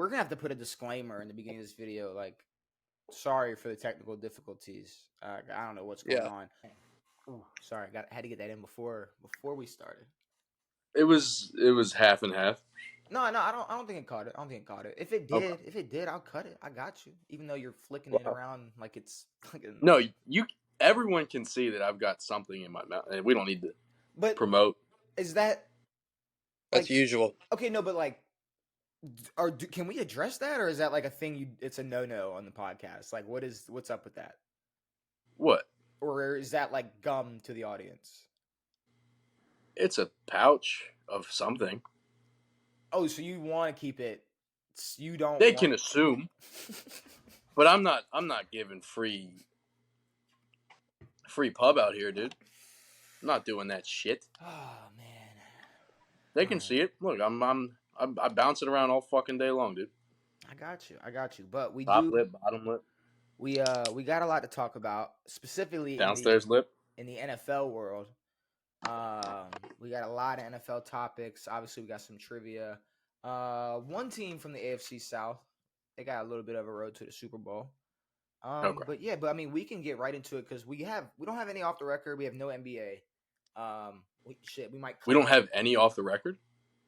we're gonna have to put a disclaimer in the beginning of this video, like, sorry for the technical difficulties. I don't know what's going on. Ooh, sorry, had to get that in before we started. It was half and half. No, I don't think it caught it. If it did, I'll cut it. I got you. Even though you're flicking it around like it's like No, everyone can see that I've got something in my mouth, and we don't need to promote. Is that that's usual? Okay, no, but like, can we address that, or is that like a thing? It's a no on the podcast. Like, what's up with that? What? Or is that like gum to the audience? It's a pouch of something. Oh, so you want to keep it? You don't. They can assume, but I'm not giving free pub out here, dude. I'm not doing that shit. Oh man. They can see it. Look, I'm bouncing around all fucking day long, dude. I got you. But we top lip, bottom lip. We got a lot to talk about, specifically downstairs lip in the NFL world. We got a lot of NFL topics. Obviously, we got some trivia. One team from the AFC South, they got a little bit of a road to the Super Bowl. Okay. But I mean, we can get right into it because we don't have any off the record. We have no NBA. We don't have any off the record?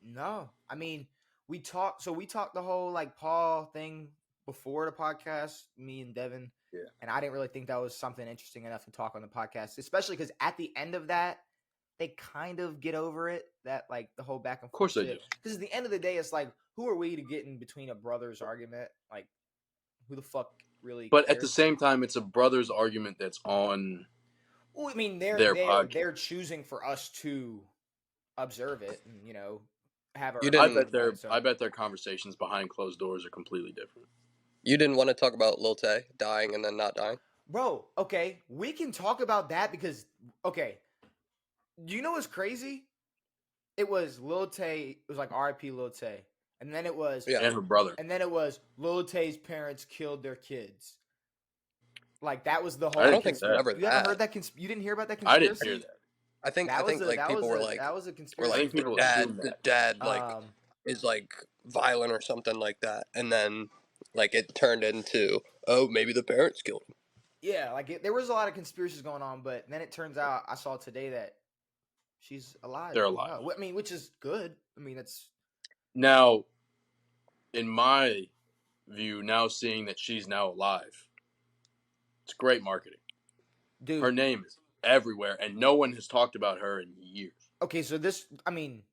No. I mean, we talked the whole like Paul thing before the podcast, me and Devan. Yeah. And I didn't really think that was something interesting enough to talk on the podcast, especially because at the end of that, they kind of get over it, that like the whole back and forth. Of course they do. Because at the end of the day, it's like, who are we to get in between a brother's argument? Like, who the fuck really But cares? at the same time, it's a brother's argument that's on. Well, I mean, they're choosing for us to observe it and, you know, have our. I bet their conversations behind closed doors are completely different. You didn't want to talk about Lil Tay dying and then not dying? Bro, okay, we can talk about that because, okay, do you know what's crazy? It was Lil Tay, it was like R.I.P. Lil Tay. And then it was... Yeah, and her brother. And then it was Lil Tay's parents killed their kids. Like, that was the whole... I don't think so. You haven't heard that? You didn't hear about that conspiracy? I didn't hear that. I think people were like... That was a conspiracy. Or like the dad like is like violent or something like that. And then like it turned into, oh, maybe the parents killed him. Yeah, like there was a lot of conspiracies going on, but then it turns out, I saw today that she's alive. They're alive. I mean, which is good. I mean, it's... Now, in my view, now seeing that she's now alive, it's great marketing. Dude. Her name is everywhere, and no one has talked about her in years. Okay, so this, I mean,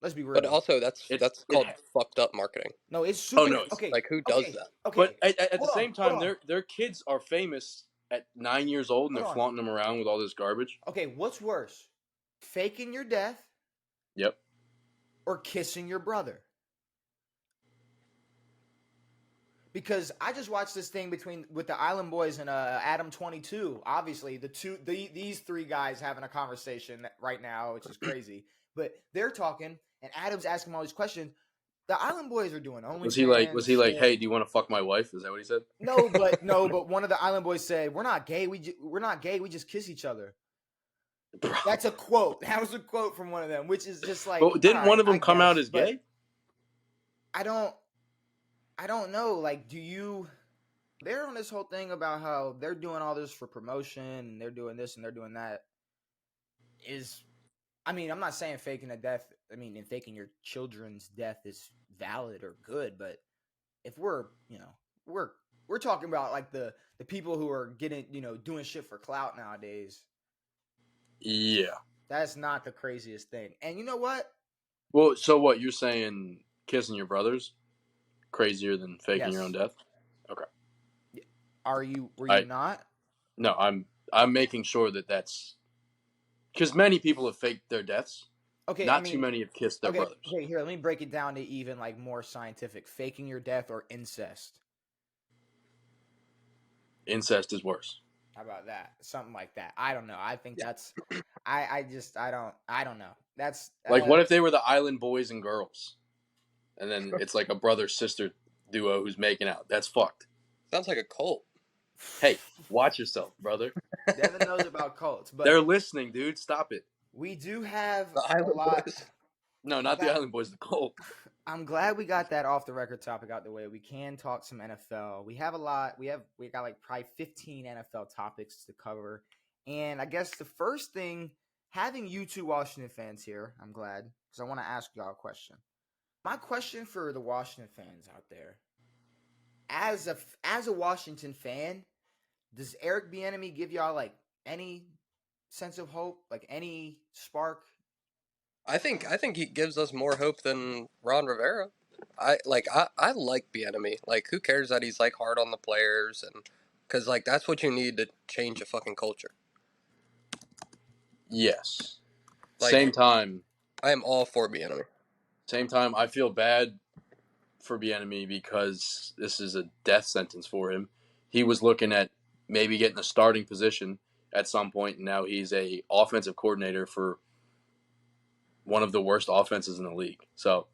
let's be real. But also, that's called fucked up marketing. No, it's super... Oh, no. Okay. Like, who does that? Okay. But at the same time, their kids are famous at 9 years old, and they're flaunting them around with all this garbage. Okay, what's worse? Faking your death? Yep. Or kissing your brother? Because I just watched this thing with the Island Boys and Adam 22. Obviously, these three guys having a conversation right now, which is crazy. But they're talking, and Adam's asking all these questions. The Island Boys are doing OnlyFans. Was he like, hey, do you want to fuck my wife? Is that what he said? No, but one of the Island Boys said, we're not gay. We're not gay. We just kiss each other. Bro. That's a quote. That was a quote from one of them, which is just like. Well, didn't one of them come out as gay? I don't know. Like, they're on this whole thing about how they're doing all this for promotion and they're doing this and they're doing that. I mean, I'm not saying faking a death. I mean, and faking your children's death is valid or good, but if we're talking about like the people who are getting, doing shit for clout nowadays. Yeah. That's not the craziest thing. And you know what? Well, so what, you're saying kissing your brothers crazier than faking your own death? Okay. Were you not? No, I'm making sure that's because many people have faked their deaths. Okay. Not too many have kissed their brothers. Okay, here, let me break it down to even like more scientific. Faking your death or incest. Incest is worse. How about that? Something like that. I don't know. I think that's I don't know. That's like what if they were the Island Boys and Girls? And then it's like a brother-sister duo who's making out. That's fucked. Sounds like a cult. Hey, watch yourself, brother. Devin knows about cults, but they're listening, dude. Stop it. We do have the Island Boys. No, not the Island Boys. The cult. I'm glad we got that off the record topic out the way. We can talk some NFL. We have a lot. We got like probably 15 NFL topics to cover. And I guess the first thing, having you two Washington fans here, I'm glad because I want to ask y'all a question. My question for the Washington fans out there, as a Washington fan, does Eric Bieniemy give y'all like any sense of hope, like any spark? I think he gives us more hope than Ron Rivera. I like Bieniemy. Like, who cares that he's like hard on the players, and because like that's what you need to change a fucking culture. Yes. Like, Same time, I am all for Bieniemy. I feel bad for Bieniemy because this is a death sentence for him. He was looking at maybe getting a starting position at some point, and now he's a offensive coordinator for one of the worst offenses in the league. So,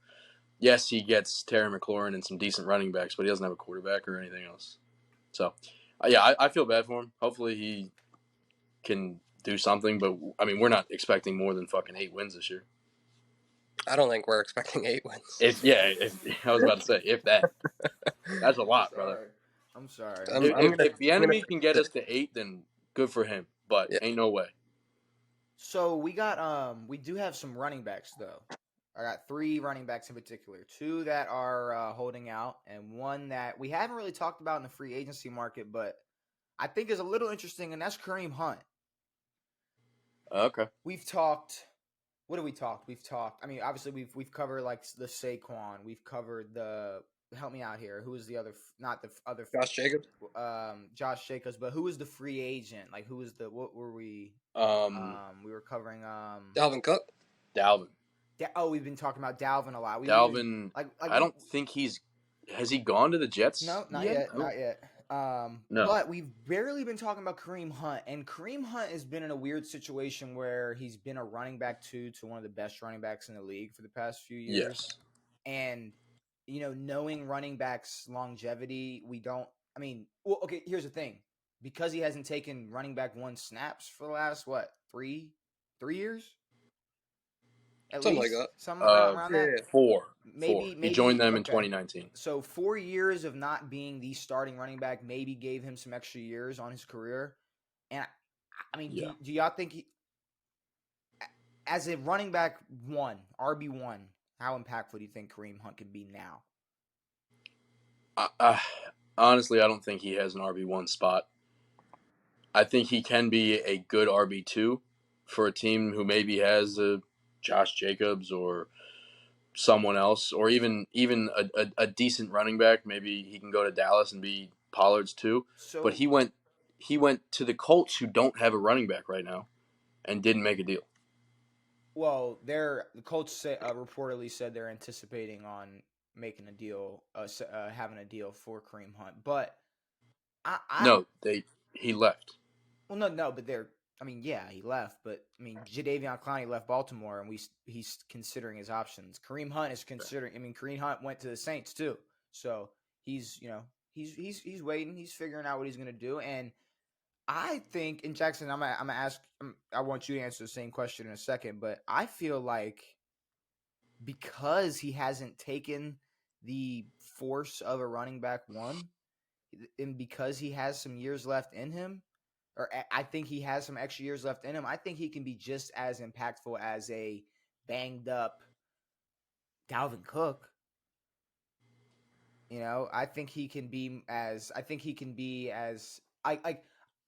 yes, he gets Terry McLaurin and some decent running backs, but he doesn't have a quarterback or anything else. So, yeah, I feel bad for him. Hopefully he can do something, but, I mean, we're not expecting more than fucking 8 wins this year. I don't think we're expecting 8 wins. If I was about to say, if that. That's a lot, brother. I'm sorry. If the enemy can get us to 8, then good for him. But Yeah. ain't no way. So we do have some running backs though. I got 3 running backs in particular. 2 that are holding out, and 1 that we haven't really talked about in the free agency market, but I think is a little interesting, and that's Kareem Hunt. Okay. We've talked. What have we talked? We've talked. I mean, obviously we've covered like the Saquon. We've covered the. Help me out here. Who is the other? Not the other. Josh Jacobs. Josh Jacobs. But who was the free agent? Like who was the? What were we? We were covering. Dalvin Cook. Dalvin. We've been talking about Dalvin a lot. Dalvin. I don't think he's. Has he gone to the Jets? No, not yet. Not yet. No. But we've barely been talking about Kareem Hunt, and Kareem Hunt has been in a weird situation where he's been a running back to one of the best running backs in the league for the past few years. Yes. And knowing running backs' longevity, we don't. I mean, well, okay. Here's the thing: because he hasn't taken running back 1 snaps for the last 3 years. At Something least, like that. something around that. Yeah. 4. Maybe he joined them in okay. 2019. So 4 years of not being the starting running back maybe gave him some extra years on his career. And I mean, Yeah. do y'all think as a running back 1, RB1, how impactful do you think Kareem Hunt could be now? Honestly, I don't think he has an RB1 spot. I think he can be a good RB2 for a team who maybe has a Josh Jacobs or someone else, or even a decent running back. Maybe he can go to Dallas and be Pollard's 2. So, but he went to the Colts, who don't have a running back right now, and didn't make a deal. Well, the Colts reportedly said they're anticipating on making a deal, having a deal for Kareem Hunt, but he left. Well, no, but he left, but I mean, Jadeveon Clowney left Baltimore, and he's considering his options. Kareem Hunt is considering. I mean, Kareem Hunt went to the Saints too, so he's he's waiting. He's figuring out what he's gonna do, and I think, in Jackson, I'm gonna ask. I want you to answer the same question in a second, but I feel like because he hasn't taken the force of a running back 1, and because he has some years left in him. Or I think he has some extra years left in him. I think he can be just as impactful as a banged up Dalvin Cook. I think he can be as.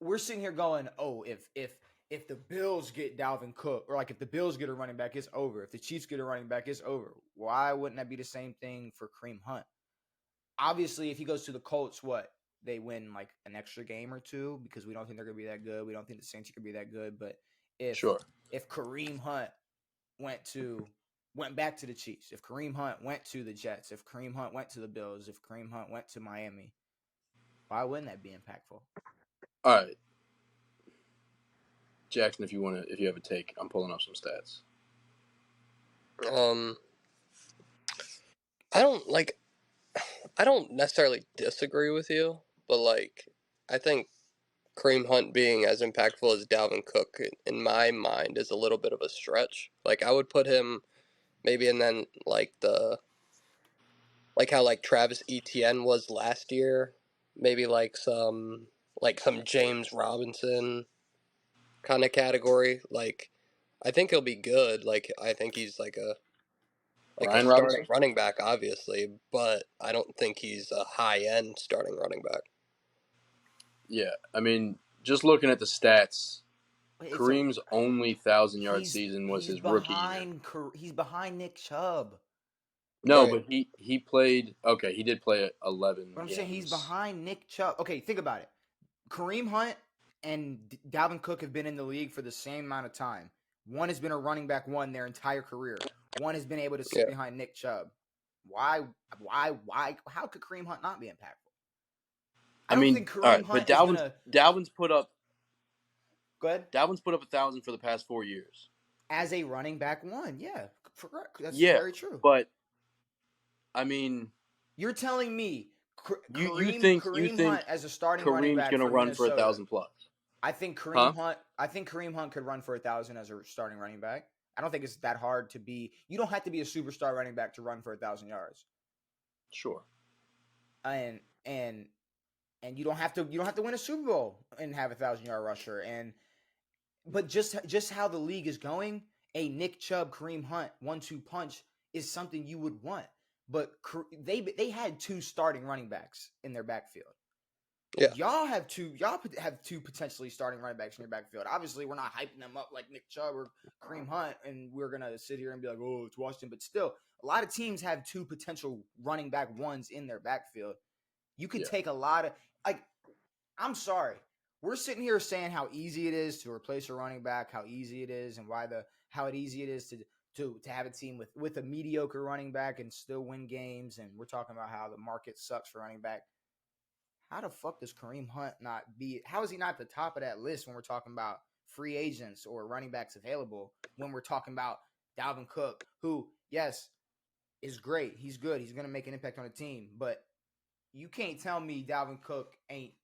We're sitting here going, oh, if the Bills get Dalvin Cook, or like if the Bills get a running back, it's over. If the Chiefs get a running back, it's over. Why wouldn't that be the same thing for Kareem Hunt? Obviously, if he goes to the Colts, they win like an extra game or 2 because we don't think they're going to be that good. We don't think the Saints are going to be that good. But if Kareem Hunt went back to the Chiefs, if Kareem Hunt went to the Jets, if Kareem Hunt went to the Bills, if Kareem Hunt went to Miami, why wouldn't that be impactful? All right, Jackson, if you have a take, I'm pulling up some stats. I don't necessarily disagree with you, but like, I think Kareem Hunt being as impactful as Dalvin Cook in my mind is a little bit of a stretch. Like, I would put him maybe in then like the like how like Travis Etienne was last year. Maybe some James Robinson kind of category. Like, I think he'll be good. Like, I think he's like a Brian starting Robinson. running back, obviously, but I don't think he's a high end starting running back. Yeah, I mean, just looking at the stats, It's a Kareem's only 1,000-yard he's season was he's his rookie year. he's behind Nick Chubb. No, Right. but he played. Okay, he did play 11 But I'm saying he's games. behind Nick Chubb. Okay, think about it. Kareem Hunt and Dalvin Cook have been in the league for the same amount of time. One has been a running back one their entire career. One has been able to sit Yeah. behind Nick Chubb. Why? How could Kareem Hunt not be impactful? I I don't mean, think all Kareem right, but Hunt is gonna. Dalvin's put up Go ahead. 1,000 for the past 4 years. As a running back one, yeah, that's Yeah, very true. but I mean, You're telling me you Kareem think Hunt as a starting running Kareem's back gonna for run for Minnesota. 1,000 plus? I think Huh? Kareem Hunt could run for 1,000 as a starting running back. I don't think it's that hard to be. You don't have to be a superstar running back to run for 1,000 yards, Sure. and and and you don't have to win a Super Bowl and have 1,000-yard rusher. But just how the league is going, a Nick Chubb Kareem Hunt 1-2 punch is something you would want. But they had two starting running backs in their backfield. Yeah. Y'all have two potentially starting running backs in your backfield. Obviously, we're not hyping them up like Nick Chubb or Kareem Hunt, and we're gonna sit here and be like, "Oh, it's Washington." But still, a lot of teams have two potential running back ones in their backfield. You could Yeah. take a lot of like. I'm sorry, we're sitting here saying how easy it is to replace a running back, how easy it is, and how easy it is to have a team with a mediocre running back and still win games. And we're talking about how the market sucks for running back. How the fuck does Kareem Hunt not be? How is he not at the top of that list when we're talking about free agents or running backs available? When we're talking about Dalvin Cook, who, yes, is great. He's good. He's going to make an impact on the team. But you can't tell me Dalvin Cook ain't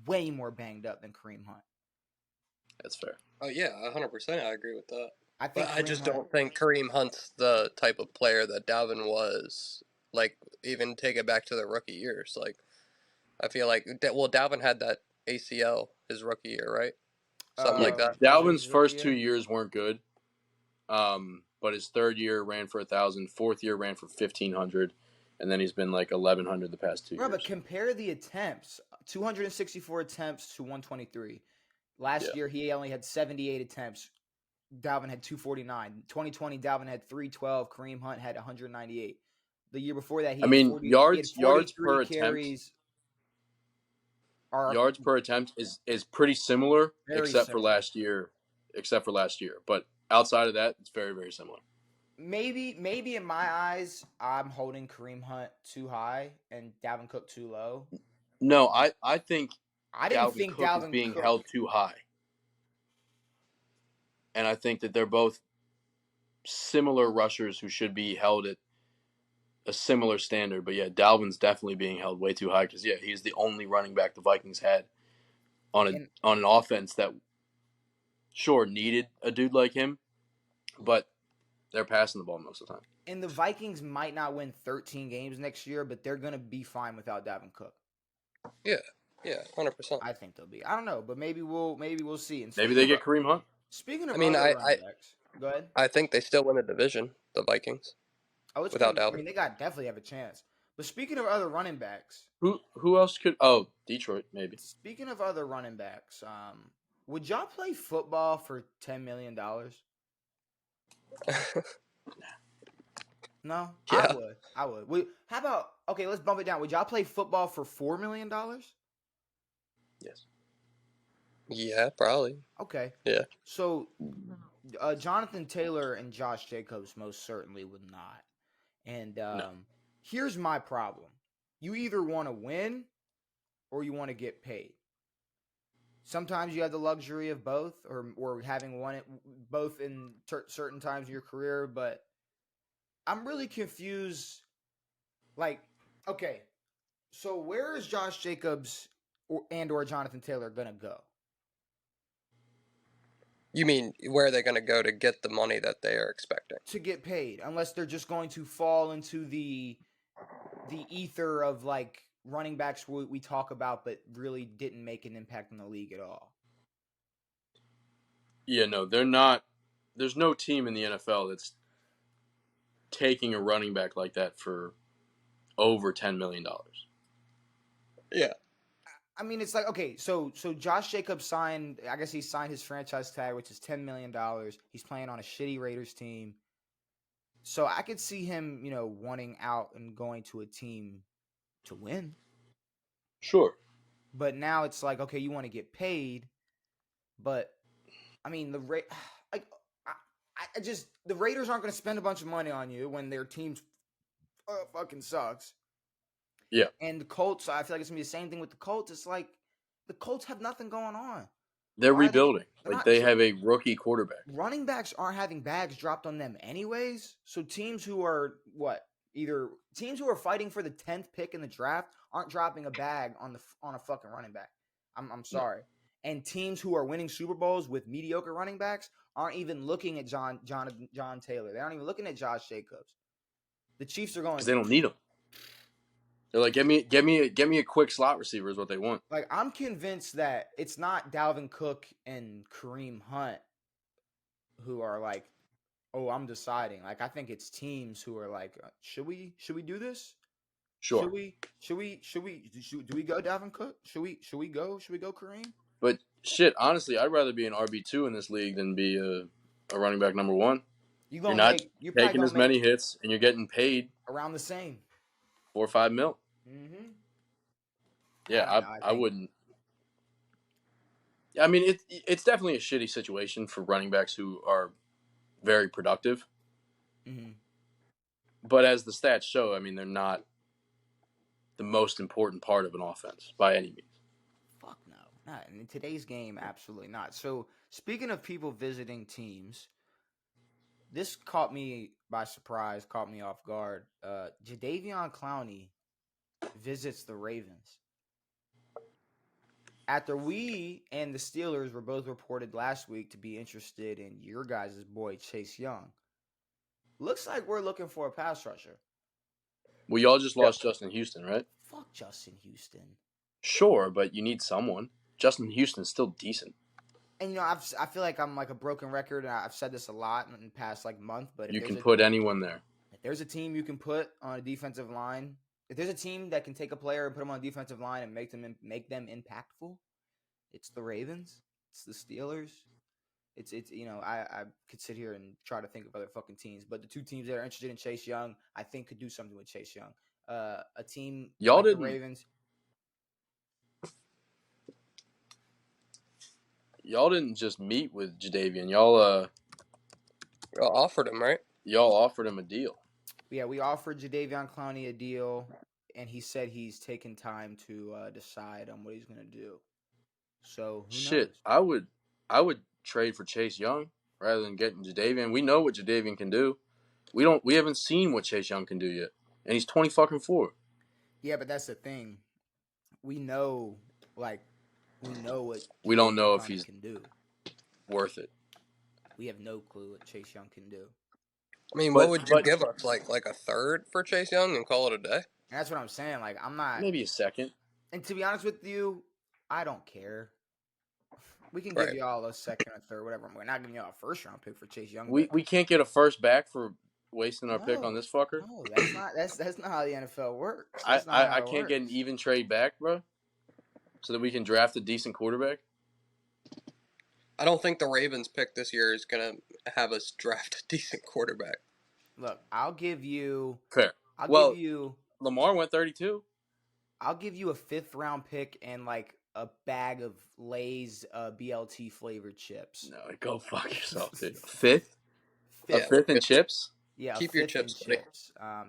way more banged up than Kareem Hunt. That's fair. Oh yeah, 100%. I agree with that. I But think I Kareem just Hunt. don't think Kareem Hunt's the type of player that Dalvin was. Like, even take it back to the rookie years. Like, I feel like Dalvin had that ACL his rookie year, right? Something Yeah, like that. Was it Dalvin's his rookie first 2 year? years weren't good. But his third year ran for 1,000. Fourth year ran for 1,500, and then he's been like 1,100 the past 2 Bro, years. but compare the attempts: 264 attempts to 123. Last year, he only had 78 attempts. Dalvin had 249. 2020, Dalvin had 312. Kareem Hunt had 198. The year before that, I mean, he had yards 43 per attempt, carries. Are yards per attempt is pretty similar, very similar. Except for last year. But outside of that, it's very, very similar. Maybe in my eyes, I'm holding Kareem Hunt too high and Dalvin Cook too low. No, I think I didn't Dalvin think Cook is Dalvin being Cook. held too high, and I think that they're both similar rushers who should be held at a similar standard. But yeah, Dalvin's definitely being held way too high because yeah, he's the only running back the Vikings had And on an offense that sure needed a dude like him, but they're passing the ball most of the time. and the Vikings might not win 13 games next year, but they're gonna be fine without Dalvin Cook. Yeah, 100%. I think they'll be. I don't know, but maybe we'll see. And Maybe they get Kareem Hunt. speaking of I mean, other I, running I, backs, go ahead. I think they still win the division, the Vikings, Oh, it's without gonna. I Dalvin. mean, they got definitely have a chance. But speaking of other running backs, Who else could? Oh, Detroit maybe. speaking of other running backs, would y'all play football for $10 million? No, Yeah. I would. How about okay? Let's bump it down. Would y'all play football for $4 million? Yes. Yeah, probably. Okay. Yeah. So, Jonathan Taylor and Josh Jacobs most certainly would not. And No. here's my problem: you either want to win or you want to get paid. Sometimes you have the luxury of both, or having both in certain times in your career. But I'm really confused. Like, okay, so where is Josh Jacobs or Jonathan Taylor gonna go You mean where are they going to go to get the money that they are expecting? to get paid? Unless they're just going to fall into the the ether of like running backs we talk about, but really didn't make an impact in the league at all. Yeah, no, they're not. There's no team in the NFL that's taking a running back like that for over $10 million. Yeah. I mean, it's like, okay, so Josh Jacobs signed. I guess he signed his franchise tag, which is $10 million. He's playing on a shitty Raiders team, so I could see him, wanting out and going to a team to win. Sure. But now it's like, okay, you want to get paid, but I mean, like, the Raiders aren't going to spend a bunch of money on you when their team fucking sucks. Yeah. And the Colts, I feel like it's gonna be the same thing with the Colts. It's like the Colts have nothing going on. They're Why are they? rebuilding. They're Like not. they have a rookie quarterback. Running backs aren't having bags dropped on them anyways. So teams who are either teams who are fighting for the 10th pick in the draft aren't dropping a bag on a fucking running back. I'm sorry. And teams who are winning Super Bowls with mediocre running backs aren't even looking at John Taylor. They aren't even looking at Josh Jacobs. The Chiefs are going because they don't need them. They're like, get me a quick slot receiver is what they want. Like, I'm convinced that it's not Dalvin Cook and Kareem Hunt who are like, oh, I'm deciding. Like, I think it's teams who are like, should we do this? Sure. Do we go Dalvin Cook? Should we go Kareem? But shit, honestly, I'd rather be an RB2 in this league than be a running back number one. You're not taking as many hits, and you're getting paid around the same. 4 or 5 mil. Mm-hmm. Yeah, I wouldn't. I mean, it's definitely a shitty situation for running backs who are very productive. Mm-hmm. But as the stats show, I mean, they're not the most important part of an offense by any means. Fuck no. Not in today's game, absolutely not. So, speaking of people visiting teams, this caught me by surprise, caught me off guard. Jadeveon Clowney visits the Ravens. After we and the Steelers were both reported last week to be interested in your guys' boy, Chase Young. Looks like we're looking for a pass rusher. Well, y'all just lost Justin Houston, right? Fuck Justin Houston. Sure, but you need someone. Justin Houston's still decent. And I feel like I'm like a broken record, and I've said this a lot in the past like month. But you can put anyone there. If there's a team you can put on a defensive line, if there's a team that can take a player and put them on a defensive line and make them impactful, it's the Ravens. It's the Steelers. It's I could sit here and try to think of other fucking teams, but the two teams that are interested in Chase Young, I think could do something with Chase Young. A team like the Ravens. Y'all didn't just meet with Jadeveon. Y'all offered him, right? Y'all offered him a deal. Yeah, we offered Jadeveon Clowney a deal, and he said he's taken time to decide on what he's going to do. So who knows? I would trade for Chase Young rather than getting Jadeveon. We know what Jadeveon can do. We haven't seen what Chase Young can do yet, and he's 24. Yeah, but that's the thing. We know what we don't know Clowney if he's can do. Worth it. We have no clue what Chase Young can do. I mean, what would you give us? Like a third for Chase Young and call it a day? And that's what I'm saying. Like, I'm not. Maybe a second. And to be honest with you, I don't care. We can give y'all a second or third, whatever. We're not giving y'all a first round pick for Chase Young. We can't get a first back for wasting our pick on this fucker. No, that's not how the NFL works. I can't get an even trade back, bro, so that we can draft a decent quarterback. I don't think the Ravens pick this year is going to have us draft a decent quarterback. Look, I'll give you... Fair. I'll give you... Lamar went 32. I'll give you a 5th round pick and like a bag of Lay's BLT flavored chips. No, go fuck yourself, dude. Fifth? Yeah, a fifth and chips? Yeah, keep your chips.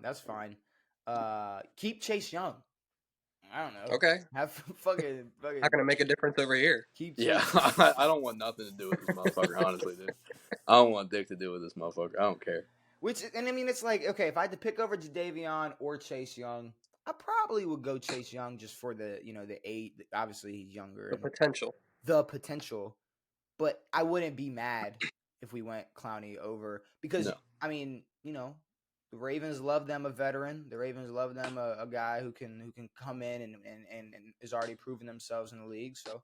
That's fine. Keep Chase Young. I don't know. Okay. Have fucking. Not gonna make a difference over here. Yeah, I don't want nothing to do with this motherfucker. Honestly, dude, I don't want dick to do with this motherfucker. I don't care. And I mean, it's like, okay, if I had to pick over Jadeveon or Chase Young, I probably would go Chase Young just for the age. Obviously, he's younger. The potential, but I wouldn't be mad if we went Clowney over because I mean, The Ravens love them a veteran. The Ravens love them a guy who can come in and is already proven themselves in the league. So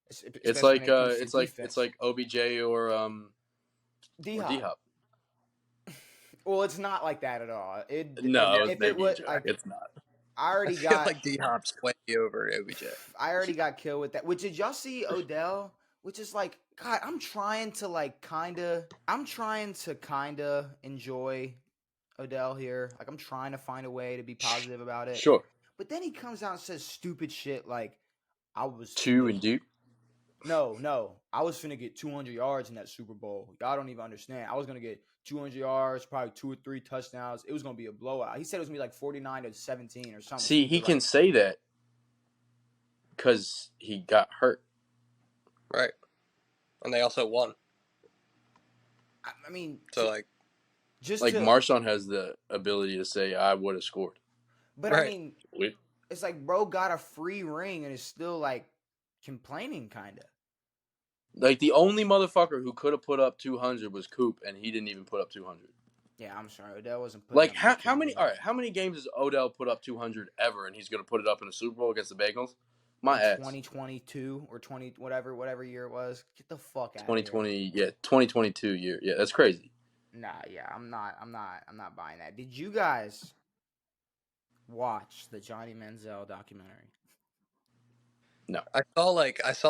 It's especially when like it comes to it's defense. like OBJ D or D Hop. Hop. Well, it's not like that at all. No, it was If it maybe a was joke. like It's not. I I already feel got like D Hop's way over OBJ. I already got killed with that. Which did y'all see Odell? Which is like, God, I'm trying to kinda enjoy Odell here. Like I'm trying to find a way to be positive about it. Sure. But then he comes out and says stupid shit like I was Two finna and deep. no. I was finna get 200 yards in that Super Bowl. Y'all don't even understand. I was gonna get 200 yards, probably 2 or 3 touchdowns. It was gonna be a blowout. He said it was gonna be like 49-17 or something See, he stupid can like. say that because he got hurt. Right. And they also won. I mean, So, like, just Like to, Marshawn has the ability to say, "I would have scored." but I right. mean, it's like bro got a free ring and is still like complaining, kind of. Like the only motherfucker who could have put up 200 was Coop, and he didn't even put up 200. Yeah, I'm sorry, Odell wasn't putting Like up no how many? 200s. All right, how many games has Odell put up 200 ever, and he's gonna put it up in the Super Bowl against the Bengals? My In ass. 2022 or 20 whatever year it was. Get the fuck out of here. 2020, yeah, 2022 year, yeah, that's crazy. Nah, yeah, I'm not buying that. Did you guys watch the Johnny Manziel documentary? No. I saw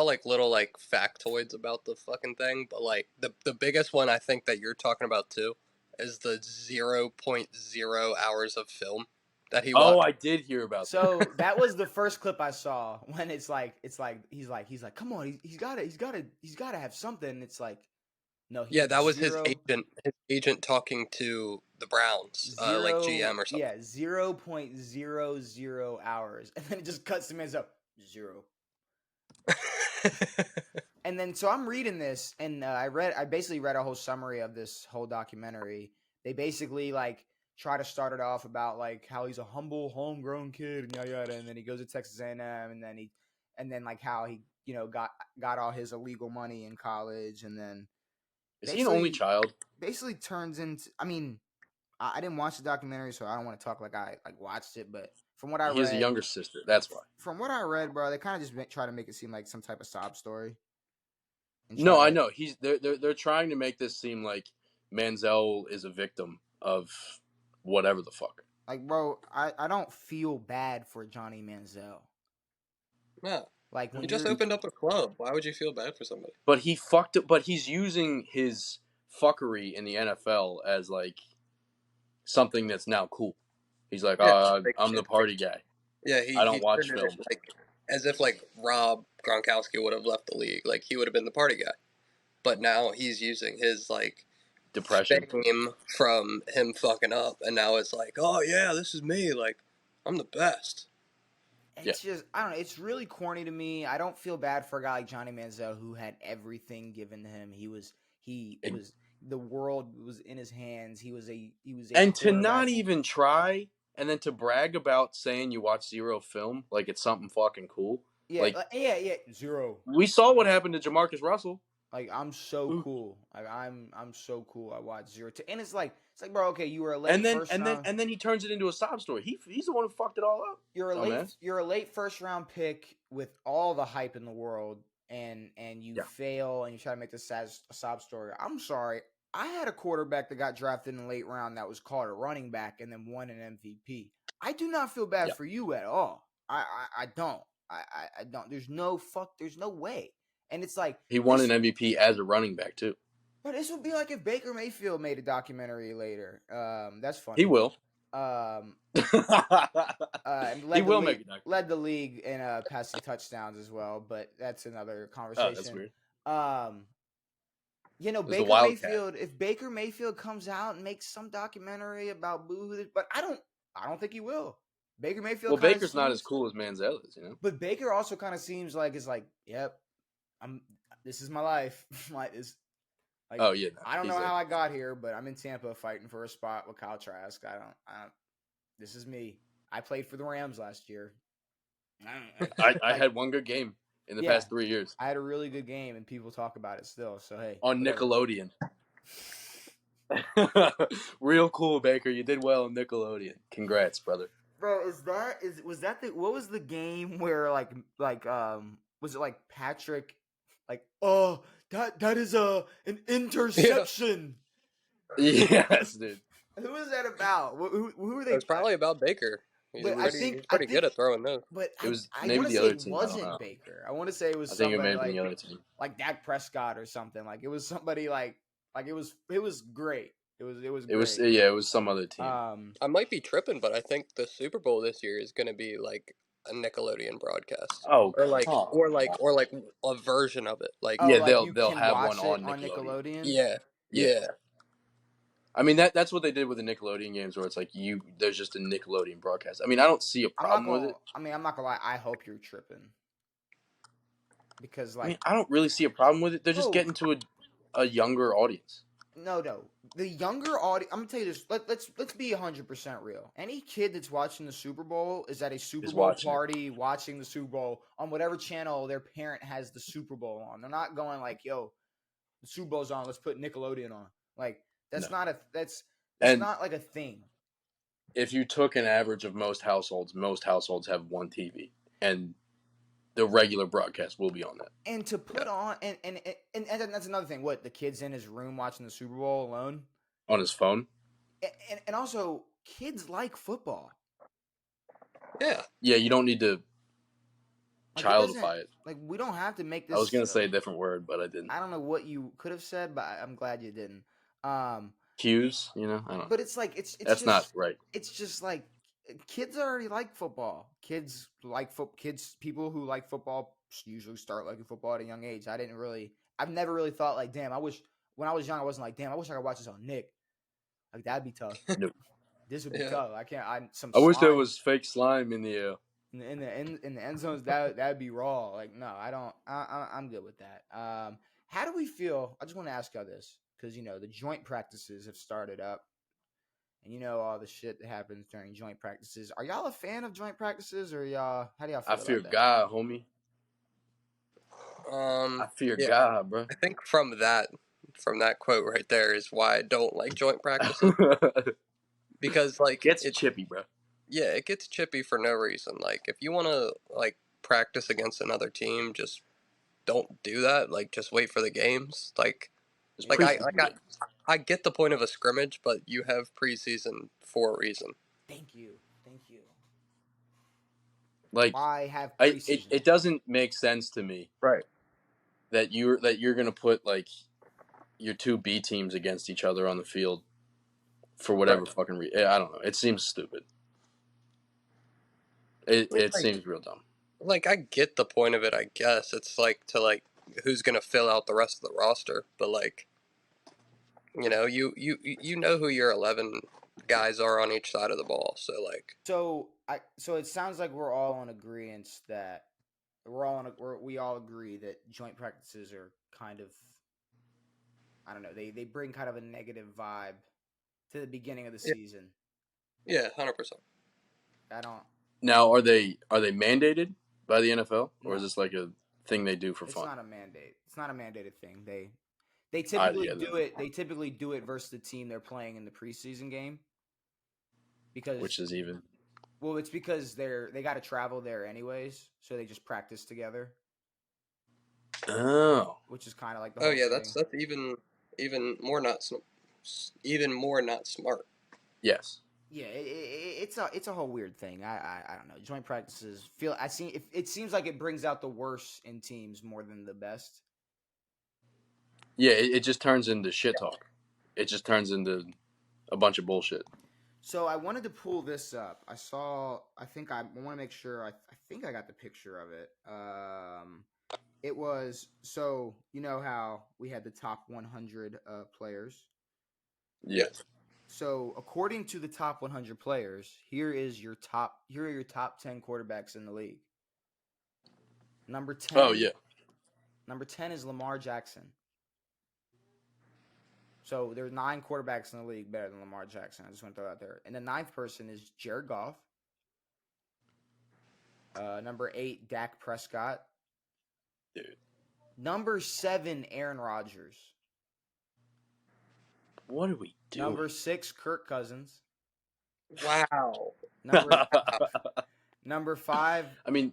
like little like factoids about the fucking thing, but like the biggest one I think that you're talking about too is the 0.0 hours of film that he Oh, watched. I did hear about that. So that was the first clip I saw when it's like he's like come on, he's gotta have something. It's like no, he Yeah, had that was zero his agent talking to the Browns, like zero GM or something. yeah 0.00 hours, and then it just cuts to me as up 0. And then so I'm reading this, and I basically read a whole summary of this whole documentary. They basically like try to start it off about like how he's a humble homegrown kid and yada yada, and then he goes to Texas A&M, and then like how he got all his illegal money in college, and then Is he an only basically child? basically turns into. I mean, I didn't watch the documentary, so I don't want to talk like I like watched it, but from what I He has a read, younger sister. That's why. from what I read, bro, they kind of just try to make it seem like some type of sob story. And try No, I to know. They're trying to make this seem like Manziel is a victim of whatever the fuck. like, bro, I don't feel bad for Johnny Manziel. Yeah, Like he when just you're opened up a club. Why would you feel bad for somebody? But he fucked it. But he's using his fuckery in the NFL as like something that's now cool. He's like, Yeah, big I'm the shit. party guy. Yeah, I he don't watch turned it film. like as if like Rob Gronkowski would have left the league. Like he would have been the party guy. But now he's using his like Depression. fame from him fucking up, and now it's like, oh yeah, this is me. Like I'm the best. it's just I don't know, it's really corny to me. I don't feel bad for a guy like Johnny Manziel who had everything given to him. He was the world was in his hands. He was a And to not quarterback. even try, and then to brag about saying you watch zero film like it's something fucking cool. Yeah, Like yeah, 0. we saw what happened to Jamarcus Russell. Like I'm so cool. Like I'm so cool. I watch 0 to, and it's like bro, okay, you were a late And then first round. and then he turns it into a sob story. He's the one who fucked it all up. You're a Dumbass. you're a late first round pick with all the hype in the world, and you fail and you try to make this a sob story. I'm sorry. I had a quarterback that got drafted in the late round that was called a running back and then won an MVP. I do not feel bad for you at all. I don't. I don't. There's no way. And it's like He won an MVP as a running back too. But this would be like if Baker Mayfield made a documentary later. That's funny. He will. And He will make a documentary. led the league in passing touchdowns as well, but that's another conversation. Oh, that's weird. Baker Mayfield. If Baker Mayfield comes out and makes some documentary about boo, but I don't think he will. Baker Mayfield. Well, Baker's not as cool as Manziel is, But Baker also kind of seems like yep, this is my life. Like this. Like, oh yeah, no, I don't know how I got here, but I'm in Tampa fighting for a spot with Kyle Trask. I don't. This is me. I played for the Rams last year. I had one good game in the past 3 years. I had a really good game, and people talk about it still. So hey, on whatever. Nickelodeon. Real cool, Baker. You did well in Nickelodeon. Congrats, brother. Bro, was that the what was the game where was it like Patrick like that is an interception. Yes, dude. Who is that about? Who are It they? was probably about Baker. He's But he's pretty good at throwing those. but It was I maybe want to the say other it team. I don't know. wasn't Baker. I want to say it was I think it may somebody have been the other team. like Dak Prescott or something. Like it was somebody like it was great. It was It was great. yeah, it was some other team. I might be tripping, but I think the Super Bowl this year is going to be like a Nickelodeon broadcast, Oh, or like come or on. like or like a version of it. Like Oh, Yeah, like they'll you they'll can have one watch it on on Nickelodeon. Nickelodeon. yeah, Yeah. yeah. I mean that's what they did with the Nickelodeon games, where it's like there's just a Nickelodeon broadcast. I mean, I don't see a problem with it. I'm not gonna lie. I hope you're tripping because I mean, like I don't really see a problem with it. They're just Bro. getting to a younger audience. no, the younger audience. I'm gonna tell you this. Let's be 100% real. Any kid that's watching the Super Bowl is at a Super Is Bowl watching it. party, watching the Super Bowl on whatever channel their parent has the Super Bowl on. They're not going like, "Yo, the Super Bowl's on. Let's put Nickelodeon on." Like that's No. not a that's And not like a thing. if you took an average of most households have one TV, and the regular broadcast will be on that. And to put on and that's another thing. What the kid's in his room watching the Super Bowl alone, On his phone. and also kids like football. Yeah. Yeah, you don't need to Like, childify it. Like we don't have to make this. I was gonna say a different word, but I didn't. I don't know what you could have said, but I'm glad you didn't. Cues, I don't know. But it's like it's That's just, not right. It's just like kids already like football. Kids like kids. People who like football usually start liking football at a young age. I've never really thought like, damn. I wish when I was young, I wasn't like, damn. I wish I could watch this on Nick. Like that'd be tough. No. This would be Yeah. tough. I can't. I wish there slime was fake slime in the air. in the end zones. That'd be raw. Like no, I don't. I'm good with that. How do we feel? I just want to ask y'all this because the joint practices have started up, and all the shit that happens during joint practices. Are y'all a fan of joint practices, or y'all? How do y'all feel? I fear about that? God, homie. I fear yeah. God, bro. I think from that quote right there is why I don't like joint practices, because like Gets chippy, bro. Yeah, it gets chippy for no reason. Like if you want to like practice against another team, just don't do that. Like just wait for the games. I get the point of a scrimmage, but you have preseason for a reason. Thank you. Like Why have preseason? it doesn't make sense to me, Right. that you're gonna put like your two B teams against each other on the field for whatever fucking reason. I don't know. It seems stupid. It seems real dumb. Like I get the point of it, I guess. It's like to like who's gonna fill out the rest of the roster, but like you know who your 11 guys are on each side of the ball. So like So it sounds like we're all in agreement that we all agree that joint practices are kind of, I don't know, they bring kind of a negative vibe to the beginning of the season. Yeah, 100%. I don't. Now, are they mandated by the NFL, or No. is this like a thing they do for fun? It's not a mandate. It's not a mandated thing. They typically do it. They typically do it versus the team they're playing in the preseason game. Which is even. Well, it's because they got to travel there anyways, so they just practice together. Oh. Which is kind of like the. Oh yeah, that's even more not smart. Yes. Yeah, it's a whole weird thing. I don't know. Joint practices it seems like it brings out the worst in teams more than the best. Yeah, it just turns into shit talk. It just turns into a bunch of bullshit. So I wanted to pull this up. I want to make sure. I think I got the picture of it. It was, so you know how we had the top 100 players. Yes. So according to the top 100 players, here are your top 10 quarterbacks in the league. Number 10. Oh yeah. Number 10 is Lamar Jackson. So there's 9 quarterbacks in the league better than Lamar Jackson. I just want to throw that out there. And the 9th person is Jared Goff. Number 8, Dak Prescott. Dude. Number 7, Aaron Rodgers. What are we doing? Number 6, Kirk Cousins. Wow. Number 5, I mean,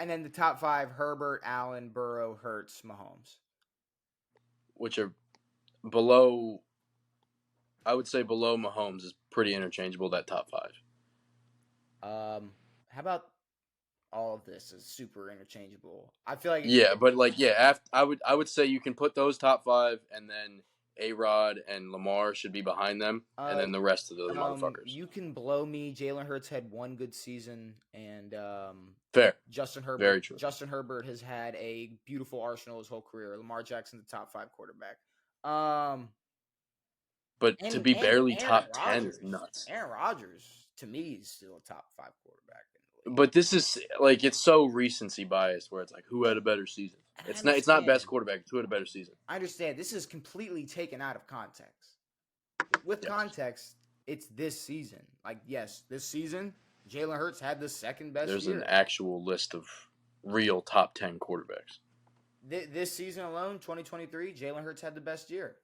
and then the top 5: Herbert, Allen, Burrow, Hurts, Mahomes. which are below. I would say below Mahomes is pretty interchangeable. That top 5. How about all of this is super interchangeable? I feel like I would say you can put those top 5, and then A-Rod and Lamar should be behind them, and then the rest of the motherfuckers. You can blow me. Jalen Hurts had one good season, and Fair. Justin Herbert. Very true. Justin Herbert has had a beautiful arsenal his whole career. Lamar Jackson, the top 5 quarterback. But to be barely Aaron top 10 Rodgers. is nuts. Aaron Rodgers, to me, is still a top 5 quarterback in the league. But this is like, it's so recency bias where it's like, who had a better season? It's not best quarterback. It's who had a better season. I understand. This is completely taken out of context. With context, it's this season. Like, yes, this season, Jalen Hurts had the second best There's year. an actual list of real top 10 quarterbacks. This season alone, 2023, Jalen Hurts had the best year.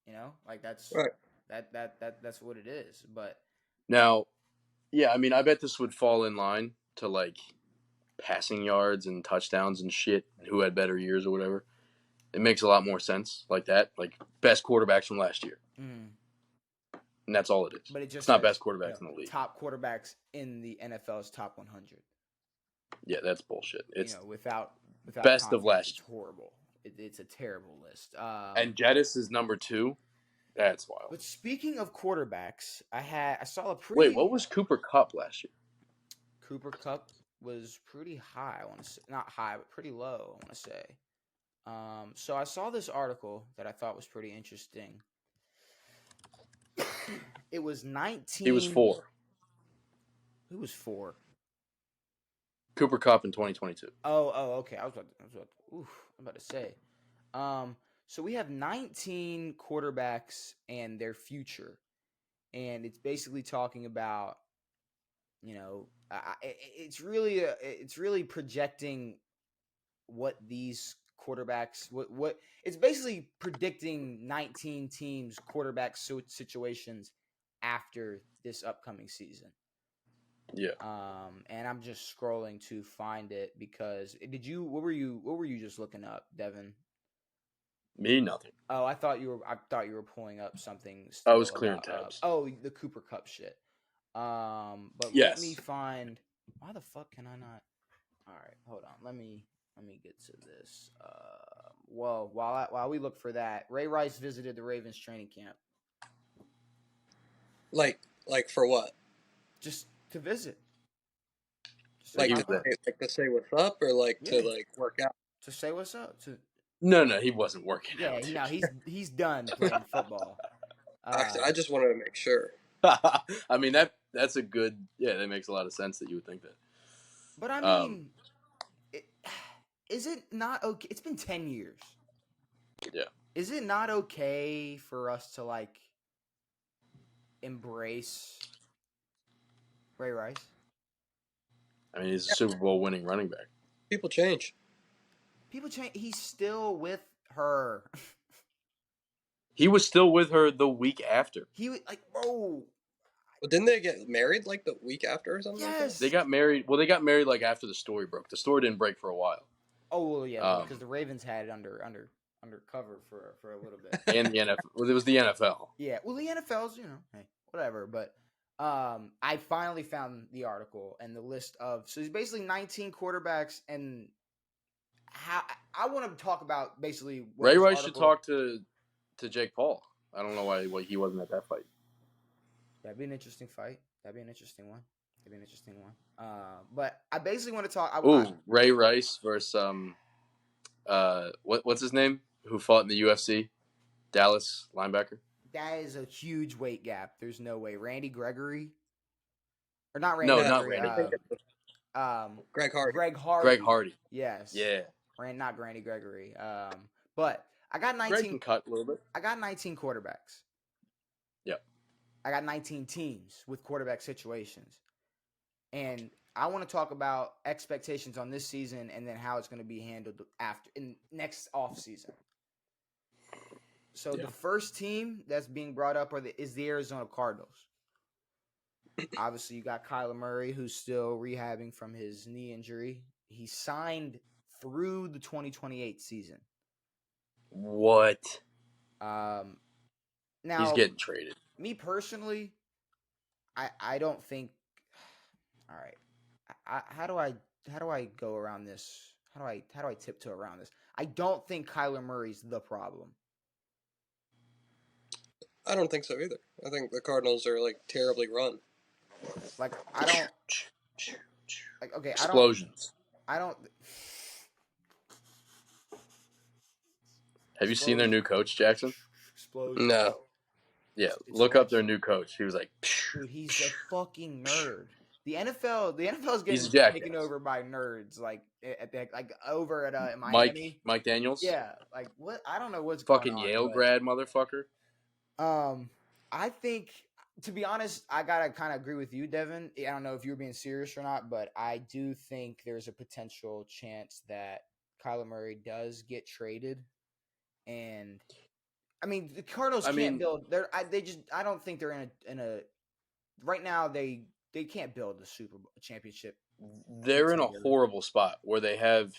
You know, like that's Right. that's what it is. But now, yeah, I mean, I bet this would fall in line to like passing yards and touchdowns and shit, and who had better years or whatever. It makes a lot more sense like that, like best quarterbacks from last year. Mm. And that's all it is. But it just it's not says, best quarterbacks in the league. Top quarterbacks in the NFL's top 100. Yeah, that's bullshit. It's without best context, of last. It's horrible. It's a terrible list. And Jettis is number 2. That's wild. But speaking of quarterbacks, I saw a pretty. Wait, what was Cooper Kupp last year? Cooper Kupp was pretty high. I want to say not high, but pretty low. I want to say. So I saw this article that I thought was pretty interesting. It was 19. He was 4. Who was 4? Cooper Kupp in 2022. Oh, okay. I was about to say. So we have 19 quarterbacks and their future, and it's basically talking about, it's really projecting what these quarterbacks, what it's basically predicting 19 teams' quarterback situations after this upcoming season. Yeah. And I'm just scrolling to find it because what were you just looking up, Devin? Me, nothing. Oh, I thought you were pulling up something. I was clearing tabs. The Cooper Kupp shit. But yes. Let me find. Why the fuck can I not? All right, hold on. Let me get to this. Well, while we look for that, Ray Rice visited the Ravens training camp. Like for what? Just to visit. Like to say what's up, or to work out. To say what's up. No, he wasn't working out. Yeah, no, he's done playing football. I just wanted to make sure. I mean that's a good. Yeah, that makes a lot of sense that you would think that. But I mean, is it not okay? It's been 10 years. Yeah. Is it not okay for us to like embrace Ray Rice? I mean, he's a Super Bowl winning running back. People change. He's still with her. He was still with her the week after. He was like, bro. Well, didn't they get married like the week after or something? Yes. Like that? They got married. Well, they got married like after the story broke. The story didn't break for a while. Oh well, yeah, because the Ravens had it undercover for a little bit. And the NFL. Well, it was the NFL. Yeah. Well, the NFL's, hey, whatever. But I finally found the article and the list of. So it's basically 19 quarterbacks, and how I want to talk about basically. Ray Rice should talk to Jake Paul. I don't know why he wasn't at that fight. That'd be an interesting fight. That'd be an interesting one. But I basically want to talk. Ray Rice versus what's his name? Who fought in the UFC? Dallas linebacker. That is a huge weight gap. There's no way. Randy Gregory, or not Randy? No, Gregory, not Randy. Greg Hardy. Greg Hardy. Yes. Yeah. Not Randy Gregory. But I got 19. Greg can cut a little bit. I got 19 quarterbacks. Yep. I got 19 teams with quarterback situations. And I want to talk about expectations on this season and then how it's going to be handled in next offseason. So Yeah. the first team that's being brought up is the Arizona Cardinals. Obviously, you got Kyler Murray, who's still rehabbing from his knee injury. He signed through the 2028 season. What? Um, He's now, getting traded. me personally, I don't think. All right, how do I go around this? How do I tiptoe around this? I don't think Kyler Murray's the problem. I don't think so either. I think the Cardinals are like terribly run. Like I don't like. Okay, Explosions. I don't. Have you seen their new coach, Jackson? Explosion. No. Yeah, It's look up their electric. new coach. He was like, Dude, he's a fucking nerd. The NFL is he's getting a jackass. taken over by nerds. Like at the over at Mike Miami. Daniels, Yeah, like what? I don't know what's going fucking on, Yale but grad motherfucker. I think to be honest, I gotta kind of agree with you, Devin. I don't know if you're being serious or not, but I do think there's a potential chance that Kyler Murray does get traded, and I mean the Cardinals I can't mean, build. I don't think they're in a right now. They can't build a Super Bowl championship they're in a contender. horrible spot where they have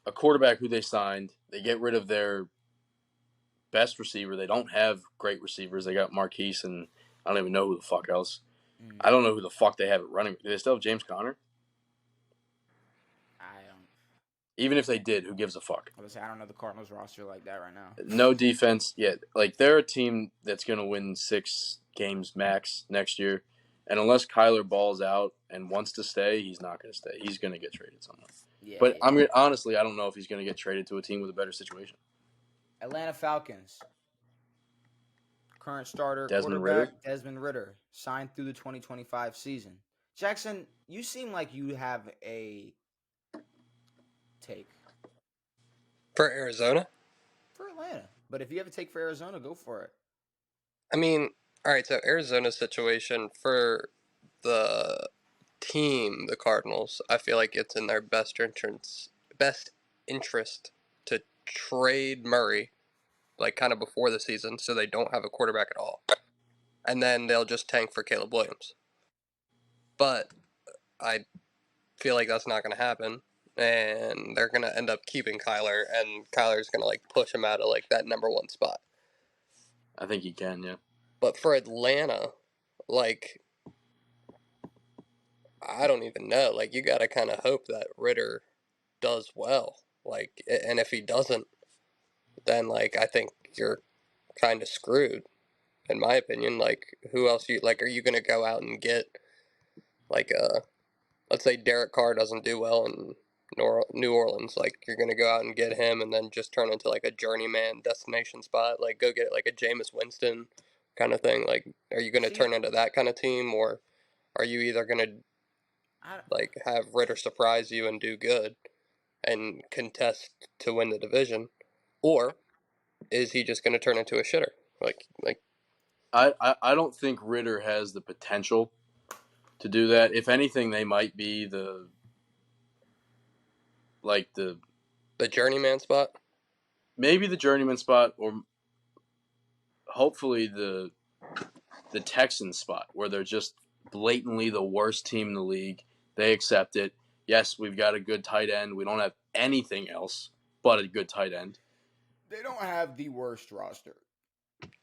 a quarterback who they signed. They get rid of their best receiver. They don't have great receivers. They got Marquise and I don't even know who the fuck else. Mm, I don't know who the fuck they have it running. Do they still have James Conner? I don't. Even if they did, who gives a fuck? I would say I don't know the Cardinals roster like that right now. No defense yet. Like they're a team that's going to win 6 games max next year, and unless Kyler balls out and wants to stay, he's not going to stay. He's going to get traded somewhere. Yeah. But honestly, I don't know if he's going to get traded to a team with a better situation. Atlanta Falcons. Current starter Desmond quarterback Ridder? Desmond Ritter signed through the 2025 season. Jackson, you seem like you have a take For Arizona? for Atlanta, but if you have a take for Arizona, go for it. I mean, all right, so Arizona's situation for the team, the Cardinals, I feel like it's in their best interest to trade Murray, like kind of before the season, so they don't have a quarterback at all. And then they'll just tank for Caleb Williams. But I feel like that's not going to happen. And they're going to end up keeping Kyler, and Kyler's going to like push him out of like that number 1 spot. I think he can, yeah. But for Atlanta, like, I don't even know. Like, you got to kind of hope that Ritter does well. Like, and if he doesn't, then like I think you're kind of screwed, in my opinion. Like, who else are you gonna go out and get like let's say Derek Carr doesn't do well in New Orleans, like you're gonna go out and get him and then just turn into like a journeyman destination spot, like go get like a Jameis Winston kind of thing. Like, are you gonna See, turn into that kind of team, or are you either gonna I, like have Ritter surprise you and do good and contest to win the division, or is he just going to turn into a shitter? Like I don't think Ritter has the potential to do that. If anything, they might be the journeyman spot. maybe the journeyman spot, or hopefully the Texans spot where they're just blatantly the worst team in the league. They accept it. Yes, we've got a good tight end. We don't have anything else but a good tight end. they don't have the worst roster.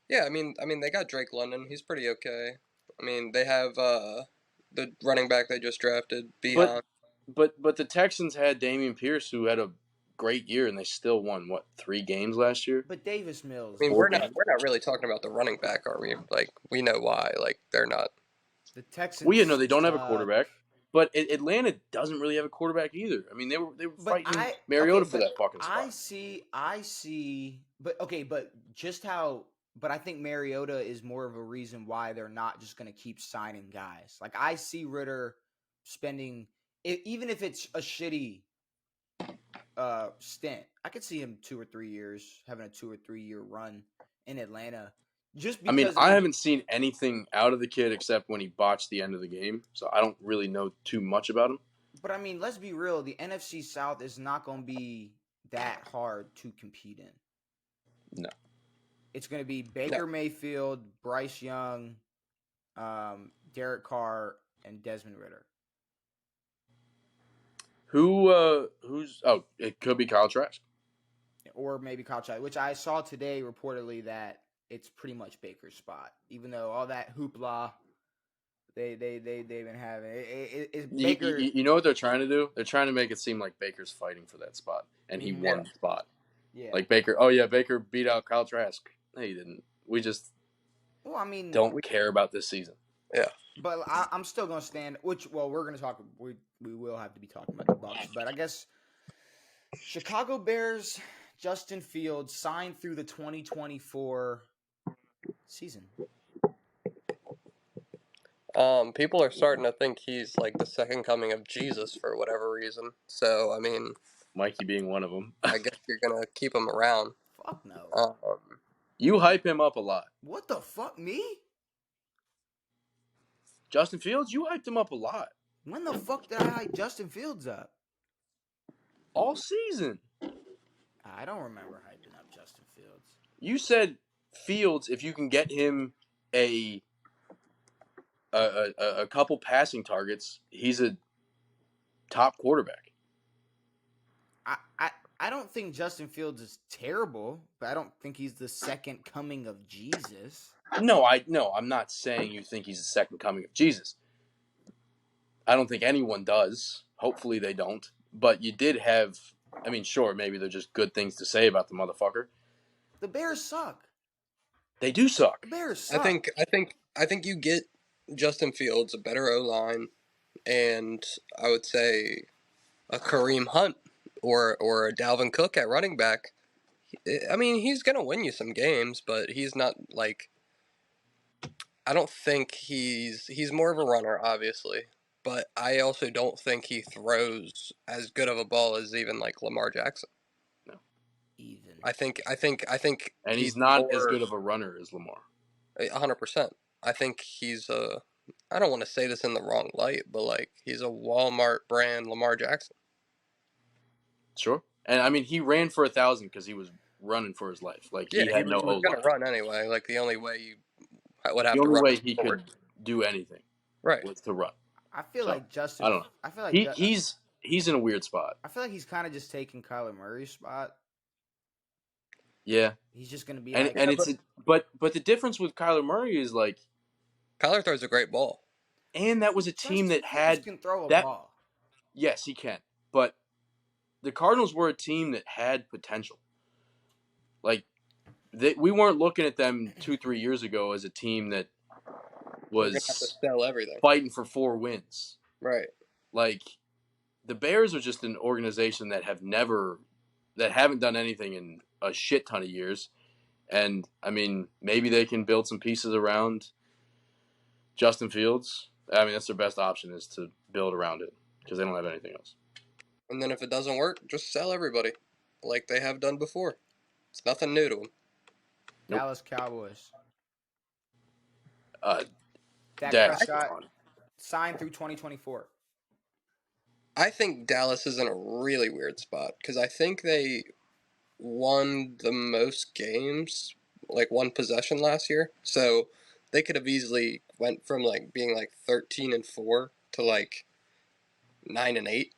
Yeah, I mean they got Drake London. He's pretty okay. I mean they have the running back they just drafted, Behan. But the Texans had Damian Pierce, who had a great year, and they still won 3 games last year. But Davis Mills, I mean 4 we're games. not really talking about the running back, are we? Like we know why. Like they're not. the Texans. Well, yeah, no, they don't have a suck. quarterback. But Atlanta doesn't really have a quarterback either. I mean, they were But fighting Mariota for that fucking spot. I see, but okay, but just how, but I think Mariota is more of a reason why they're not just going to keep signing guys. Like I see Ritter spending, even if it's a shitty stint, I could see him 2 or 3 years having a 2 or 3 year run in Atlanta. Just because I mean, I haven't seen anything out of the kid except when he botched the end of the game, so I don't really know too much about him. But I mean, let's be real. The NFC South is not going to be that hard to compete in. No. It's going to be Baker Mayfield, Bryce Young, Derek Carr, and Desmond Ritter. Who's? Oh, it could be Kyle Trask. Or maybe Kyle Trask, which I saw today reportedly that it's pretty much Baker's spot, even though all that hoopla they've been having. It's Baker. You know what they're trying to do? They're trying to make it seem like Baker's fighting for that spot, and he won the spot. Yeah. Like Baker. Oh yeah, Baker beat out Kyle Trask. No, he didn't. We just don't care about this season. Yeah. But I'm still gonna stand. We're gonna talk. We will have to be talking about the Bucks, but I guess Chicago Bears. Justin Fields signed through the 2024 season. People are starting to think he's like the second coming of Jesus for whatever reason. So, I mean, Mikey being one of them. I guess you're gonna keep him around. Fuck no. You hype him up a lot. What the fuck, me? Justin Fields, you hyped him up a lot. When the fuck did I hype Justin Fields up? All season. I don't remember hyping up Justin Fields. You said Fields, if you can get him a couple passing targets, he's a top quarterback. I don't think Justin Fields is terrible, but I don't think he's the second coming of Jesus. No, I'm not saying you think he's the second coming of Jesus. I don't think anyone does. Hopefully they don't. But you did have, I mean, sure, maybe they're just good things to say about the motherfucker. The Bears suck. They do suck. The Bears suck. I think you get Justin Fields, a better O-line, and I would say a Kareem Hunt or a Dalvin Cook at running back. I mean, he's gonna win you some games, but he's not like. I don't think he's more of a runner, obviously, but I also don't think he throws as good of a ball as even like Lamar Jackson. No, even. I think, and he's not as good of a runner as Lamar. 100%. I think he's a. I don't want to say this in the wrong light, but like he's a Walmart brand Lamar Jackson. Sure, and I mean he ran for 1,000 because he was running for his life. Like he had no was going to run anyway. Like the only way you would have the to only run way he could do anything, right, was to run. I feel like Justin. I don't know. I feel like he's in a weird spot. I feel like he's kind of just taking Kyler Murray's spot. Yeah, he's just going to be but the difference with Kyler Murray is like Kyler throws a great ball, and that was a team that had can throw a that ball. Yes, he can, but the Cardinals were a team that had potential. Like we weren't looking at them 2-3 years ago as a team that was have to sell everything, fighting for 4 wins. Right. Like the Bears are just an organization that haven't done anything in a shit ton of years. And I mean, maybe they can build some pieces around Justin Fields. I mean, that's their best option is to build around it because they don't have anything else. And then if it doesn't work, just sell everybody like they have done before. It's nothing new to them. Nope. Dallas Cowboys. Dak Prescott signed through 2024. I think Dallas is in a really weird spot because I think they won the most games, like one possession last year. So they could have easily went from like being like 13-4 to like 9-8.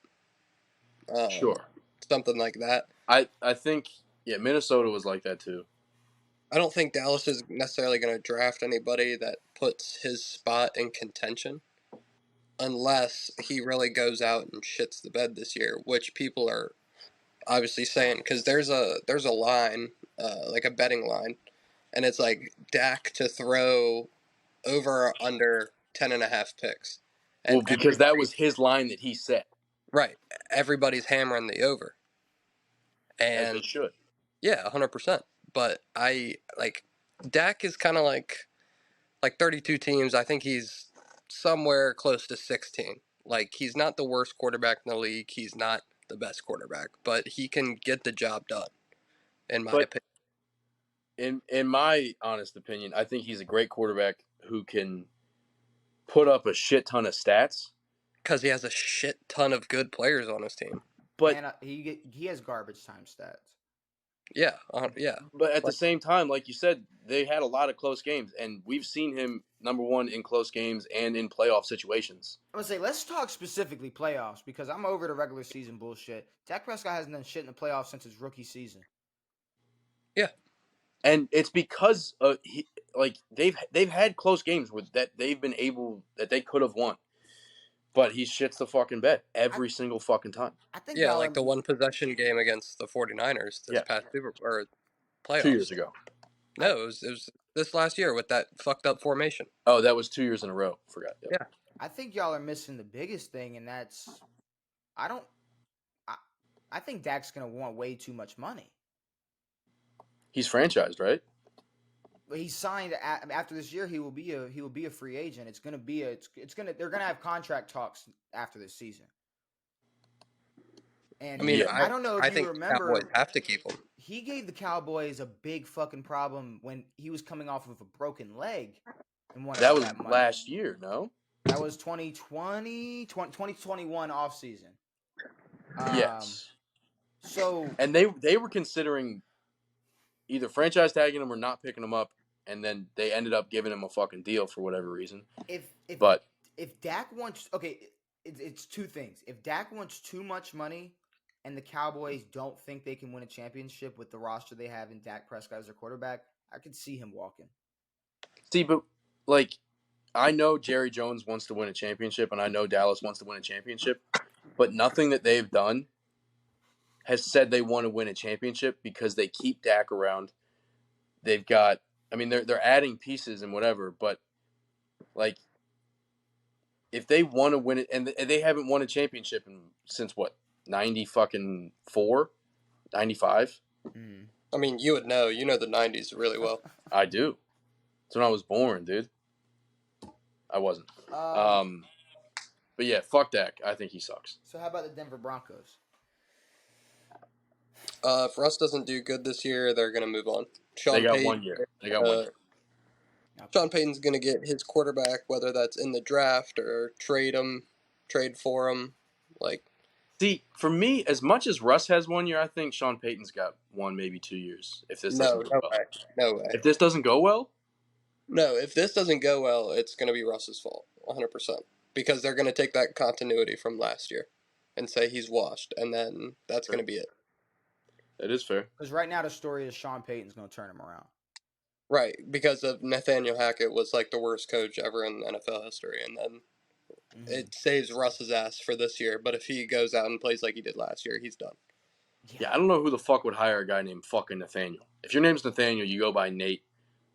Sure. Something like that. I think Minnesota was like that too. I don't think Dallas is necessarily going to draft anybody that puts his spot in contention unless he really goes out and shits the bed this year, which people are obviously saying because there's a line, like a betting line, and it's like Dak to throw over or under 10.5 picks. And well, because that was his line that he set. Right. Everybody's hammering the over. And as they should. Yeah, 100%. But I like Dak is kind of like 32 teams. I think he's somewhere close to 16. Like he's not the worst quarterback in the league. He's not the best quarterback, but he can get the job done. In my opinion. In my honest opinion, I think he's a great quarterback who can put up a shit ton of stats because he has a shit ton of good players on his team. But he has garbage time stats. Yeah, yeah. But at the Like- same time, like you said, they had a lot of close games, and we've seen him number one in close games and in playoff situations. I would say let's talk specifically playoffs because I'm over the regular season bullshit. Dak Prescott hasn't done shit in the playoffs since his rookie season. Yeah, And it's because they've had close games with that they've been able that they could have won, but he shits the fucking bed every single fucking time. I think yeah, y'all like are. the one possession game against the 49ers this Yeah, past Super or 2 years playoffs. ago. No, it was this last year with that fucked up formation. Oh, that was 2 years in a row. Forgot. Yep. Yeah. I think y'all are missing the biggest thing, and that's I don't. I, I think Dak's gonna want way too much money. He's franchised, right? But he's signed after this year. He will be a free agent. It's gonna be they're gonna have contract talks after this season. And I mean, Yeah. I don't know if I you think remember, Cowboys have to keep him. he gave the Cowboys a big fucking problem when he was coming off of a broken leg and wanted That all was that money. last year, no? That was 2021 off season. Yes. So And they were considering either franchise tagging him or not picking him up, and then they ended up giving him a fucking deal for whatever reason. if But Dak wants, it's two things. If Dak wants too much money, and the Cowboys don't think they can win a championship with the roster they have in Dak Prescott as their quarterback, I could see him walking. see, but like I know Jerry Jones wants to win a championship, and I know Dallas wants to win a championship, but nothing that they've done has said they want to win a championship because they keep Dak around. They've got, I mean, they're adding pieces and whatever, but like if they want to win it, and they haven't won a championship since what 90 fucking 4, 95. Mm. I mean, you would know. You know the '90s really well. I do. That's when I was born, dude. I wasn't. But yeah, fuck Dak. I think he sucks. So how about the Denver Broncos? If Russ doesn't do good this year, they're gonna move on. They got 1 year. They got 1 year. Sean Payton's gonna get his quarterback, whether that's in the draft or trade for him. Like, See, for me, as much as Russ has 1 year, I think Sean Payton's got 1, maybe 2 years. If this no, doesn't go well. way, no way. If this doesn't go well, No, if this doesn't go well, it's gonna be Russ's fault, 100%, because they're gonna take that continuity from last year and say he's washed, and then that's gonna be it. that is fair. Because right now the story is Sean Payton's going to turn him around. Right, because of Nathaniel Hackett was like the worst coach ever in NFL history, and then it saves Russ's ass for this year. But if he goes out and plays like he did last year, he's done. Yeah, I don't know who the fuck would hire a guy named fucking Nathaniel. If your name's Nathaniel, you go by Nate,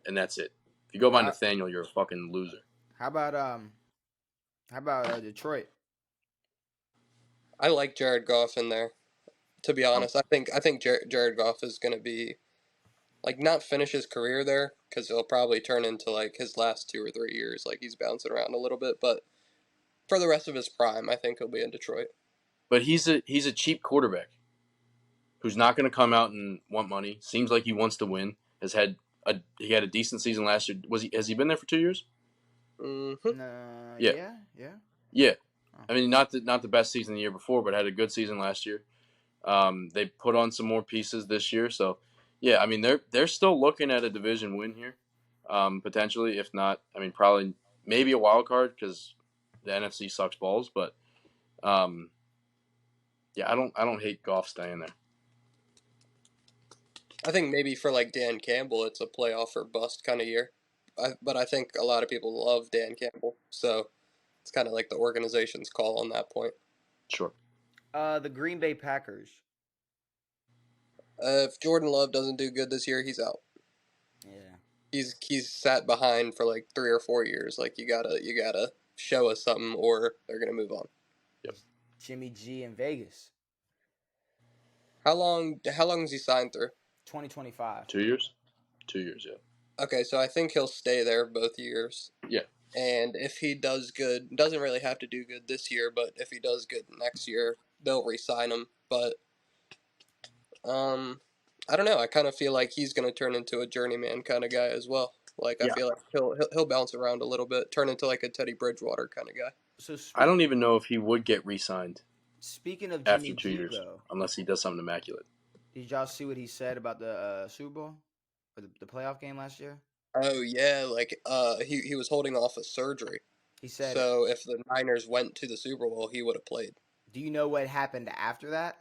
and that's it. If you go by Nathaniel, you're a fucking loser. How about Detroit? I like Jared Goff in there. To be honest, I think Jared Goff is going to be like not finish his career there because it'll probably turn into like his last 2 or 3 years, like he's bouncing around a little bit. But for the rest of his prime, I think he'll be in Detroit. But he's a cheap quarterback who's not going to come out and want money. Seems like he wants to win. He had a decent season last year. Has he been there for 2 years? Mm-hmm. Yeah. Yeah. I mean, not the best season the year before, but had a good season last year. They put on some more pieces this year, so yeah. I mean, they're still looking at a division win here, potentially. If not, I mean, probably maybe a wild card because the NFC sucks balls. But yeah, I don't hate Goff staying there. I think maybe for like Dan Campbell, it's a playoff or bust kind of year. But I think a lot of people love Dan Campbell, so it's kind of like the organization's call on that point. Sure. The Green Bay Packers. If Jordan Love doesn't do good this year, he's out. Yeah. He's sat behind for like 3 or 4 years. Like you gotta show us something, or they're gonna move on. Yep. Jimmy G in Vegas. How long is he signed through? 2025. 2 years. 2 years, yeah. Okay, so I think he'll stay there both years. Yeah. And if he does good, doesn't really have to do good this year, but if he does good next year, they'll re-sign him. But I don't know. I kind of feel like he's going to turn into a journeyman kind of guy as well. Like I feel like he'll bounce around a little bit, turn into like a Teddy Bridgewater kind of guy. So I don't even know if he would get re-signed speaking of after Jimmy 2 G, years, though, unless he does something immaculate. Did y'all see what he said about the Super Bowl or the playoff game last year? Oh yeah, like he was holding off a surgery. He said, So if the Niners went to the Super Bowl, he would have played. "Do you know what happened after that?"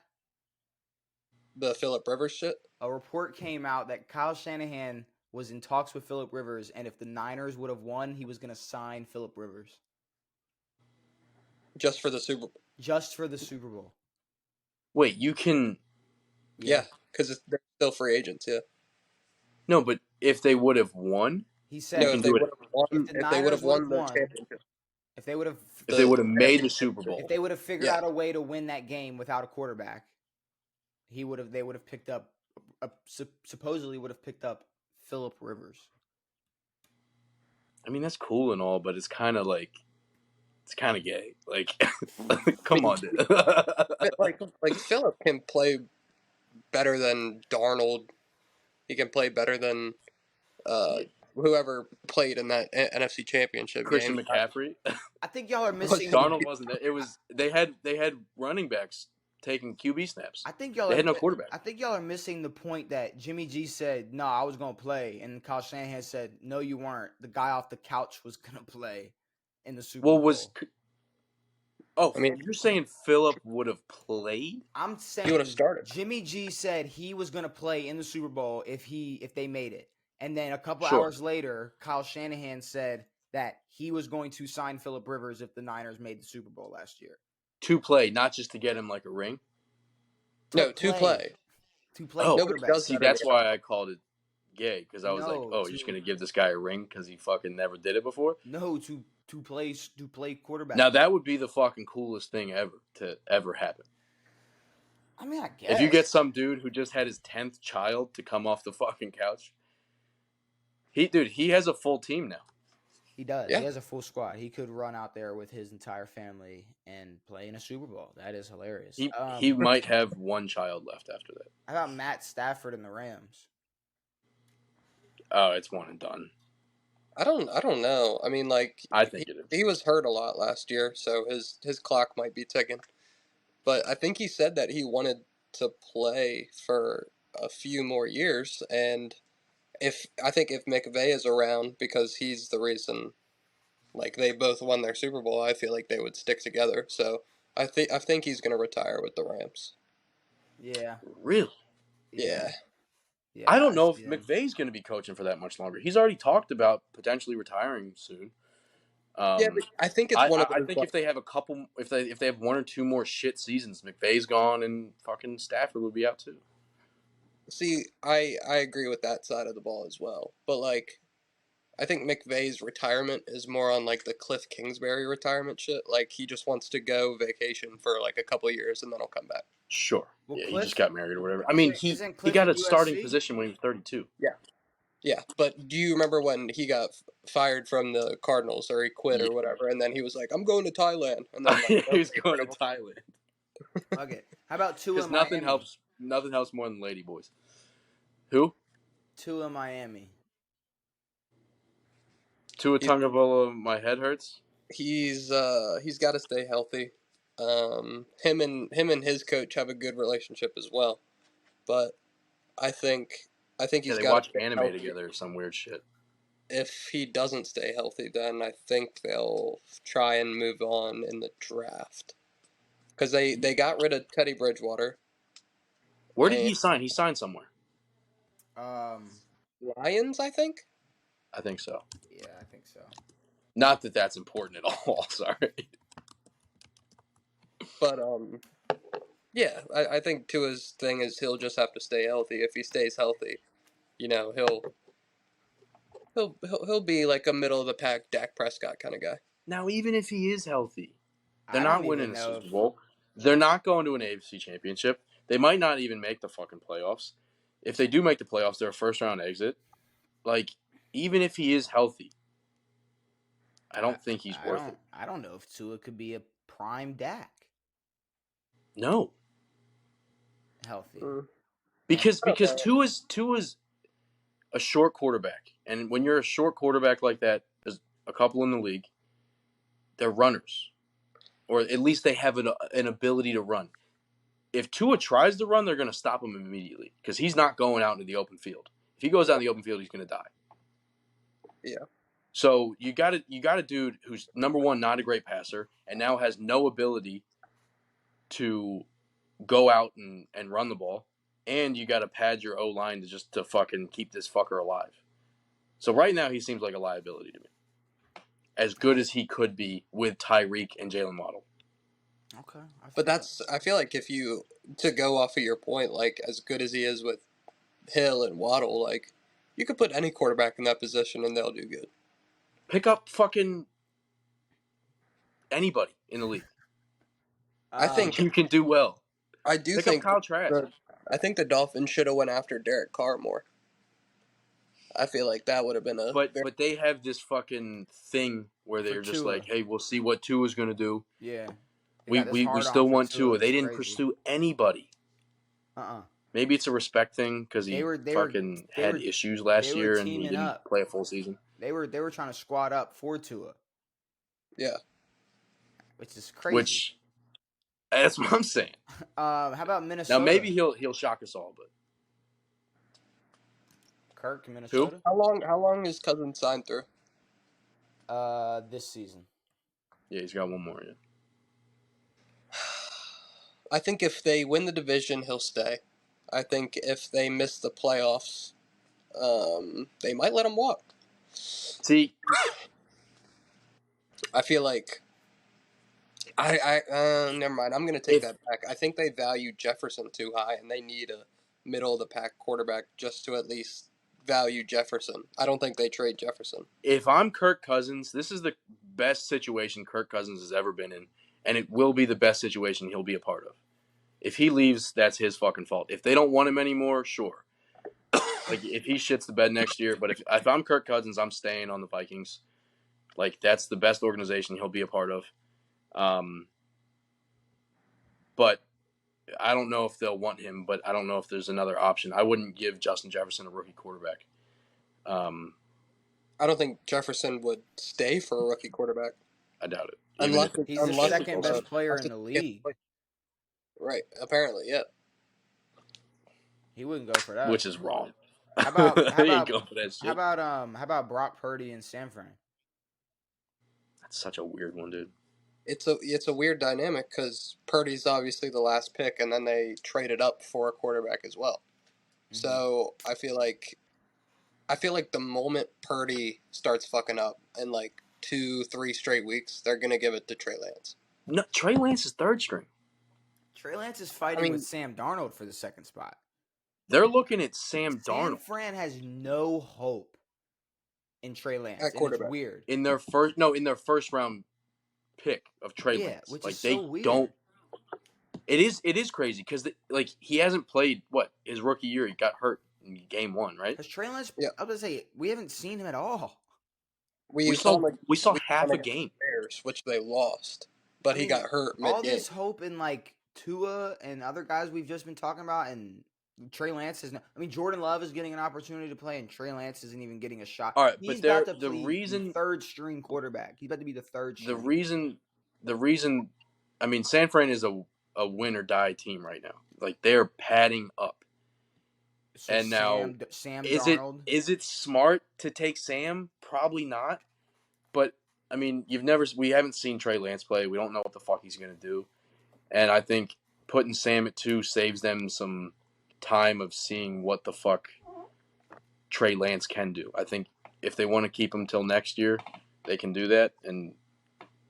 The Philip Rivers shit. A report came out that Kyle Shanahan was in talks with Philip Rivers, and if the Niners would have won, he was going to sign Philip Rivers Just for the Super Bowl. just for the Super Bowl. Wait, you can Yeah, because they're still free agents. Yeah. no, but if they would have won, He No, said can if they do it. would have won, if the if they would Niners have would won have the won, championship, if they would have if they would have made the NFC Super Bowl, if they would have figured Yeah. out a way to win that game without a quarterback, they would have picked up supposedly would have picked up Philip Rivers. I mean that's cool and all, but it's kind of gay. Like, come on, dude. but like Philip can play better than Darnold. He can play better than whoever played in that NFC Championship Christian game. McCaffrey. I think y'all are missing. Darnold wasn't there. It was they had running backs taking QB snaps. I think y'all They are, had no quarterback. I think y'all are missing the point that Jimmy G said, "No, I was gonna play," and Kyle Shanahan said, "No, you weren't. The guy off the couch was gonna play in the Super Well, Bowl." I I mean- mean, you're saying Philip would have played? I'm He saying would have started. Jimmy G said he was gonna play in the Super Bowl if they made it, and then a couple Sure. hours later, Kyle Shanahan said that he was going to sign Philip Rivers if the Niners made the Super Bowl last year. To play, not just to get him like a ring. No, to play. To play Oh, Nobody quarterback. does See, that that's anymore. why I called it gay, because I was like, No, oh, you're just gonna give this guy a ring because he fucking never did it before. No, to play quarterback. Now that would be the fucking coolest thing ever to ever happen. I mean, I guess If you get some dude who just had his 10th child to come off the fucking couch, he has a full team now. He does. Yeah. He has a full squad. He could run out there with his entire family and play in a Super Bowl. That is hilarious. He might have one child left after that. How about Matt Stafford and the Rams? Oh, it's one and done. I don't know. I mean, like I think it is. he was hurt a lot last year, so his clock might be ticking. But I think he said that he wanted to play for a few more years, and I think if McVay is around because he's the reason, like they both won their Super Bowl, I feel like they would stick together. So I think he's gonna retire with the Rams. Yeah. Really? Yeah. Yeah, I don't know if see them. McVay's going to be coaching for that much longer. He's already talked about potentially retiring soon. Yeah, but I think it's one of those. I think if they have if they have one or two more shit seasons, McVay's gone and fucking Stafford would be out too. See, I agree with that side of the ball as well. But like I think McVay's retirement is more on like the Cliff Kingsbury retirement shit. Like he just wants to go vacation for like a couple of years and then he'll come back. Sure. Well, yeah, Cliff- he just got married or whatever. I mean, Isn't he Cliff got at a starting USC? position when he was 32. Yeah, but do you remember when he got fired from the Cardinals or he quit or whatever, and then he was like, "I'm going to Thailand," and then like, he was nobody going put to him- Thailand. Okay. How about Tua Because in nothing Miami? helps more than lady boys. Who? Tua in Miami. Tua Tagovailoa, my head hurts. He's got to stay healthy. Him and his coach have a good relationship as well, but I think Yeah, he's they got watch to stay anime healthy. together or some weird shit. If he doesn't stay healthy, then I think they'll try and move on in the draft because they got rid of Teddy Bridgewater. Where did he sign? He signed somewhere. Lions, I think. I think so. Yeah, I think so. Not that that's important at all. Sorry. But yeah, I think Tua's thing is he'll just have to stay healthy. If he stays healthy, you know, he'll be like a middle of the pack Dak Prescott kind of guy. Now, even if he is healthy, they're I not don't winning even a know Super if- Bowl. They're not going to an AFC championship. They might not even make the fucking playoffs. If they do make the playoffs, they're a first round exit. Like, even if he is healthy, I don't think he's worth it. I don't know if Tua could be a prime Dak No. healthy. Because Okay. Tua's a short quarterback. And when you're a short quarterback like that, there's a couple in the league, they're runners. Or at least they have an ability to run. if Tua tries to run, they're going to stop him immediately because he's not going out into the open field. If he goes out in the open field, he's going to die. Yeah. So you got a dude who's, number one, not a great passer and now has no ability to go out and run the ball, and you got to pad your O-line to fucking keep this fucker alive. So right now he seems like a liability to me. As good as he could be with Tyreek and Jalen Waddle. Okay. But I feel like if you, to go off of your point, like as good as he is with Hill and Waddle, like you could put any quarterback in that position and they'll do good. Pick up fucking anybody in the league. I think You can do well. I do Pick think up Kyle Trask. I think the Dolphins should have went after Derek Carr more. I feel like that would have been But they have this fucking thing where they're just Tua. like, hey, we'll see what Tua's going to do. Yeah. We still want Tua. They didn't pursue anybody. Maybe it's a respect thing because he had issues last year and he didn't play a full season. They were trying to squad up for Tua. Yeah. Which is crazy. That's what I'm saying. How about Minnesota? Now maybe he'll shock us all, but Kirk, Minnesota. Who? How long is Cousins signed through? This season. Yeah, he's got one more. Yeah. I think if they win the division, he'll stay. I think if they miss the playoffs, they might let him walk. See, I feel like never mind. I'm gonna take that back. I think they value Jefferson too high, and they need a middle of the pack quarterback just to at least value Jefferson. I don't think they trade Jefferson. If I'm Kirk Cousins, this is the best situation Kirk Cousins has ever been in, and it will be the best situation he'll be a part of. If he leaves, that's his fucking fault. If they don't want him anymore, sure. Like, if he shits the bed next year, but if I'm Kirk Cousins, I'm staying on the Vikings. Like, that's the best organization he'll be a part of. But I don't know if they'll want him, but I don't know if there's another option. I wouldn't give Justin Jefferson a rookie quarterback. I don't think Jefferson would stay for a rookie quarterback. I doubt it. He's the second best player in the league. Right, apparently, yeah. He wouldn't go for that. Which is wrong. How about he ain't going for that shit. How about Brock Purdy and San Fran? That's such a weird one, dude. It's a weird dynamic because Purdy's obviously the last pick, and then they traded up for a quarterback as well. Mm-hmm. So I feel like the moment Purdy starts fucking up in like 2-3 straight weeks, they're gonna give it to Trey Lance. No, Trey Lance is third string. Trey Lance is fighting with Sam Darnold for the second spot. They're looking at Sam Darnold. San Fran has no hope in Trey Lance. At quarterback. It's weird. In their first round pick of Trey Lance. Which like is they so weird. Don't. It is crazy because like he hasn't played his rookie year. He got hurt in game 1, right? Because Trey Lance, I was gonna say we haven't seen him at all. We saw half a game, Bears, which they lost, but he got hurt mid-game. All this hope in like Tua and other guys we've just been talking about, and Trey Lance is. Jordan Love is getting an opportunity to play, and Trey Lance isn't even getting a shot. All right, He's but about to the reason third string quarterback. He's about to be the third string. The reason, San Fran is a win or die team right now. Like they're padding up. So and now, Sam Darnold. Is it smart to take Sam? Probably not. But we haven't seen Trey Lance play. We don't know what the fuck he's gonna do. And I think putting Sam at 2 saves them some time of seeing what the fuck Trey Lance can do. I think if they want to keep him till next year, they can do that. And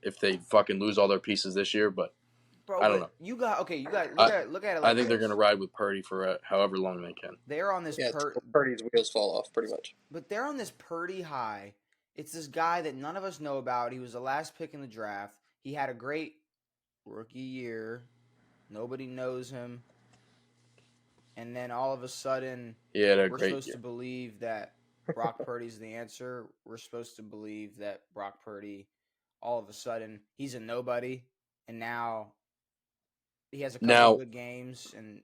if they fucking lose all their pieces this year, but I don't know. You got look at it. Like I think they're gonna ride with Purdy for however long they can. They're on this. Purdy's wheels fall off pretty much. But they're on this Purdy high. It's this guy that none of us know about. He was the last pick in the draft. He had a great rookie year. Nobody knows him. And then all of a sudden, we're supposed to believe that Brock Purdy's the answer. We're supposed to believe that Brock Purdy, all of a sudden, he's a nobody. And now he has a couple of good games. And,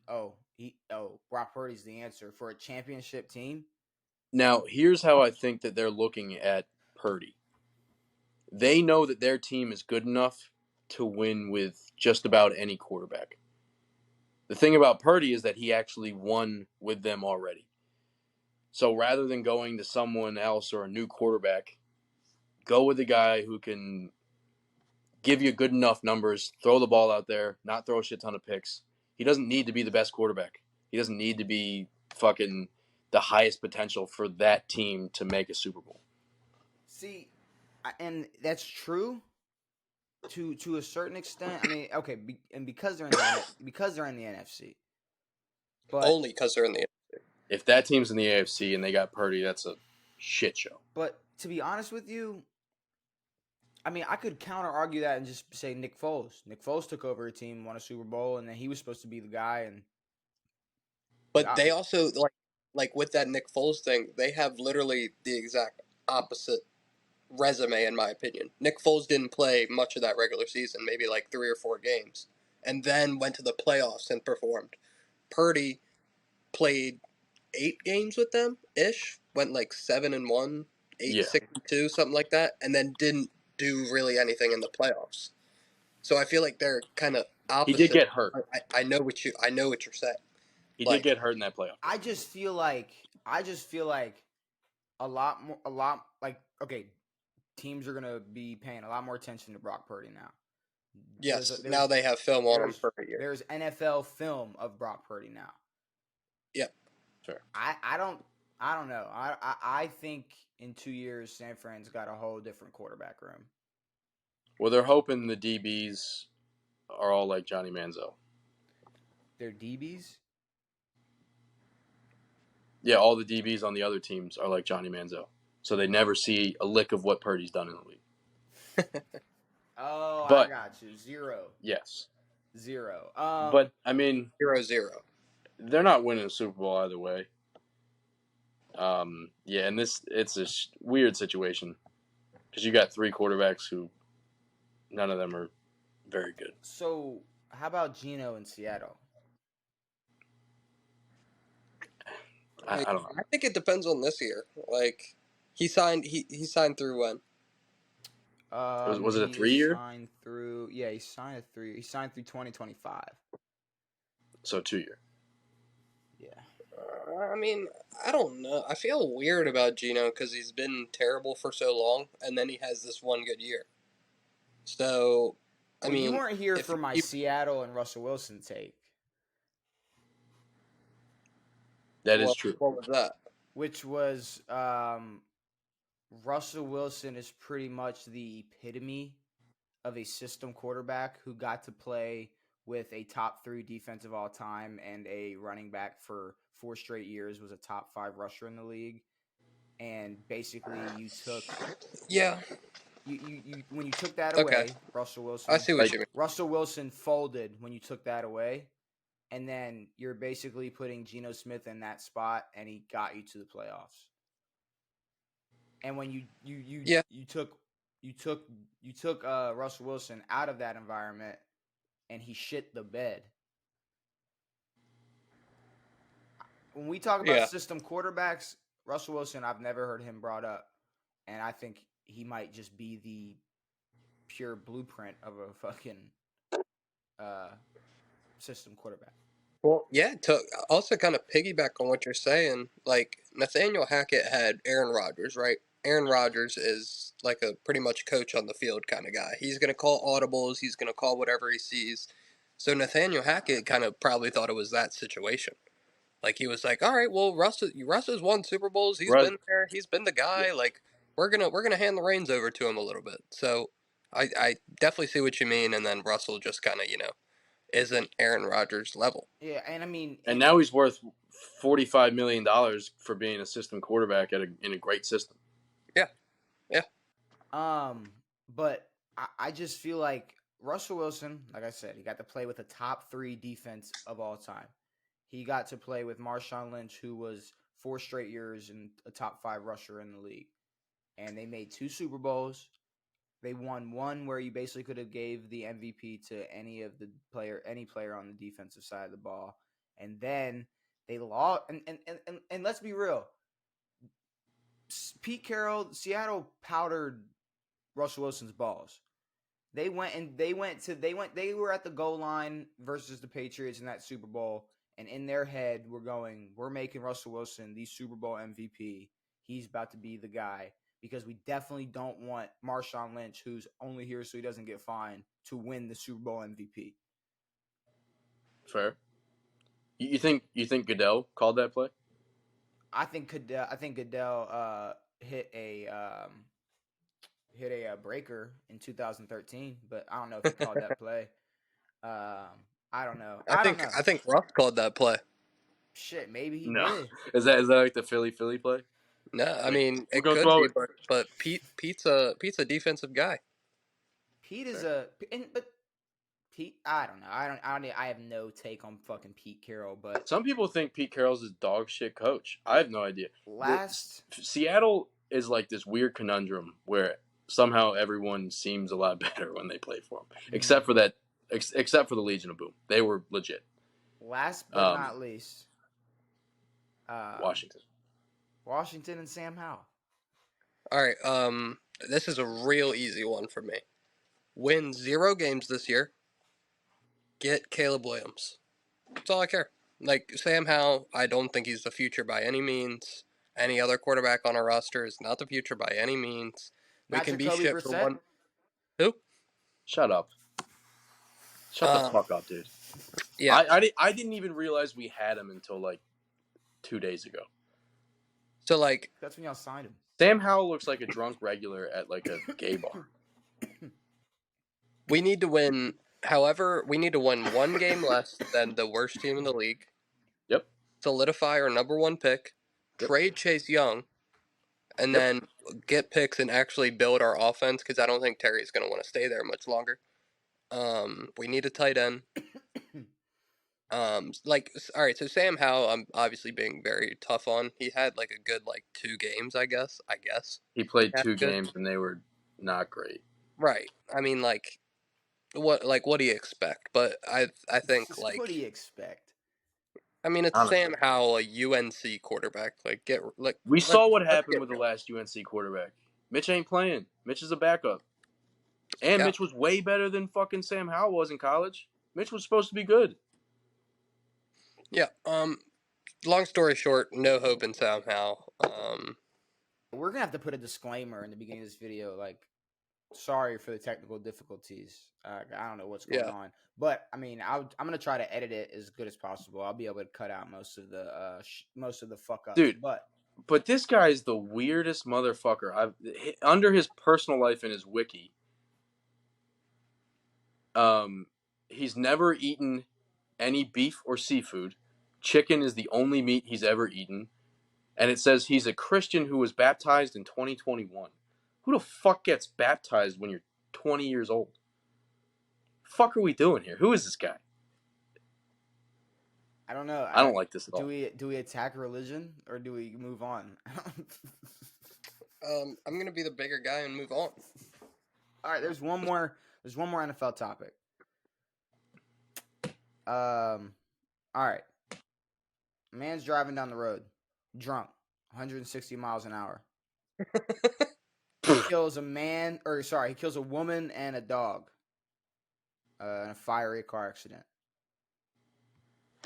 Brock Purdy's the answer for a championship team. Now, here's how I think that they're looking at Purdy. They know that their team is good enough to win with just about any quarterback. The thing about Purdy is that he actually won with them already. So rather than going to someone else or a new quarterback, go with the guy who can give you good enough numbers, throw the ball out there, not throw a shit ton of picks. He doesn't need to be the best quarterback. He doesn't need to be fucking the highest potential for that team to make a Super Bowl. See, and that's true to a certain extent. I mean, okay, and because they're in the NFC, but Only because they're in the. If that team's in the AFC and they got Purdy, that's a shit show. but to be honest with you, I mean, I could counter argue that and just say Nick Foles. Nick Foles took over a team, won a Super Bowl, and then he was supposed to be the guy. And But they also like with that Nick Foles thing, they have literally the exact opposite resume in my opinion. Nick Foles didn't play much of that regular season, maybe like 3 or 4 games, and then went to the playoffs and performed. Purdy played 8 games with them ish, went like 7-1, 8-6-2, something like that, and then didn't do really anything in the playoffs. So I feel like they're kind of opposite. He did get hurt. I know what you're saying. He did get hurt in that playoff. I just feel like a lot like, okay, teams are gonna be paying a lot more attention to Brock Purdy now. Yes, now they have film on him for a year. There's NFL film of Brock Purdy now. Yep. Fair. I don't know. I think in 2 years San Fran's got a whole different quarterback room. Well, they're hoping the DBs are all like Johnny Manziel. They're DBs? Yeah, all the DBs on the other teams are like Johnny Manziel. So they never see a lick of what Purdy's done in the league. I got you. 0. Yes. 0. But, I mean... 0-0. They're not winning a Super Bowl either way. Yeah, and it's a weird situation. Because you got 3 quarterbacks who none of them are very good. So, how about Geno in Seattle? I don't know. I think it depends on this year. Like, he signed through when? Was it a 3-year? He signed a 3. He signed through 2025. So 2-year. Yeah. I mean, I don't know. I feel weird about Geno because he's been terrible for so long, and then he has this one good year. So, I mean, you weren't here for my Seattle and Russell Wilson take. That is true. What was that? Which was Russell Wilson is pretty much the epitome of a system quarterback who got to play with a top 3 defensive all time and a running back for 4 straight years, was a top 5 rusher in the league. And basically you took you when you took that away, Russell Wilson. I see what you mean. Russell Wilson folded when you took that away. And then you're basically putting Geno Smith in that spot, and he got you to the playoffs. And when you took Russell Wilson out of that environment, and he shit the bed. When we talk about system quarterbacks, Russell Wilson, I've never heard him brought up, and I think he might just be the pure blueprint of a fucking system quarterback. Well, yeah, to also kind of piggyback on what you're saying, like Nathaniel Hackett had Aaron Rodgers, right? Aaron Rodgers is like a pretty much coach on the field kind of guy. He's going to call audibles. He's going to call whatever he sees. So Nathaniel Hackett kind of probably thought it was that situation. Like he was like, all right, well, Russ has won Super Bowls. He's been there. He's been the guy. Yeah. Like we're gonna hand the reins over to him a little bit. So I definitely see what you mean. And then Russell just kind of isn't Aaron Rodgers level. Yeah, and I mean, and now he's worth $45 million for being a system quarterback in a great system. Yeah. But I just feel like Russell Wilson, like I said, he got to play with a top 3 defense of all time. He got to play with Marshawn Lynch, who was 4 straight years and a top 5 rusher in the league. And they made 2 Super Bowls. They won one where you basically could have gave the MVP to any player on the defensive side of the ball. And then they lost. And let's be real. Pete Carroll, Seattle powdered Russell Wilson's balls. They were at the goal line versus the Patriots in that Super Bowl, and in their head, we're making Russell Wilson the Super Bowl MVP. He's about to be the guy because we definitely don't want Marshawn Lynch, who's only here so he doesn't get fined, to win the Super Bowl MVP. Fair. You think Goodell called that play? I think Goodell hit a breaker in 2013, but I don't know if he called that play. I don't know. I don't know. I think Ruff called that play. Shit, maybe he No. did. Is that like the Philly play? No, I mean We'll it go could throw be, it. but Pete's a defensive guy. Pete is but Pete. I don't know. I have no take on fucking Pete Carroll, but Some people think Pete Carroll's a dog shit coach. I have no idea. Seattle is like this weird conundrum where somehow everyone seems a lot better when they play for them, except for the Legion of Boom. They were legit. Last but not least, Washington and Sam Howell. All right. This is a real easy one for me. Win 0 games this year. Get Caleb Williams. That's all I care. Like Sam Howell, I don't think he's the future by any means. Any other quarterback on our roster is not the future by any means. We can be Jacoby shit Brissett? for one. Who? Shut up. Shut the fuck up, dude. Yeah. I didn't even realize we had him until like 2 days ago. So like that's when y'all signed him. Sam Howell looks like a drunk regular at like a gay bar. We need to win. However, we need to win 1 game less than the worst team in the league. Yep. Solidify our number 1 pick. Yep. Trade Chase Young. And then get picks and actually build our offense because I don't think Terry's going to want to stay there much longer. We need a tight end. All right, so Sam Howell, I'm obviously being very tough on. He had like a good 2 games, I guess. He played 2 games and they were not great. Right. I mean, what do you expect? But I think what do you expect? I mean, it's honestly Sam Howell, a UNC quarterback. We saw what happened with the last UNC quarterback. Mitch ain't playing. Mitch is a backup. And Mitch was way better than fucking Sam Howell was in college. Mitch was supposed to be good. Yeah. Long story short, no hope in Sam Howell. We're gonna have to put a disclaimer in the beginning of this video, sorry for the technical difficulties. I don't know what's going on, but I mean, I'm gonna try to edit it as good as possible. I'll be able to cut out most of the fuck ups. Dude, but this guy is the weirdest motherfucker. Under his personal life in his wiki, he's never eaten any beef or seafood. Chicken is the only meat he's ever eaten, and it says he's a Christian who was baptized in 2021. Who the fuck gets baptized when you're 20 years old? Fuck are we doing here? Who is this guy? I don't know. I don't like this at all. Do we attack religion or do we move on? I'm gonna be the bigger guy and move on. All right, there's one more NFL topic. All right. A man's driving down the road, drunk, 160 miles an hour. He kills a woman and a dog in a fiery car accident.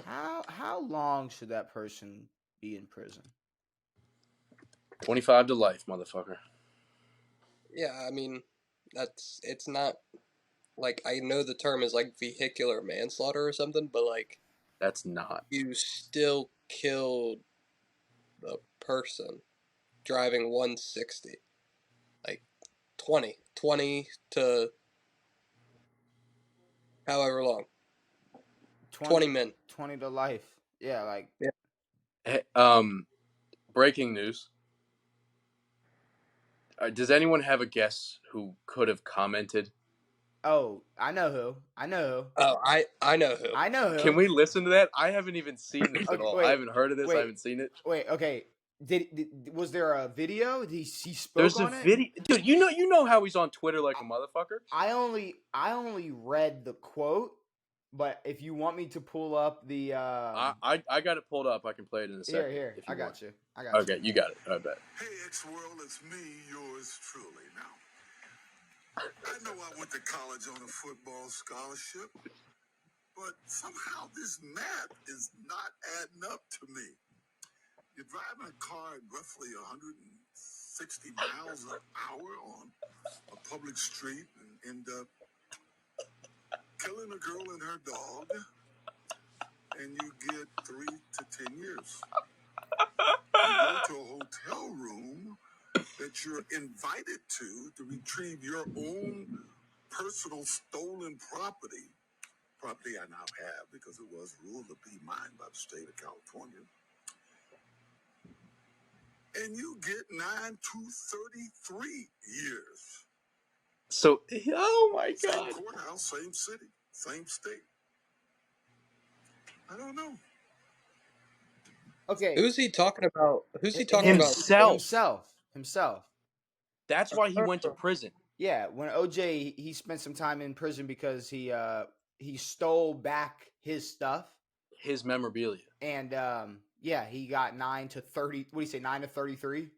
How long should that person be in prison? 25 to life, motherfucker. Yeah, I mean, it's not, I know the term is vehicular manslaughter or something, but that's not. You still killed the person driving 160. 20 to however long. 20 men. 20 to life. Yeah, Hey, breaking news. Does anyone have a guess who could have commented? Oh, I know who. Oh, I know who. Can we listen to that? I haven't even seen this at all. I haven't heard of this. I haven't seen it. Wait, okay. Was there a video? He spoke There's on a it? video. Dude, you know how he's on Twitter like a motherfucker? I only read the quote, but if you want me to pull up the I got it pulled up. I can play it in a second. Here. I got you. Okay, you got it. I bet. Hey, X-World, it's me, yours truly. Now, I know I went to college on a football scholarship, but somehow this math is not adding up to me. You're driving a car at roughly 160 miles an hour on a public street and end up killing a girl and her dog, and you get 3 to 10 years. You go to a hotel room that you're invited to retrieve your own personal stolen property I now have because it was ruled to be mine by the state of California. And you get 9 to 33 years. So, oh my Same God. courthouse, same city, same state. I don't know. Okay. Who's he talking about? Who's he talking about? Himself. That's why he went to prison. Yeah, when OJ he spent some time in prison because he stole back his stuff, His memorabilia. and yeah, he got 9 to 30. What do you say, 9 to 33?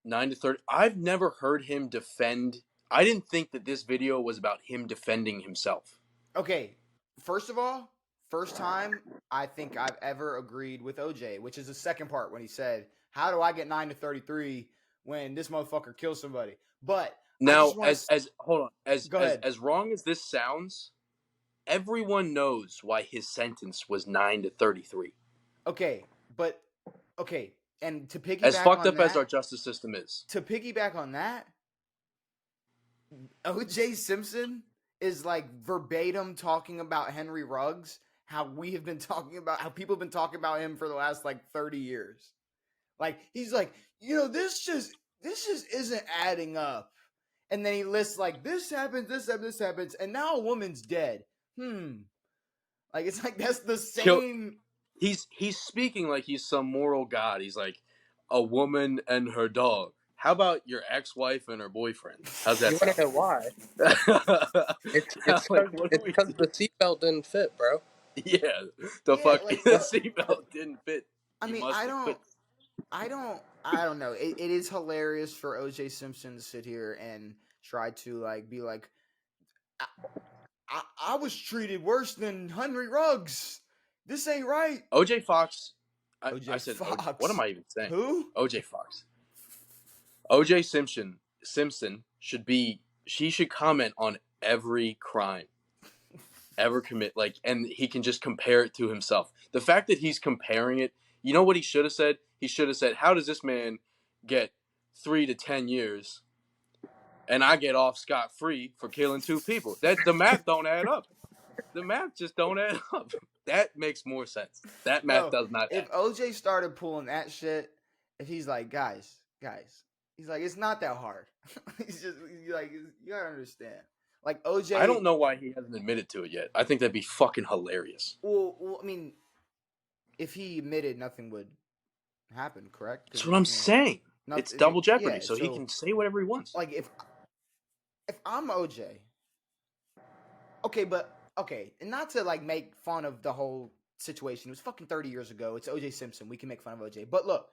9 to 30. I've never heard him defend. I didn't think that this video was about him defending himself. Okay, first of all, first time I think I've ever agreed with OJ, which is the second part when he said, "How do I get 9 to 33 when this motherfucker kills somebody?" But Now, hold on, go ahead. As wrong as this sounds, everyone knows why his sentence was 9 to 33. Okay, and to piggyback As fucked on up that, as our justice system is. to piggyback on that, O.J. Simpson is like verbatim talking about Henry Ruggs, how we have been talking about, how people have been talking about him for the last like 30 years. Like, he's like, this just isn't adding up. And then he lists like, this happens, and now a woman's dead. Like, it's like, that's the same. He's speaking like he's some moral god. He's like, a woman and her dog. How about your ex-wife and her boyfriend? How's that You sound? want to know why? It's because the seatbelt didn't fit, bro. Yeah, the seatbelt didn't fit. I mean, I don't know. It is hilarious for OJ Simpson to sit here and try to like be like, I was treated worse than Henry Ruggs. This ain't right. OJ Fox. OJ Fox. What am I even saying? Who? OJ Fox. OJ Simpson should comment on every crime ever commit, and he can just compare it to himself. The fact that he's comparing it, you know what he should have said? He should have said, how does this man get 3 to 10 years and I get off scot-free for killing 2 people? The math don't add up. The math just don't add up. That makes more sense. That math does not add up. If OJ started pulling that shit, if he's like, guys, he's like, it's not that hard. He's like, you gotta understand. Like, OJ, I don't know why he hasn't admitted to it yet. I think that'd be fucking hilarious. Well, I mean, if he admitted, nothing would happen, correct? That's what I'm saying. It's double jeopardy, so he can say whatever he wants. Like, if I'm OJ, okay, and not to like make fun of the whole situation. It was fucking 30 years ago. It's OJ Simpson. We can make fun of OJ, but look,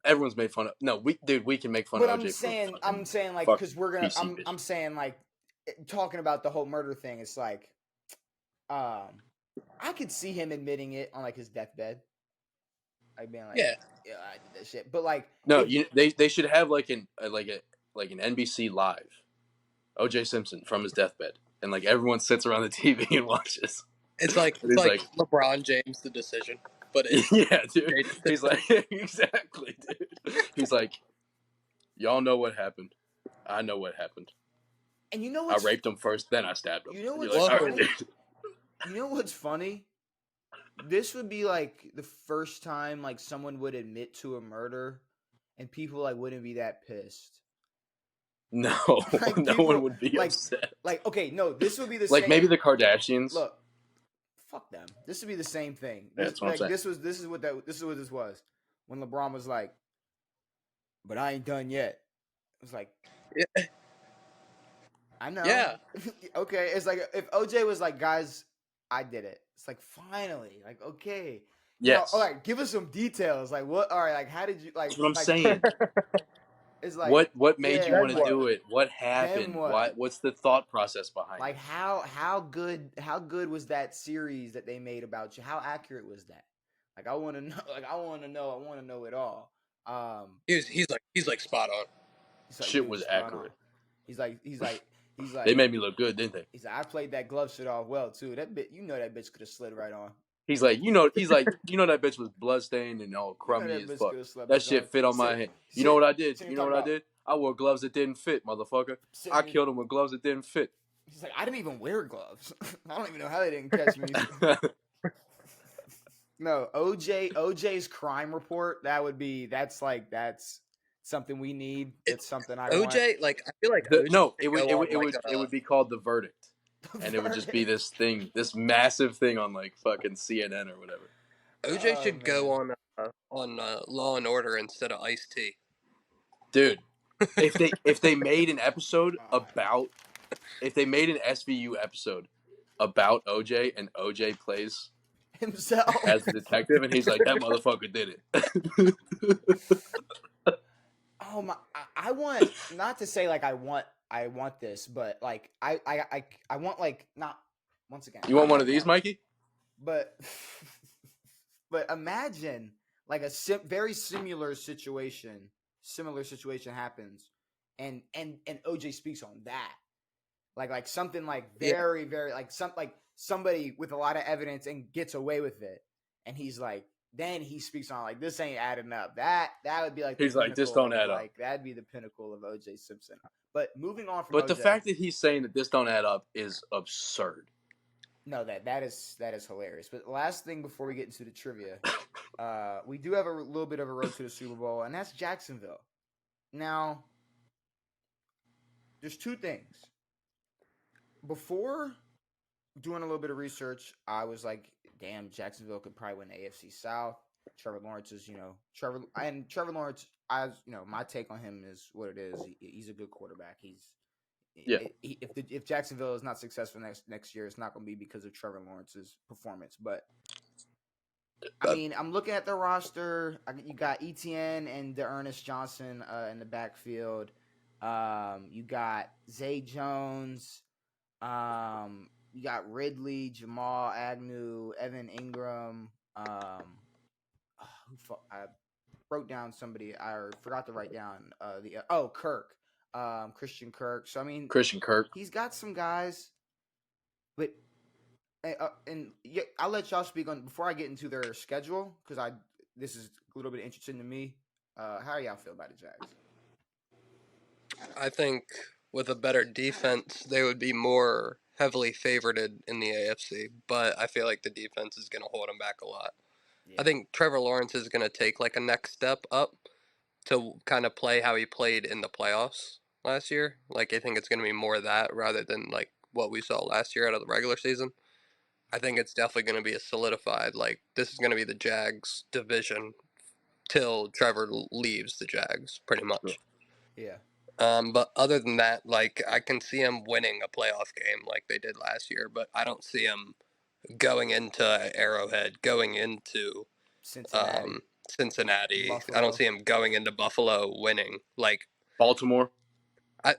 everyone's made fun of. No, we can make fun of OJ. But I'm saying like, because we're gonna. I'm saying like, talking about the whole murder thing. It's like, I could see him admitting it on like his deathbed. Like being like, yeah, I did that shit. But like, no, they should have like an NBC Live, OJ Simpson from his deathbed, and like everyone sits around the TV and watches. It's like LeBron James, the decision. But yeah, dude. He's like, exactly, dude. He's like, y'all know what happened. I know what happened. And you know I raped him first, then I stabbed him. You know what's funny? You know what's funny? This would be like the first time like someone would admit to a murder, and people like wouldn't be that pissed. No, like, no one would be upset. Like, okay, no, this would be the like same. Maybe the Kardashians. Look, fuck them. This would be the same thing. That's what I'm saying. This is what this was when LeBron was like, "But I ain't done yet." It was like, yeah. I know. Yeah. Okay, it's like if OJ was like, "Guys, I did it." It's like, finally, like, okay. Yes. Now, all right, give us some details. Like, what? All right, like, how did you like? That's what I'm like, saying. It's like What made you yeah, want to Then like do it? What then happened? what? What's the thought process behind Like it? how good was that series that they made about you? How accurate was that? Like I want to know. Like I want to know. I want to know it all. he's like spot on. He's like, Shit dude, was spot on. accurate. He's like, he's like, he's They like, made me look good, didn't they? he's like, I played that glove shit off well too. That bit, you know, that bitch could have slid right on. He's like, that bitch was bloodstained and all You know crummy that as bitch fuck. could have slid That right on. shit fit on my Sit, hand. You know sit, what I did? sit. You And know talk what I about did? I wore gloves that didn't fit, motherfucker. I sitting. killed him with gloves that didn't fit. He's like, I didn't even wear gloves. I don't even know how they didn't catch me. No, OJ's crime report. That's something we need. It, That's something I want. OJ, like I feel like The, OJ no, should go on like it a would be called The Verdict, The and it would just be verdict. this thing, this massive thing on like fucking CNN or whatever. OJ Oh should go man. on Law and Order instead of Ice T. Dude, if they made an episode God. about if they made an SVU episode about OJ and OJ plays Himself. as the detective and he's like that motherfucker did it. Oh my! I want not to say like I want this, but like I want like not once again. You I want one don't of these, want, Mikey? but but imagine like a very similar situation happens, and OJ speaks on that, like something like Yeah, very like somebody with a lot of evidence and gets away with it, and he's like. Then he speaks on like this ain't adding up. That would be like the He's like, this pinnacle don't of add up. like that'd be the pinnacle of OJ Simpson. But moving on from But the OJ, fact that he's saying that this don't add up is absurd. no, that is hilarious. But last thing before we get into the trivia, we do have a little bit of a road to the Super Bowl, and that's Jacksonville. Now, there's two things. Before doing a little bit of research, I was like, damn, Jacksonville could probably win the AFC South. Trevor Lawrence is, Trevor Lawrence, my take on him is what it is. He's a good quarterback. Yeah. If Jacksonville is not successful next year, it's not going to be because of Trevor Lawrence's performance. But I mean, I'm looking at the roster. You got ETN and Dearness Johnson in the backfield. You got Zay Jones. You got Ridley, Jamal Agnew, Evan Ingram. I wrote down somebody. I forgot to write down Kirk, Christian Kirk. So I mean, Christian Kirk. he's got some guys, but and yeah, I'll let y'all speak on before I get into their schedule because this is a little bit interesting to me. How do y'all feel about the Jags? I think with a better defense, they would be more heavily favorited in the AFC. But I feel like the defense is going to hold them back a lot. Yeah, I think Trevor Lawrence is going to take like a next step up to kind of play how he played in the playoffs last year. Like I think it's going to be more of that rather than like what we saw last year out of the regular season. I think it's definitely going to be a solidified like this is going to be the Jags division till Trevor leaves the Jags pretty Sure. much. yeah. But other than that, like I can see him winning a playoff game like they did last year, but I don't see him going into Arrowhead, going into Cincinnati, Cincinnati. I don't Buffalo. see him going into Buffalo winning. Baltimore. I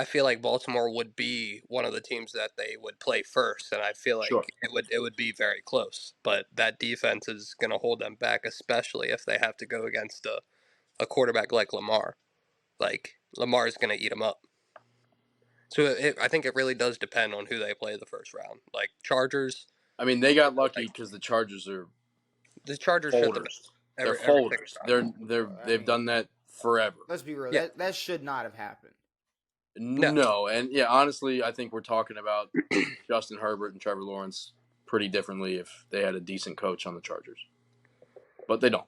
feel like Baltimore would be one of the teams that they would play first, and I feel Sure. like it would be very close. But that defense is going to hold them back, especially if they have to go against a quarterback like Lamar. Like Lamar is going to eat them up. So I think it really does depend on who they play the first round. Like Chargers, I mean, they got lucky like because the Chargers are the Chargers shit the bed folders. They're every single folders. time. I They've mean, done that forever. let's be real. Yeah, That should not have happened. no, No, and yeah, honestly, I think we're talking about Justin Herbert and Trevor Lawrence pretty differently if they had a decent coach on the Chargers. But they don't.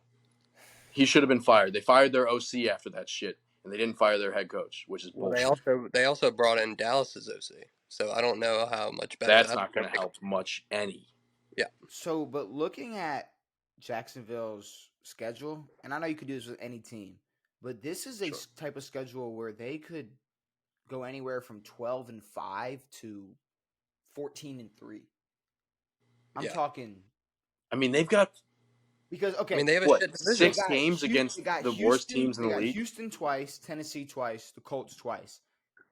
He should have been fired. They fired their OC after that shit, and they didn't fire their head coach, which is well, bullshit. they also brought in Dallas's OC, so I don't know how much better That's that's not going to help much any. Yeah, So, but looking at Jacksonville's schedule, and I know you could do this with any team, but this is a Sure. type of schedule where they could go anywhere from 12-5 to 14-3. I'm Yeah. talking. I mean, they've got Because I mean, they have a What, shit division. 6 games against They got the worst Houston, teams in they the got league? Houston twice, Tennessee twice, the Colts twice.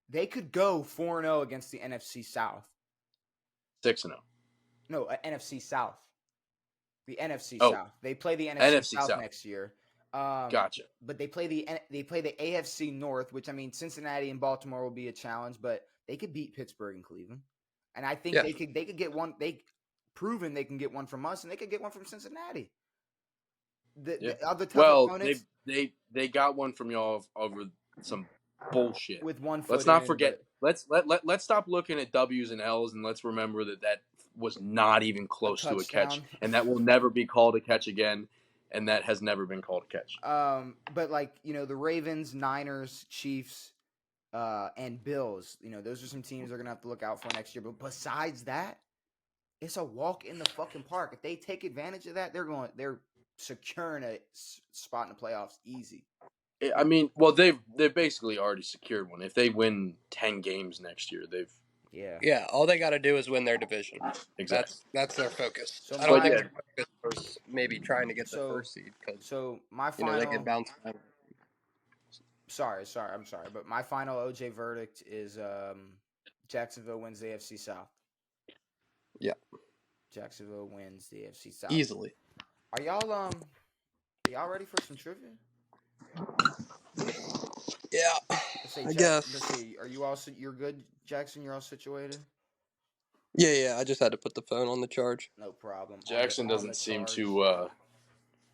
They could go 4-0 against the NFC South. 6-0. No, NFC South. The NFC Oh, South. They play the NFC, NFC South South. next year. Gotcha. But they play the AFC North, which I mean, Cincinnati and Baltimore will be a challenge, but they could beat Pittsburgh and Cleveland, and I think Yeah. they could get one. They proven they can get one from us, and they could get one from Cincinnati. The other tough Well, opponents they got one from y'all over some bullshit. with one foot. Let's not in, forget. but Let's stop looking at W's and L's, and let's remember that was not even close to a catch, touchdown. and that will never be called a catch again, and that has never been called a catch. But like the Ravens, Niners, Chiefs, and Bills. Those are some teams they're gonna have to look out for next year. But besides that, it's a walk in the fucking park. If they take advantage of that, they're securing a spot in the playoffs easy. I mean, well, they've basically already secured one. If they win 10 games next year, they've Yeah, all they got to do is win their division. exactly. That's their focus. So I don't my- think yeah. their focus was maybe trying to get the So- first seed because So my they final. could bounce back. Sorry, I'm sorry, but my final OJ verdict is Jacksonville wins the AFC South. Yeah. Jacksonville wins the AFC South Easily. Are y'all ready for some trivia? Yeah, Let's see, I guess. Let's see. Are you all? You're good, Jackson. You're all situated. Yeah. I just had to put the phone on the charge. No problem. Jackson On the doesn't seem charge. too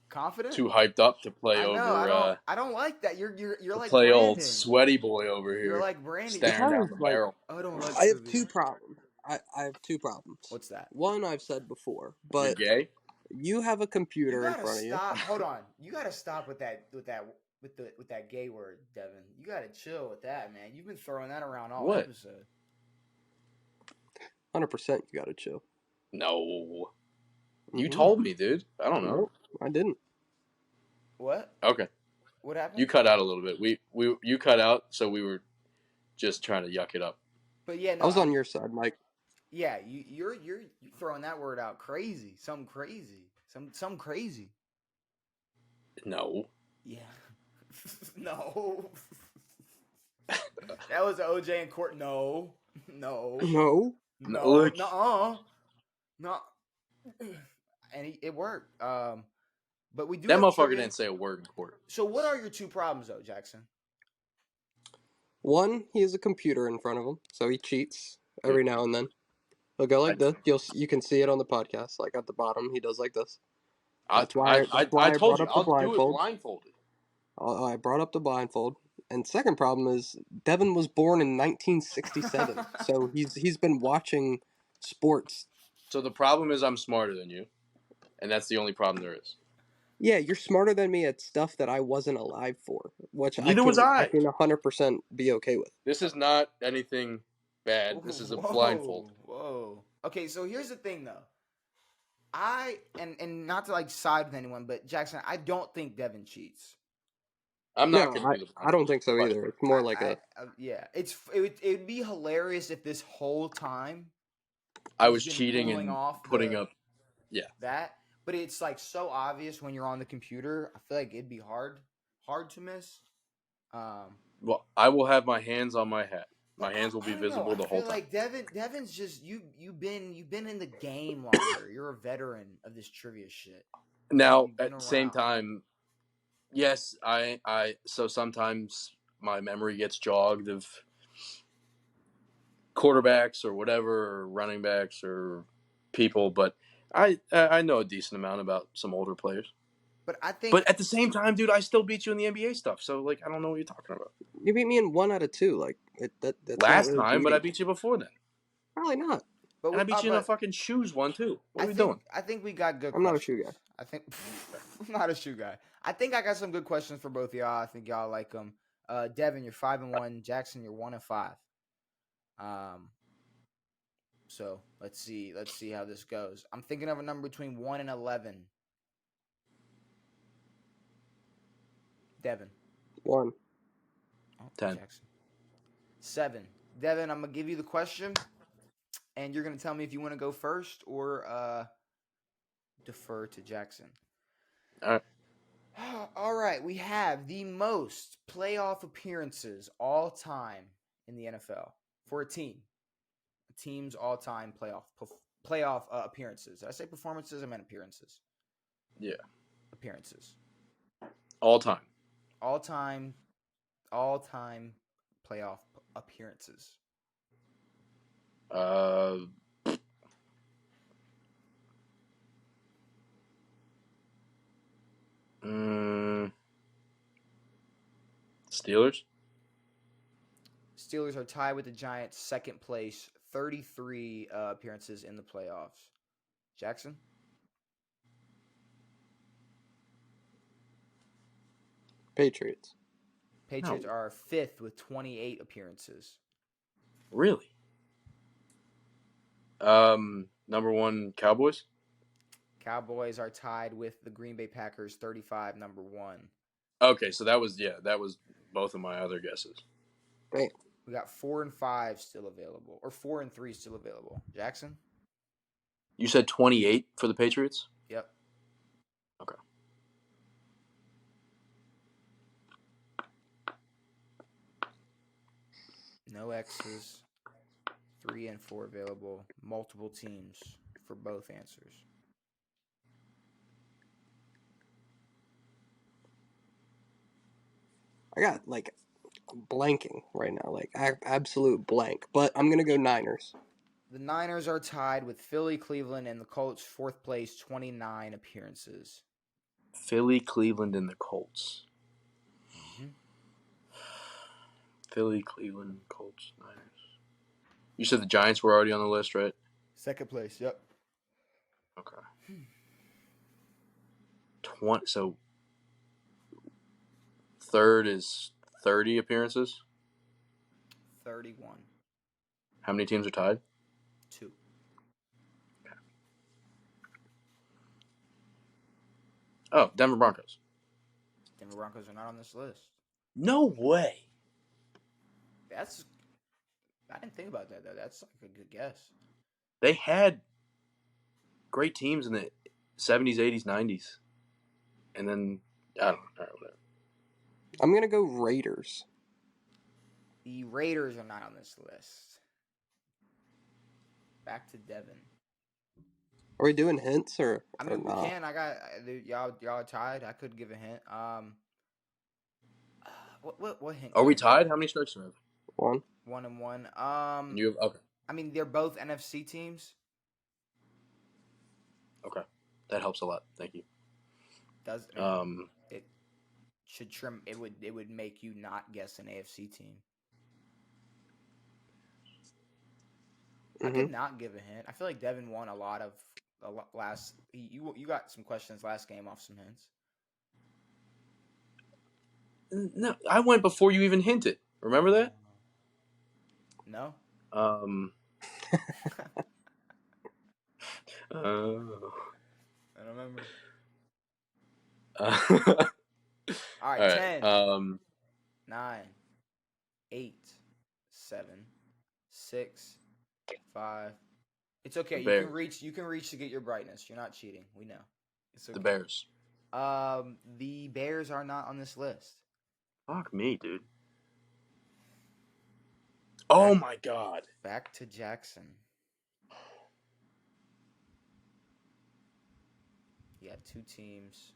confident. hyped up to play I know. over. I don't like that. You're like play Brandon. old sweaty boy over here. You're like Brandon. Staring down the Like- barrel. I don't like. I have trivia. two problems. I have two problems. What's that? One I've said before, You're but gay? you have a You computer in gotta front of you. stop. Hold on. You gotta stop with that gay word, Devin. You gotta chill with that, man. You've been throwing that around all What? episode. 100%, you gotta chill. No. You Mhm. told me, dude. I don't know. Nope, I didn't. What? Okay. What happened? You cut out a little bit. You cut out, so we were just trying to yuck it up. But yeah, no. I was on your side, Mike. Yeah, you're throwing that word out crazy. Some crazy. Some crazy. No. Yeah. No. That was OJ in court. No. No. No. Look. No. No. And it worked. But we do. That have motherfucker trivia. didn't say a word in court. So what are your two problems though, Jackson? One, he has a computer in front of him, so he cheats every now and then. He'll go like this. You can see it on the podcast. Like at the bottom, he does like this. That's why I told brought you up the I'll do it blindfold. blindfolded. I brought up the blindfold. And second problem is Devin was born in 1967, so he's been watching sports. So the problem is I'm smarter than you, and that's the only problem there is. Yeah, you're smarter than me at stuff that I wasn't alive for, which Neither was I. I can 100% be okay with. This is not anything bad. This is a blindfold. Whoa. Okay, so here's the thing though. And not to like side with anyone, but Jackson, I don't think Devin cheats. I'm not No, going to do the I don't think so But- either. It's more like yeah. It'd be hilarious if this whole time I was he's been cheating pulling and off putting the- up. that, but it's like so obvious when you're on the computer. I feel like it'd be hard to miss. Well, I will have my hands on my hat. My But hands will I be don't know. visible the I whole feel time. like Devin's just you've been in the game longer. You're a veteran of this trivia shit. Now, You've been at the same around. time, yes, so sometimes my memory gets jogged of quarterbacks or whatever, or running backs or people, but I know a decent amount about some older players. But I think But at the same time, dude, I still beat you in the NBA stuff. So like, I don't know what you're talking about. you beat me in 1 out of 2. Like that's Last not really time, but I cheating. beat you before then, Probably not. but and I beat you in a but fucking shoes one too. What are we think, doing? I think we got good. I'm not a questions. shoe guy. I think I'm not a shoe guy. I think I got some good questions for both of y'all. I think y'all like them. Devin, you're 5-1. Jackson, you're 1-5. So let's see how this goes. I'm thinking of a number between 1 and 11. Devin. 1. Oh, 10. Jackson. 7. Devin, I'm gonna give you the question, and you're gonna tell me if you want to go first or defer to Jackson. All right. All right, we have the most playoff appearances all time in the NFL for a team. A team's all-time playoff appearances. Did I say performances? I meant appearances. Yeah. Appearances. All time. All-time playoff appearances. Steelers. Steelers are tied with the Giants, second place, 33 appearances in the playoffs. Jackson? Patriots. Patriots are fifth with 28 appearances. Really? Number one, Cowboys. Cowboys are tied with the Green Bay Packers, 35, number one. Okay, so that was both of my other guesses. Damn. We got 4 and 5 still available, or 4 and 3 still available. Jackson? You said 28 for the Patriots? Yep. Okay. No X's. 3 and 4 available. Multiple teams for both answers. I got blanking right now, absolute blank. But I'm gonna go Niners. The Niners are tied with Philly, Cleveland, and the Colts, fourth place, 29 appearances. Philly, Cleveland, and the Colts. Mm-hmm. Philly, Cleveland, Colts, Niners. You said the Giants were already on the list, right? Second place, yep. Okay. So third is 30 appearances. 31. How many teams are tied? 2. Okay. Oh, Denver Broncos. Denver Broncos are not on this list. No way. I didn't think about that, though. That's like a good guess. They had great teams in the 70s, 80s, 90s. And then, I don't know. All right, whatever. I'm going to go Raiders. The Raiders are not on this list. Back to Devin. Are we doing hints or I mean, not? we can. Y'all are tied. I could give a hint. What hint? Are we tied? How many strikes do we have? 1. 1 and 1. And you have, okay. I mean, they're both NFC teams. Okay. That helps a lot. Thank you. It should trim. It would make you not guess an AFC team. Mm-hmm. I could not give a hint. I feel like Devin won a lot last. You got some questions last game off some hints. No, I went before you even hinted. Remember that? No. Oh. I don't remember. All right, 10, 9, 8, 7, 6, 5. It's okay. You can reach to get your brightness. You're not cheating. We know. It's okay. The Bears. The Bears are not on this list. Fuck me, dude. Oh my God. Back to Jackson. You got 2 teams.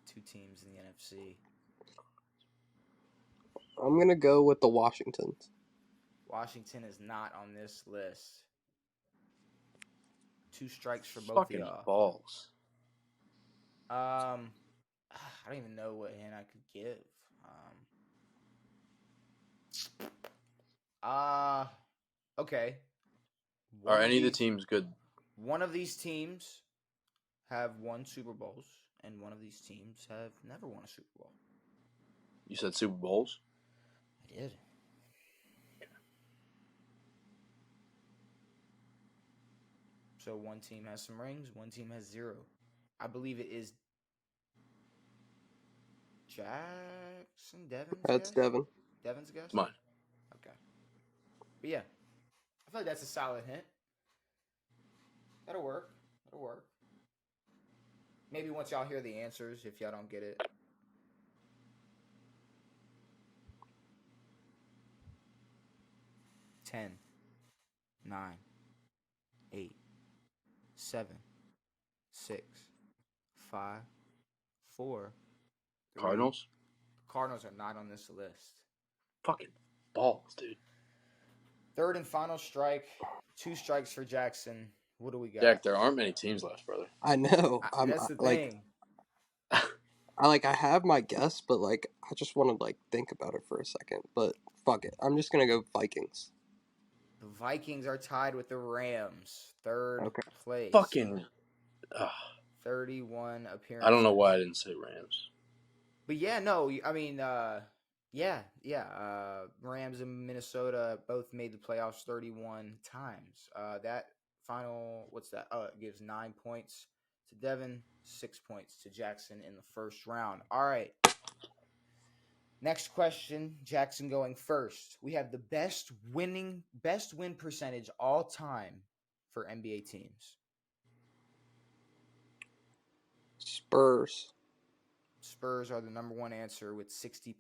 Two teams in the NFC. I'm going to go with the Washingtons. Washington is not on this list. 2 strikes for both fucking of y'all. Balls. I don't even know what hint I could give. Okay. Are any of the teams good? One of these teams have won Super Bowls, and one of these teams have never won a Super Bowl. You said Super Bowls? I did. So one team has some rings, one team has 0. I believe it is Jackson, Devin's That's guess? Devin. Devin's guess? Mine. But yeah, I feel like that's a solid hint. That'll work. That'll work. Maybe once y'all hear the answers, if y'all don't get it. Ten, 9, 8, 7, 6, 5, 4, 3. Cardinals? Cardinals are not on this list. Fucking balls, dude. Third and final strike. 2 strikes for Jackson. What do we got? Jack, there aren't many teams left, brother. I know. That's the thing. I have my guess, but like I just want to like think about it for a second. But fuck it, I'm just gonna go Vikings. The Vikings are tied with the Rams. Third place. Fucking. 31 appearances. I don't know why I didn't say Rams. But yeah, no, I mean, yeah. Rams and Minnesota both made the playoffs 31 times. That final, what's that? It gives 9 points to Devan, 6 points to Jackson in the first round. All right. Next question, Jackson going first. We have the best win percentage all time for NBA teams. Spurs. Spurs are the number one answer with 60%.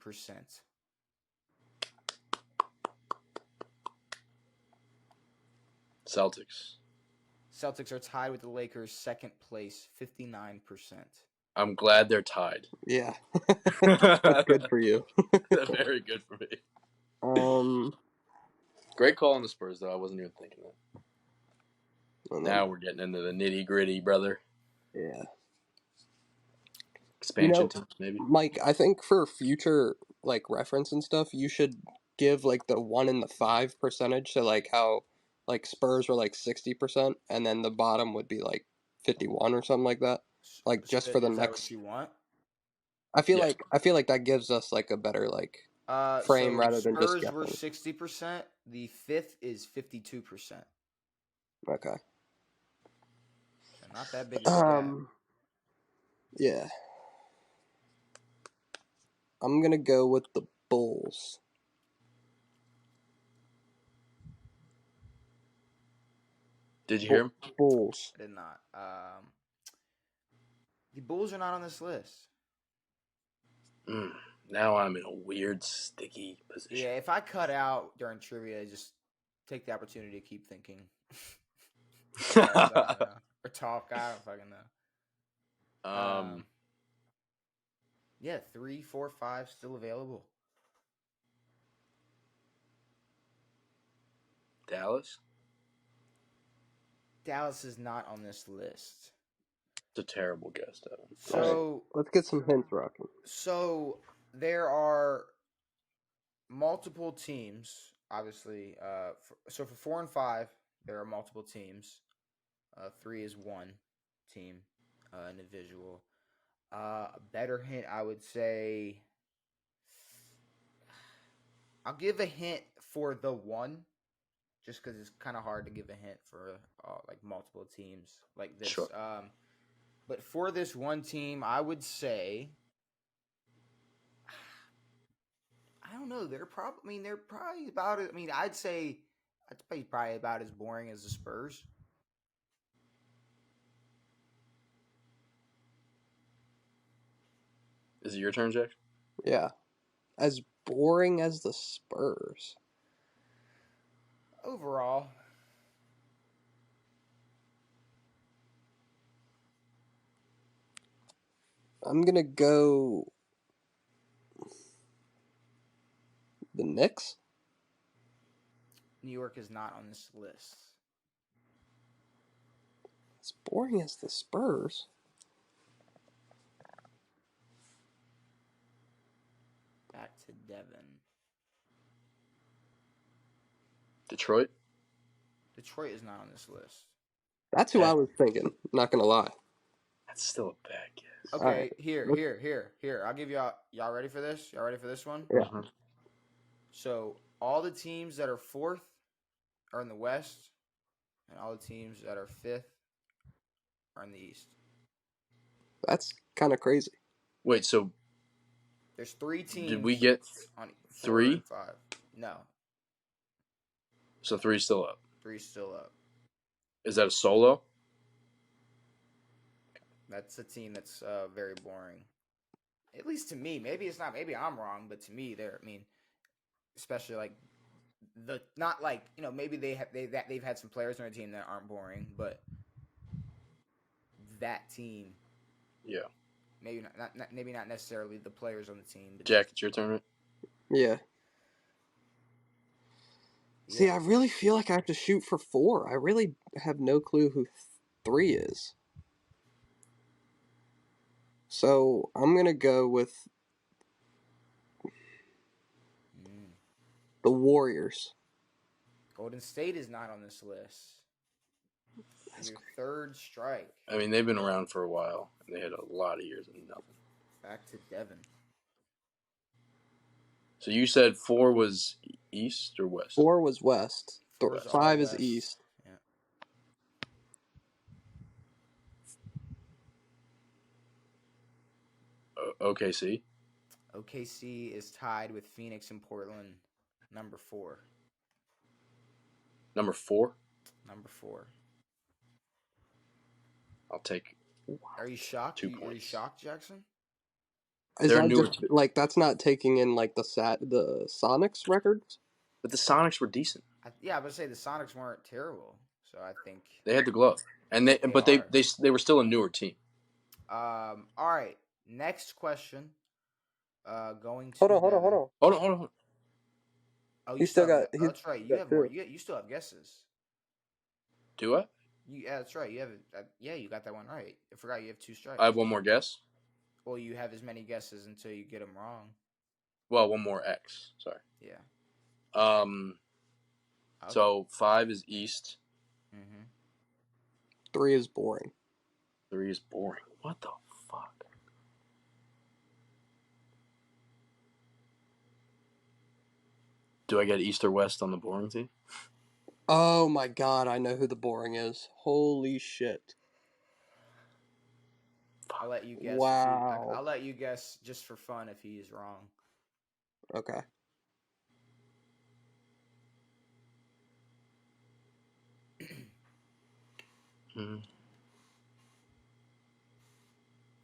Celtics are tied with the Lakers, second place, 59%. I'm glad they're tied. Yeah. That's good for you. Very good for me. Great call on the Spurs, though. I wasn't even thinking that. Now we're getting into the nitty-gritty, brother. Yeah. Expansion teams, maybe. Mike, I think for future like reference and stuff, you should give like the 1 and the 5 percentage. So like how like Spurs were like 60%, and then the bottom would be like 51 or something like that. Like just for the Is next. That what you want? I feel like that gives us like a better like frame so rather than just Spurs were guessing. 60%. The fifth is 52%. Okay. So not that big of a gap. Yeah. I'm gonna go with the Bulls. Did you hear him? Bulls. I did not. The Bulls are not on this list. Now I'm in a weird, sticky position. Yeah, if I cut out during trivia, just take the opportunity to keep thinking. Or talk. I don't fucking know. Yeah, 3, 4, 5 still available. Dallas is not on this list. It's a terrible guess, Devin. So let's get some hints, Rocky. So there are multiple teams, obviously. So for 4 and 5, there are multiple teams. 3 is one team, individual. A better hint, I would say. I'll give a hint for the one, just because it's kind of hard to give a hint for like multiple teams like this. Sure. But for this one team, I would say. I don't know. They're probably about it. I mean, I'd say that's probably about as boring as the Spurs. Is it your turn, Jack? Yeah. As boring as the Spurs. Overall. I'm going to go the Knicks. New York is not on this list. As boring as the Spurs. Back to Devin. Detroit is not on this list. That's who I was thinking. Not going to lie. That's still a bad guess. Okay, right. Here. I'll give y'all ready for this? Y'all ready for this one? Yeah. Mm-hmm. So all the teams that are 4th are in the West, and all the teams that are 5th are in the East. That's kind of crazy. Wait, so there's 3 teams. Did we get on 3? 5. No. So 3's still up. 3's still up. Is that a solo? That's a team that's very boring. At least to me. Maybe it's not. Maybe I'm wrong, but to me, especially like not like maybe they've had some players on their team that aren't boring, but that team. Yeah. Maybe maybe not necessarily the players on the team. But Jack, it's your turn, right? Yeah. See, I really feel like I have to shoot for 4. I really have no clue who 3 is. So I'm going to go with the Warriors. Golden State is not on this list. That's your third strike. I mean, they've been around for a while. And they had a lot of years of nothing. Back to Devin. So you said 4 was east or west? 4 was west. 5 is west. east. Yeah. OKC? OKC is tied with Phoenix and Portland, number 4. Number 4? Number 4. I'll take. Are you shocked? 2 Are you points. shocked, Jackson? Is They're that newer just, like, that's not taking in, like, the Sonics records? But the Sonics were decent. I would say the Sonics weren't terrible, so I think they had the glove, and they were still a newer team. All right. Next question. Going to Hold on. Hold on. Oh, He still got. Oh, that's right. You have more. You still have guesses. Do I? Yeah, that's right. You have. You got that one right. I forgot you have 2 strikes. I have one more guess. Well, you have as many guesses until you get them wrong. Well, one more X. Sorry. Yeah. So 5 is east. 3 is boring. 3 is boring. What the fuck? Do I get east or west on the boring team? Oh my god, I know who the boring is. Holy shit. I'll let you guess. Wow. I'll let you guess just for fun if he is wrong. Okay. Mm-hmm.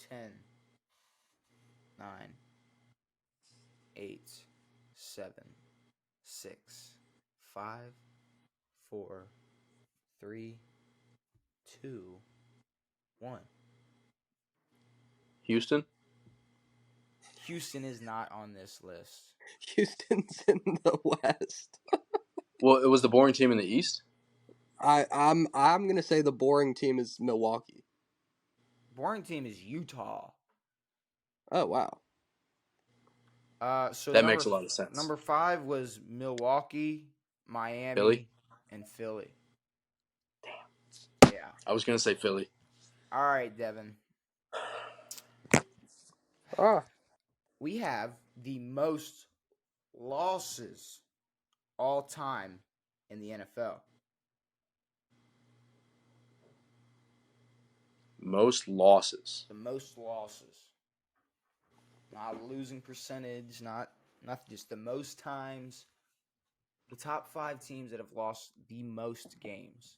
10, 9, 8, 7, 6, 5, 4, 3, 2, 1. Houston? Houston is not on this list. Houston's in the West. Well, it was the boring team in the East? I'm gonna say the boring team is Milwaukee. Boring team is Utah. Oh wow. So that makes a lot of sense. Number 5 was Milwaukee, Miami, Philly? And Philly. Damn. Yeah. I was gonna say Philly. All right, Devin. We have the most losses all time in the NFL. Most losses. The most losses. Not losing percentage, not just the most times. The top 5 teams that have lost the most games.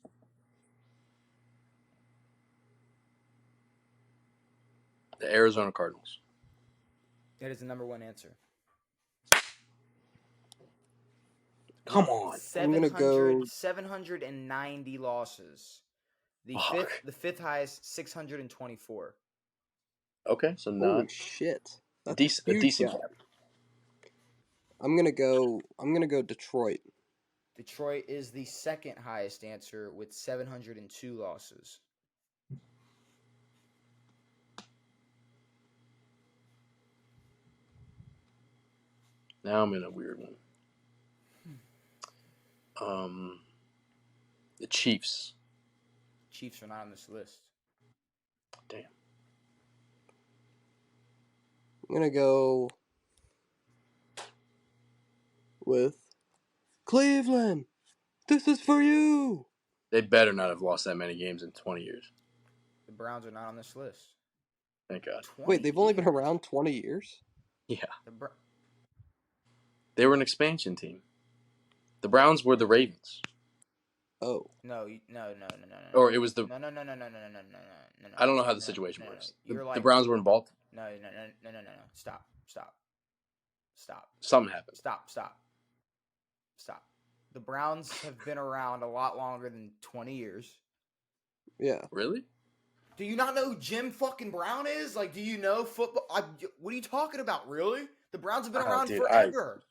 The Arizona Cardinals. That is the number 1 answer. Come on. I'm gonna go 790 losses. The fifth highest, 624. Okay, so not holy shit. That's a decent gap. gap. I'm gonna go Detroit. Detroit is the second highest answer with 702 losses. Now I'm in a weird one. The Chiefs. Chiefs are not on this list. Damn. I'm gonna go with Cleveland. This is for you. They better not have lost that many games in 20 years. The Browns are not on this list. Thank God. Wait, they've only been around 20 years? Yeah. The They were an expansion team. The Browns were the Ravens. Oh. No, no. Or it was the. No. I don't know how the situation No. works. You're The like Browns were in Baltimore. no. Stop. Something happened. Stop. The Browns have been around a lot longer than 20 years. Yeah. Really? Do you not know who Jim fucking Brown is? Like, do you know football? What are you talking about? Really? The Browns have been around Dude, forever.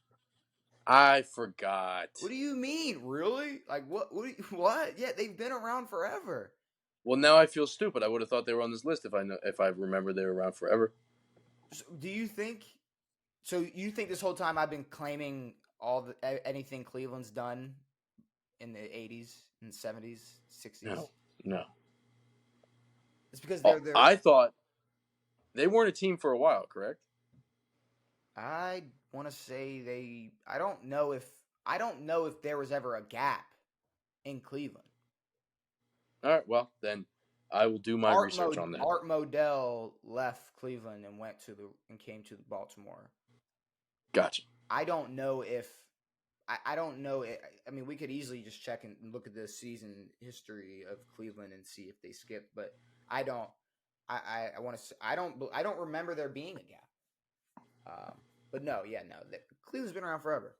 I forgot. What do you mean? Really? Like, what? What? Yeah, they've been around forever. Well, now I feel stupid. I would have thought they were on this list if I remember they were around forever. So, do you think? So you think this whole time I've been claiming anything Cleveland's done in the 80s and 70s, 60s? No. It's because they're I thought they weren't a team for a while, correct? I want to say I don't know if there was ever a gap in Cleveland. All right, well, then I will do my research on that. Art Modell left Cleveland and came to Baltimore. Gotcha. I don't know if I don't know. I mean, we could easily just check and look at the season history of Cleveland and see if they skipped, but I don't. I want to. I don't remember there being a gap. But no. Cleveland's been around forever.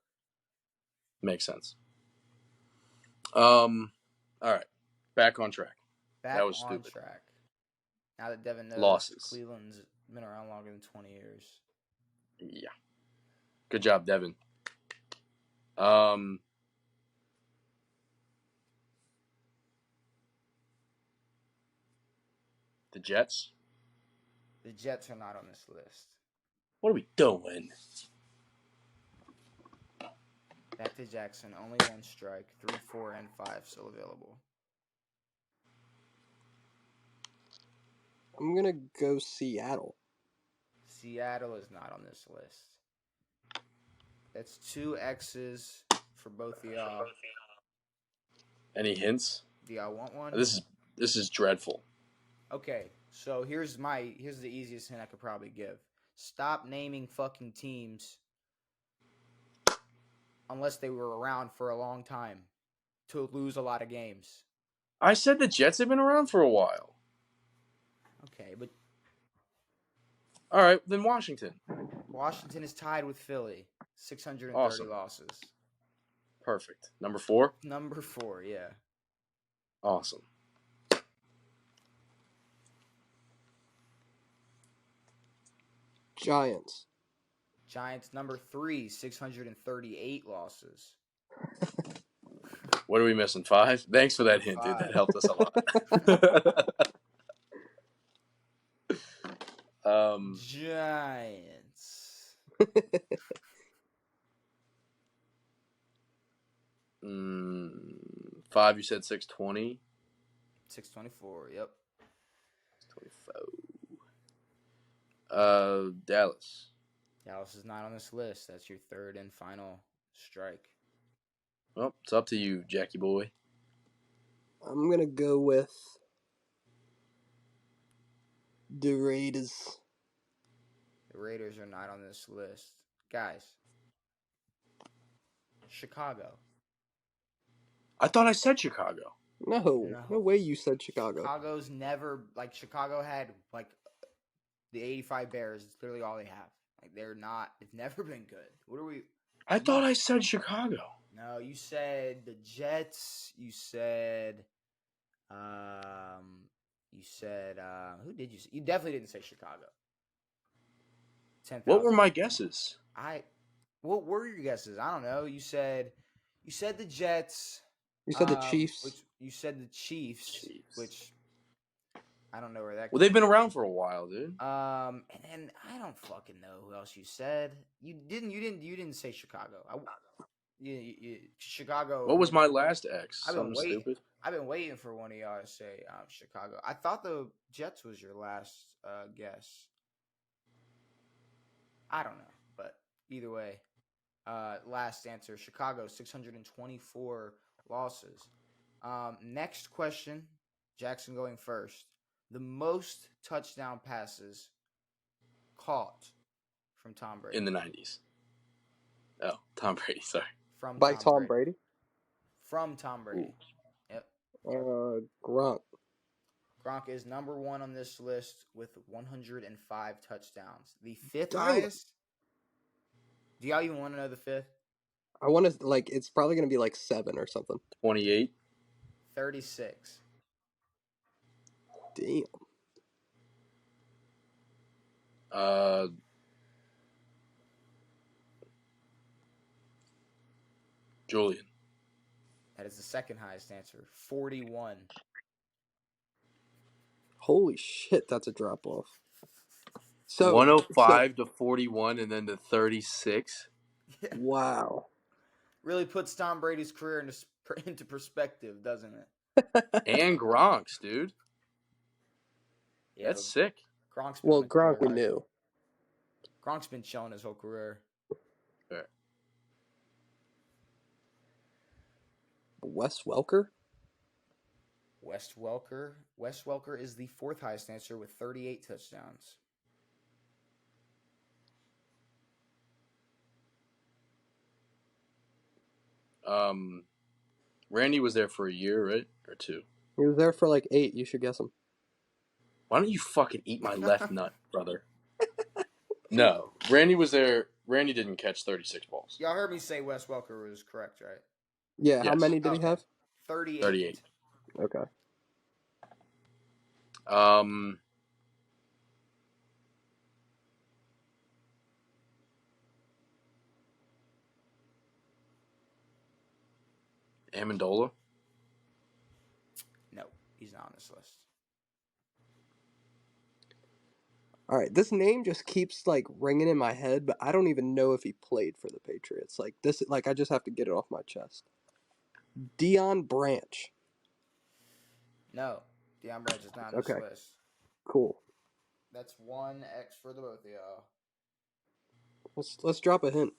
Makes sense. All right, back on track. That was stupid. Track. Now that Devan knows Losses. Cleveland's been around longer than 20 years. Yeah. Good job, Devan. The Jets. The Jets are not on this list. What are we doing? Back to Jackson. Only one strike. 3, 4, and 5 still available. I'm going to go Seattle. Seattle is not on this list. That's 2 X's for both of y'all. Any hints? Do y'all want one? This is dreadful. Okay, so here's the easiest hint I could probably give. Stop naming fucking teams unless they were around for a long time to lose a lot of games. I said the Jets have been around for a while. Okay, but all right, then Washington. Washington is tied with Philly, 630 awesome. losses. Perfect. Number 4? Number 4, yeah. Awesome. Giants. Giants, number 3, 638 losses. What are we missing? 5? Thanks for that hint, 5. dude. That helped us a lot. Giants. 5, you said 620? 624, yep. 624. Dallas. Dallas is not on this list. That's your third and final strike. Well, it's up to you, Jackie boy. I'm going to go with the Raiders. The Raiders are not on this list. Guys, Chicago. I thought I said Chicago. No way you said Chicago. Chicago's never, Chicago had, the 85 Bears. It's literally all they have. They've never been good. What are we? I thought I said Chicago. No, you said the Jets. You said, who did you say? You definitely didn't say Chicago. 10,000. What were my guesses? What were your guesses? I don't know. You said the Jets. You said the Chiefs. You said the Chiefs, which I don't know where that. Well, they've been around for a while, dude. And I don't fucking know who else you said. You didn't say Chicago. Chicago. What was my last X? Something stupid. I've been waiting for one of y'all to say Chicago. I thought the Jets was your last guess. I don't know, but either way, last answer: Chicago, 624 losses. Next question, Jackson going first. The most touchdown passes caught from Tom Brady in the 90s. Oh, Tom Brady. Sorry. By Tom Brady. From Tom Brady. Ooh. Gronk. Gronk is number 1 on this list with 105 touchdowns. The fifth Damn. highest. Do y'all even want to know the fifth? I want to it's probably gonna be like 7 or something. 28. 36. Damn. Julian. That is the second highest answer. 41. Holy shit, that's a drop off. So 105 to 41 and then to 36. Wow. Really puts Tom Brady's career into perspective, doesn't it? And Gronk's, dude. Yeah, That's sick. Gronk's been Well, on his Gronk we career. knew. Gronk's been chilling his whole career. Fair. Wes Welker? Wes Welker is the fourth highest answer with 38 touchdowns. Randy was there for a year, right? Or 2. He was there for like 8. You should guess him. Why don't you fucking eat my left nut, brother? No. Randy was there. Randy didn't catch 36 balls. Y'all heard me say Wes Welker was correct, right? Yeah, how Yes. many did he have? 38. 38. Okay. Amendola. No, he's not on this list. All right, this name just keeps like ringing in my head, but I don't even know if he played for the Patriots. I just have to get it off my chest. Deion Branch. No, Deion Branch is not on Okay. this list. Cool. That's 1 X for the both of y'all. Let's drop a hint.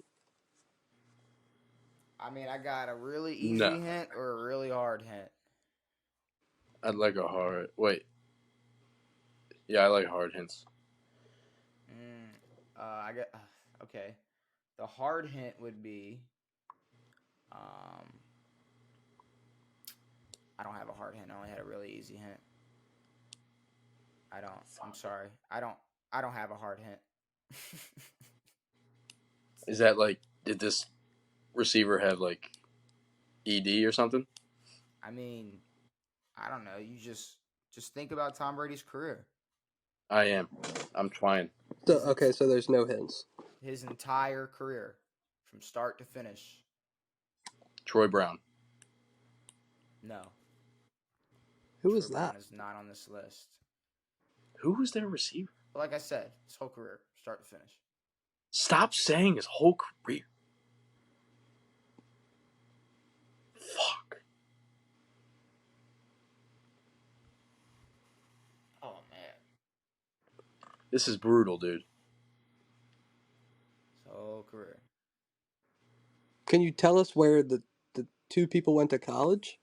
I mean, I got a really easy hint or a really hard hint. I'd like a hard. Wait. Yeah, I like hard hints. Okay. The hard hint would be, I don't have a hard hint. I only had a really easy hint. I'm sorry. I don't have a hard hint. Is that like, did this receiver have like ED or something? I mean, I don't know. You just think about Tom Brady's career. I am. I'm trying. So there's no hints. His entire career, from start to finish. Troy Brown. No. Who is Troy Brown that? is not on this list. Who was their receiver? But like I said, his whole career, start to finish. Stop saying his whole career. Fuck. Oh, man. This is brutal, dude. His whole career. Can you tell us where the 2 people went to college?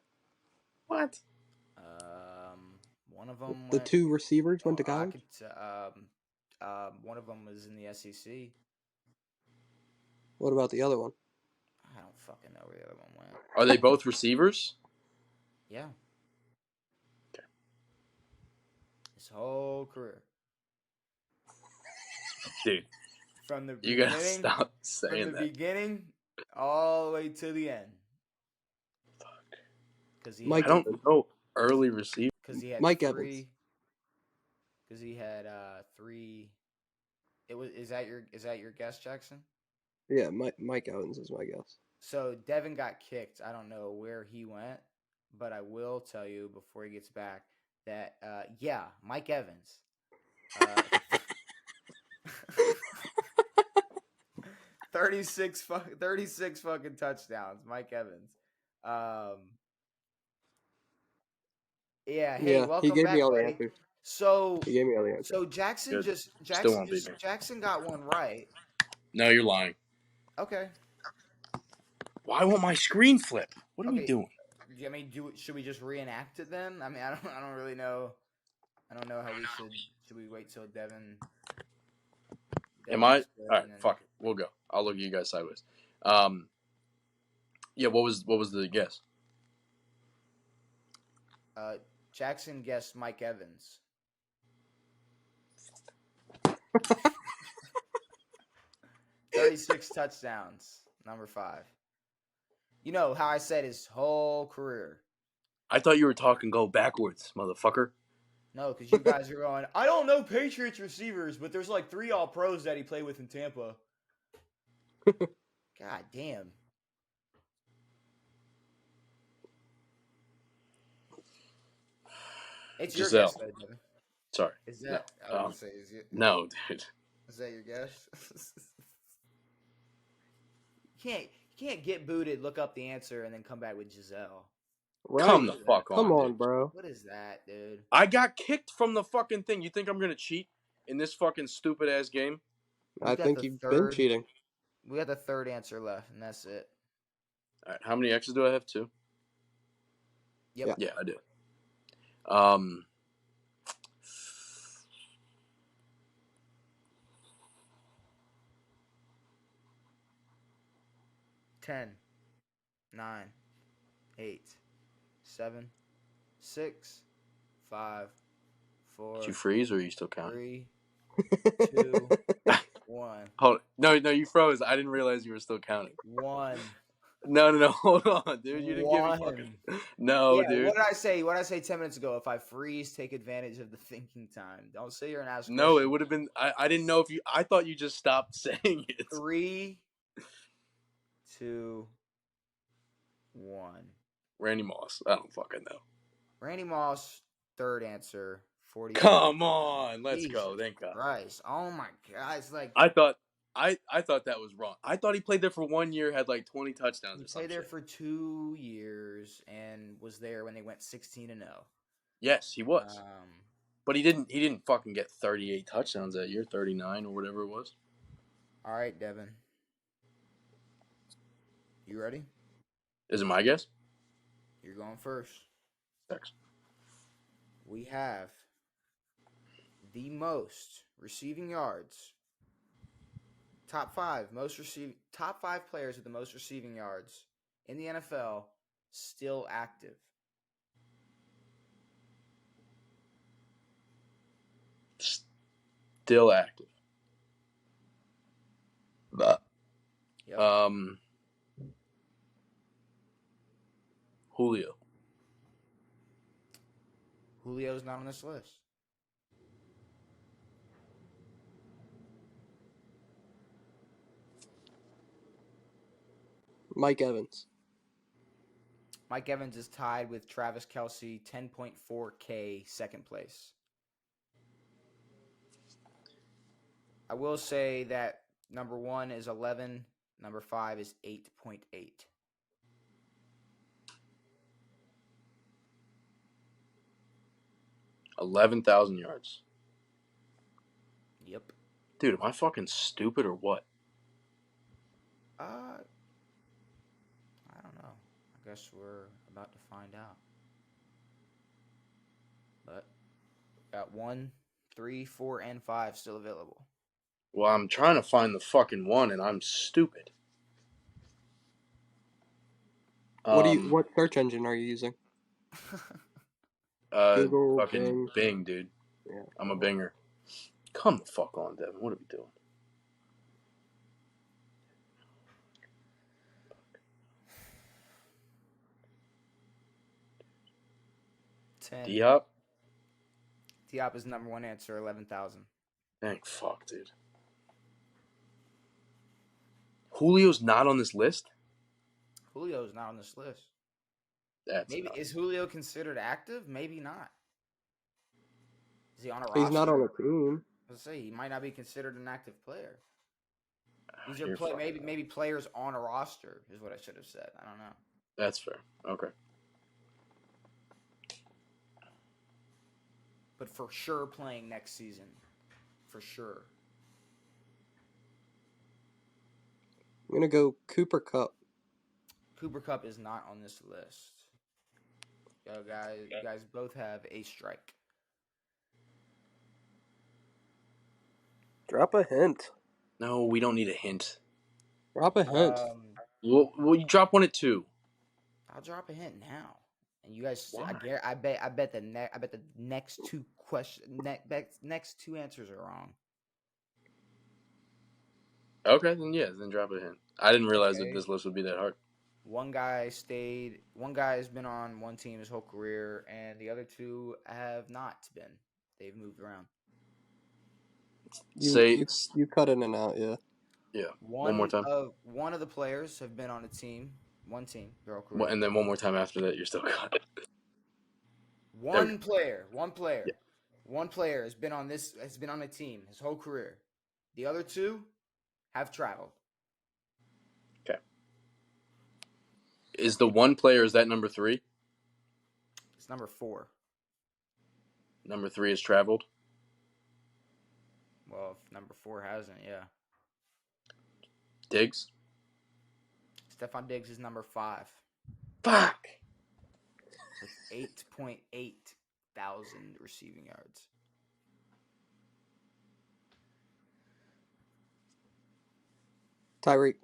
What? One of them The went, 2 receivers went to college? One of them was in the SEC. What about the other one? I don't fucking know where the other one went. Are they both receivers? Yeah. Okay. His whole career. Dude. From the You beginning. gotta stop saying From the that. beginning all the way to the end. Fuck. Because he Mike I don't know early receiver. Because he had Mike 3. Evans. Because he had 3. Is that your guess, Jackson? Yeah, Mike Evans is my guess. So Devin got kicked. I don't know where he went, but I will tell you before he gets back that Mike Evans. 36 fucking touchdowns, Mike Evans. Hey, welcome he gave back, me all the buddy. answers. So He gave me all the answers. So Jackson Good. just Jackson got one right. No, you're lying. Okay. Why won't my screen flip? What are we doing? I mean, should we just reenact it then? I mean, I don't really know. I don't know how we should. Should we wait till Devin? Am I? Devin's good All right, and then- fuck it. We'll go. I'll look at you guys sideways. Yeah. What was the guess? Jackson guessed Mike Evans. 36 touchdowns. Number 5. You know how I said his whole career. I thought you were talking go backwards, motherfucker. No, because you guys are going, I don't know Patriots receivers, but there's like 3 All-Pros that he played with in Tampa. God damn. It's your Giselle. guess, though, Devin. Sorry. Is that? No. I was gonna say, No, dude. is that your guess? you can't get booted, look up the answer, and then come back with Giselle. Right. Come the fuck on, Come on, dude. bro. What is that, dude? I got kicked from the fucking thing. You think I'm gonna cheat in this fucking stupid ass game? I think you've been cheating. We got the third answer left, and that's it. All right, how many X's do I have? 2? Yep. Yeah, I do. 10, 9, 8, 7, 6, 5, 4. Did you freeze or are you still counting? 3, 2, 1. Hold no, you froze. I didn't realize you were still counting. 1. No. Hold on, dude. You didn't give me 1. fucking. No, Yeah, dude. what did I say? What did I say 10 minutes ago? If I freeze, take advantage of the thinking time. Don't sit here and ask. No, questions. it would have been. I didn't know if you. I thought you just stopped saying it. 3, 2, 1. Randy Moss. I don't fucking know. Randy Moss, third answer. 40. Come on, let's Jesus go. Thank God. Christ. Oh my God. It's like I thought that was wrong. I thought he played there for 1 year, had like 20 touchdowns he or something. played there for 2 years and was there when they went 16-0. Yes, he was. But he didn't fucking get 38 touchdowns that year, 39 or whatever it was. All right, Devin. You ready? Is it my guess? You're going first. Thanks. We have the most receiving yards. Top 5 players with the most receiving yards in the NFL still active. Still active. Yep. Julio. Julio's not on this list. Mike Evans. Mike Evans is tied with Travis Kelce, 10.4K, second place. I will say that number 1 is 11, number 5 is 8.8. 11,000 yards. Yep. Dude, am I fucking stupid or what? I don't know. I guess we're about to find out. But got 1, 3, 4, and 5 still available. Well, I'm trying to find the fucking one, and I'm stupid. What search engine are you using? Google, fucking Bing, dude. Yeah. I'm a Binger. Come the fuck on, Devin. What are we doing? Diop? Diop is number 1 answer, 11,000. Thank fuck, dude. Julio's not on this list? Julio's not on this list. That's Is Julio considered active? Maybe not. Is he on a roster? He's not on a team. Let's say he might not be considered an active player. These You're are maybe players on a roster is what I should have said. I don't know. That's fair. Okay. But for sure playing next season. For sure. I'm gonna go Cooper Kupp. Cooper Kupp is not on this list. Yo, guys, you guys both have a strike. Drop a hint. No, we don't need a hint. Drop a hint. Well, you drop one at 2. I'll drop a hint now. And you guys, Why? I bet the next next two answers are wrong. Okay, then drop a hint. I didn't realize that Okay. this list would be that hard. One guy has been on one team his whole career, and the other two have not been. They've moved around. You cut in and out, yeah. Yeah. One more time. One of the players have been on one team their whole career. And then one more time after that, you're still cut. One player Yeah. has been on a team his whole career. The other two have traveled. Okay. Is the one player, is that number 3? It's number 4. Number 3 has traveled. Well, if number 4 hasn't, yeah. Diggs. Stephon Diggs is number 5. Fuck. With 8.8 thousand receiving yards. Tyreek.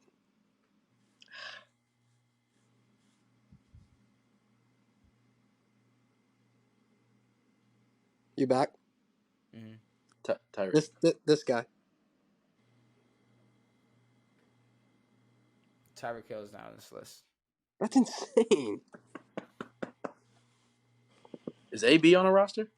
You back? Mm-hmm. Tyreek. This guy. Tyreek Hill is not on this list. That's insane. Is AB on a roster?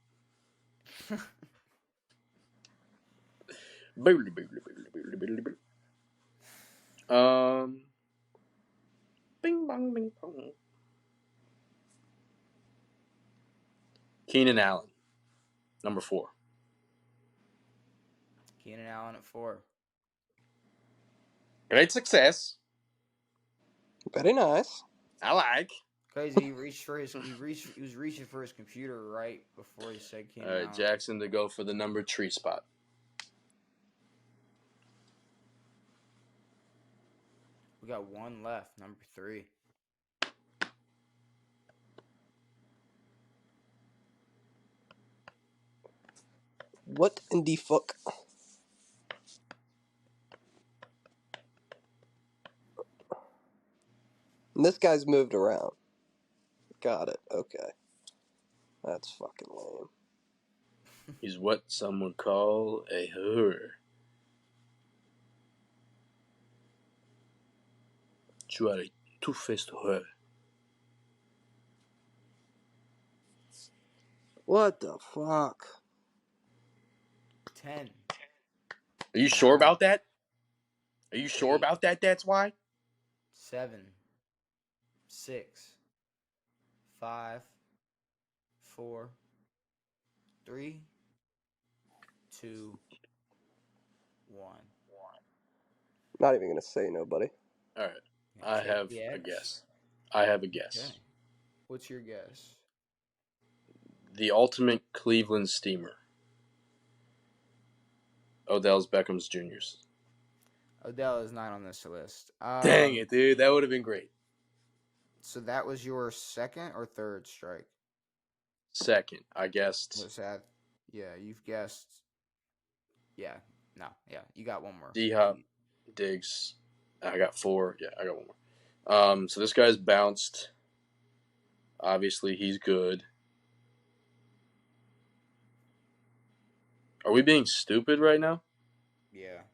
Bing bong bing bong. Keenan Allen, number 4. Keenan Allen at 4. Great success. Very nice. I like. Crazy, he was reaching for his computer right before he said Keenan All right, Allen. Jackson to go for the number 3 spot. We got one left, number 3. What in the fuck? And this guy's moved around. Got it. Okay. That's fucking lame. He's what some would call a her. You are a two-faced her. What the fuck? 10. Are you sure about that? Are you sure 8. about that? That's why? 7. 6. 5. 4. 3. 2. 1. Not even gonna say nobody. All right. I have a guess. Okay. What's your guess? The ultimate Cleveland steamer. Odell's Beckham's Jr.'s. Odell is not on this list. Dang it, dude. That would have been great. So that was your second or third strike? Second, I guessed. Yeah, you've guessed. Yeah, no, yeah, you got one more. D-Hop, Diggs. I got 4. Yeah, I got one more. So this guy's bounced. Obviously, he's good. Are we being stupid right now? Yeah.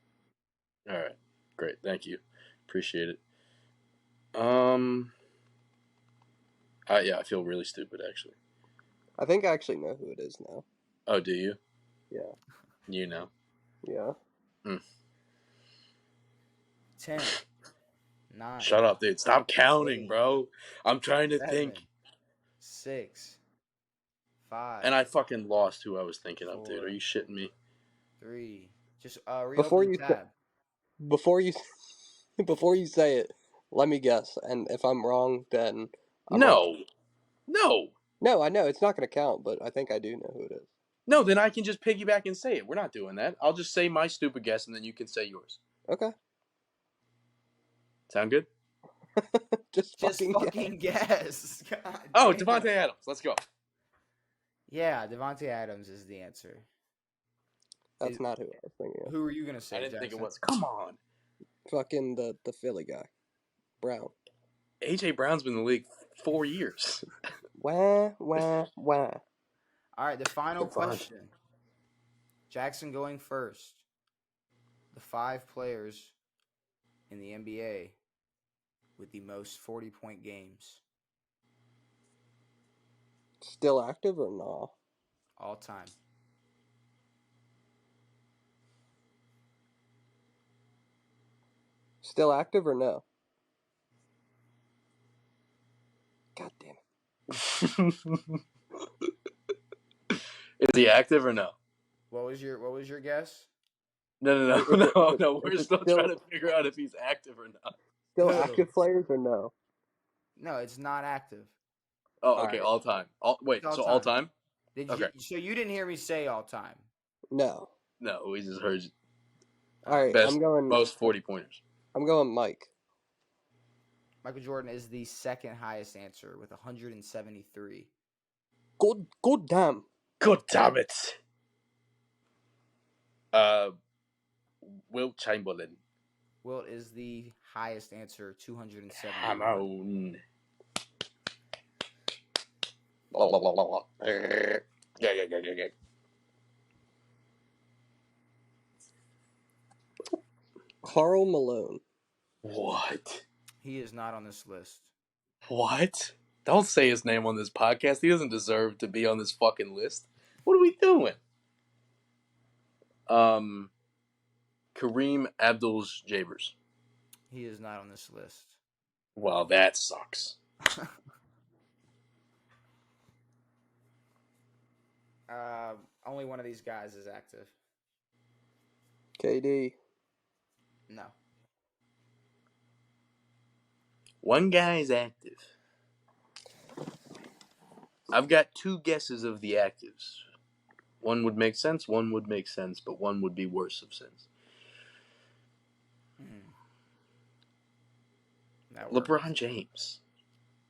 All right. Great. Thank you. Appreciate it. Yeah, I feel really stupid, actually. I think I actually know who it is now. Oh, do you? Yeah. You know. Yeah. 10. 9. Shut up, dude. Stop counting, 8, bro. I'm trying to 7, think. 6. 5. And I fucking lost who I was thinking 4, of, dude. Are you shitting me? 3. Just reopen the tab. Before you say it, let me guess. And if I'm wrong, then No. No, I know it's not going to count, but I think I do know who it is. No, then I can just piggyback and say it. We're not doing that. I'll just say my stupid guess, and then you can say yours. Okay. Sound good? Just fucking guess. Oh, Devontae Adams. Let's go. Yeah, Devontae Adams is the answer. That's not who I was thinking of. Who were you gonna say? I didn't think it Jackson? was. Come on. Fucking the Philly guy. Brown. A.J. Brown's been in the league 4 years. Wah, wah, wah. All right, the final Kareem Hunt. question. Jackson going first. The 5 players in the NBA with the most 40-point games Still active or no? all time. Still active or no? God damn it. Is he active or no? What was your guess? No. We're Is it still trying to figure out if he's active or not. Still Who? active players or no? No, it's not active. Oh, All okay, right. all time. It's all All time. time? Did Okay. you? So you didn't hear me say all time. No. No, we just heard All right, best, most 40-pointers. I'm going Mike. Michael Jordan is the second highest answer with 173. Good damn. God damn it. Wilt Chamberlain. Wilt is the highest answer, 270. Come on. Yeah. Karl Malone. What? He is not on this list. What? Don't say his name on this podcast. He doesn't deserve to be on this fucking list. What are we doing? Kareem Abdul-Jabbar. He is not on this list. Well, that sucks. Only one of these guys is active. KD. No. One guy is active. I've got 2 guesses of the actives. One would make sense, one would make sense, but one would be worse of sense. LeBron James.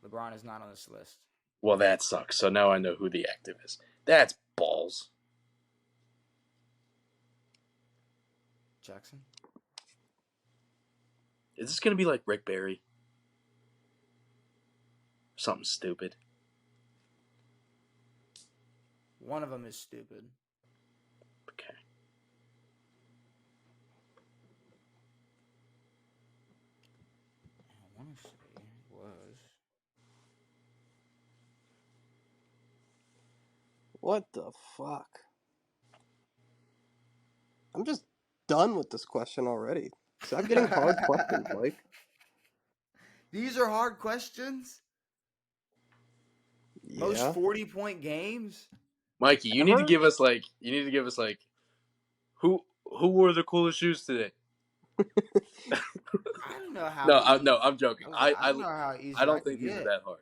LeBron is not on this list. Well, that sucks. So now I know who the active is. That's balls. Jackson? Is this going to be like Rick Barry? Something stupid. One of them is stupid. Okay. I want to say it was. What the fuck? I'm just done with this question already. Stop getting hard questions, Mike. These are hard questions? Yeah. Most 40-point games? Mikey, you need to give us like who wore the coolest shoes today? I don't know how. I'm joking. I don't know how easy I don't can think these get. are that hard.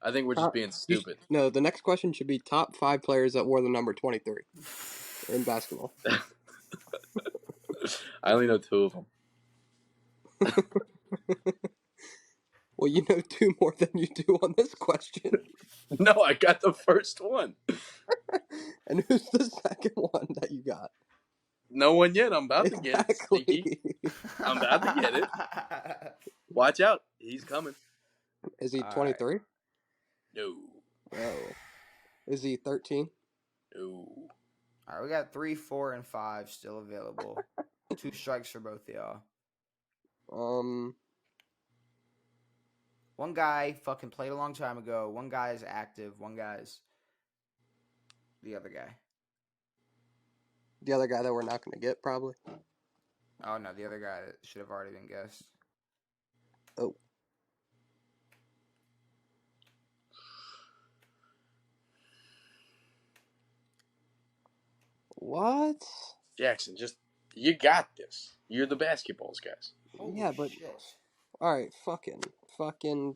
I think we're just being stupid. No, the next question should be top 5 players that wore the number 23 in basketball. I only know 2 of them. Well, you know 2 more than you do on this question. No, I got the first one. And who's the second one that you got? No one yet. I'm about to get it, Sneaky. I'm about to get it. Watch out. He's coming. Is he 23? No. Oh. Is he 13? No. All right, we got 3, 4, and 5 still available. 2 strikes for both of y'all. One guy fucking played a long time ago. One guy is active. One guy's the other guy. The other guy that we're not going to get, probably. Oh, no, the other guy that should have already been guessed. Oh. What? Jackson, you got this. You're the basketballs guys. Holy yeah, but shit. All right, fucking. I'm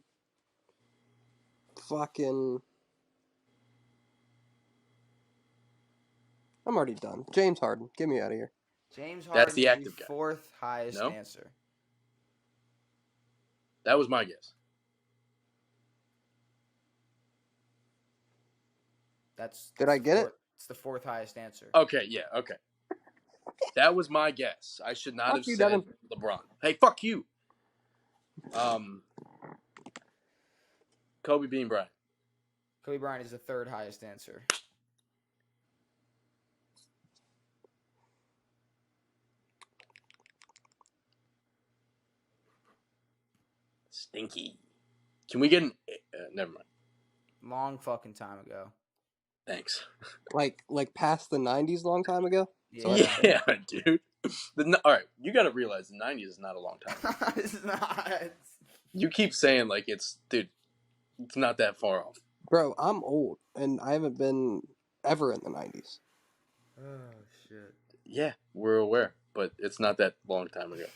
already done. James Harden, get me out of here. James Harden That's the is active the guy. 4th highest No? answer. That was my guess. Did I get it? It's the 4th highest answer. Okay, yeah, okay. That was my guess. I should not have you, said Devin. LeBron. Hey, fuck you. Kobe Bean Bryant. Kobe Bryant is the third highest answer. Stinky. Can we get an? Never mind. Long fucking time ago. Thanks. Like past the 90s, long time ago. Yeah. Yeah, dude. All right, you got to realize the 90s is not a long time ago. It's not. You keep saying like it's not that far off. Bro, I'm old and I haven't been ever in the 90s. Oh shit. Yeah, we're aware, but it's not that long time ago.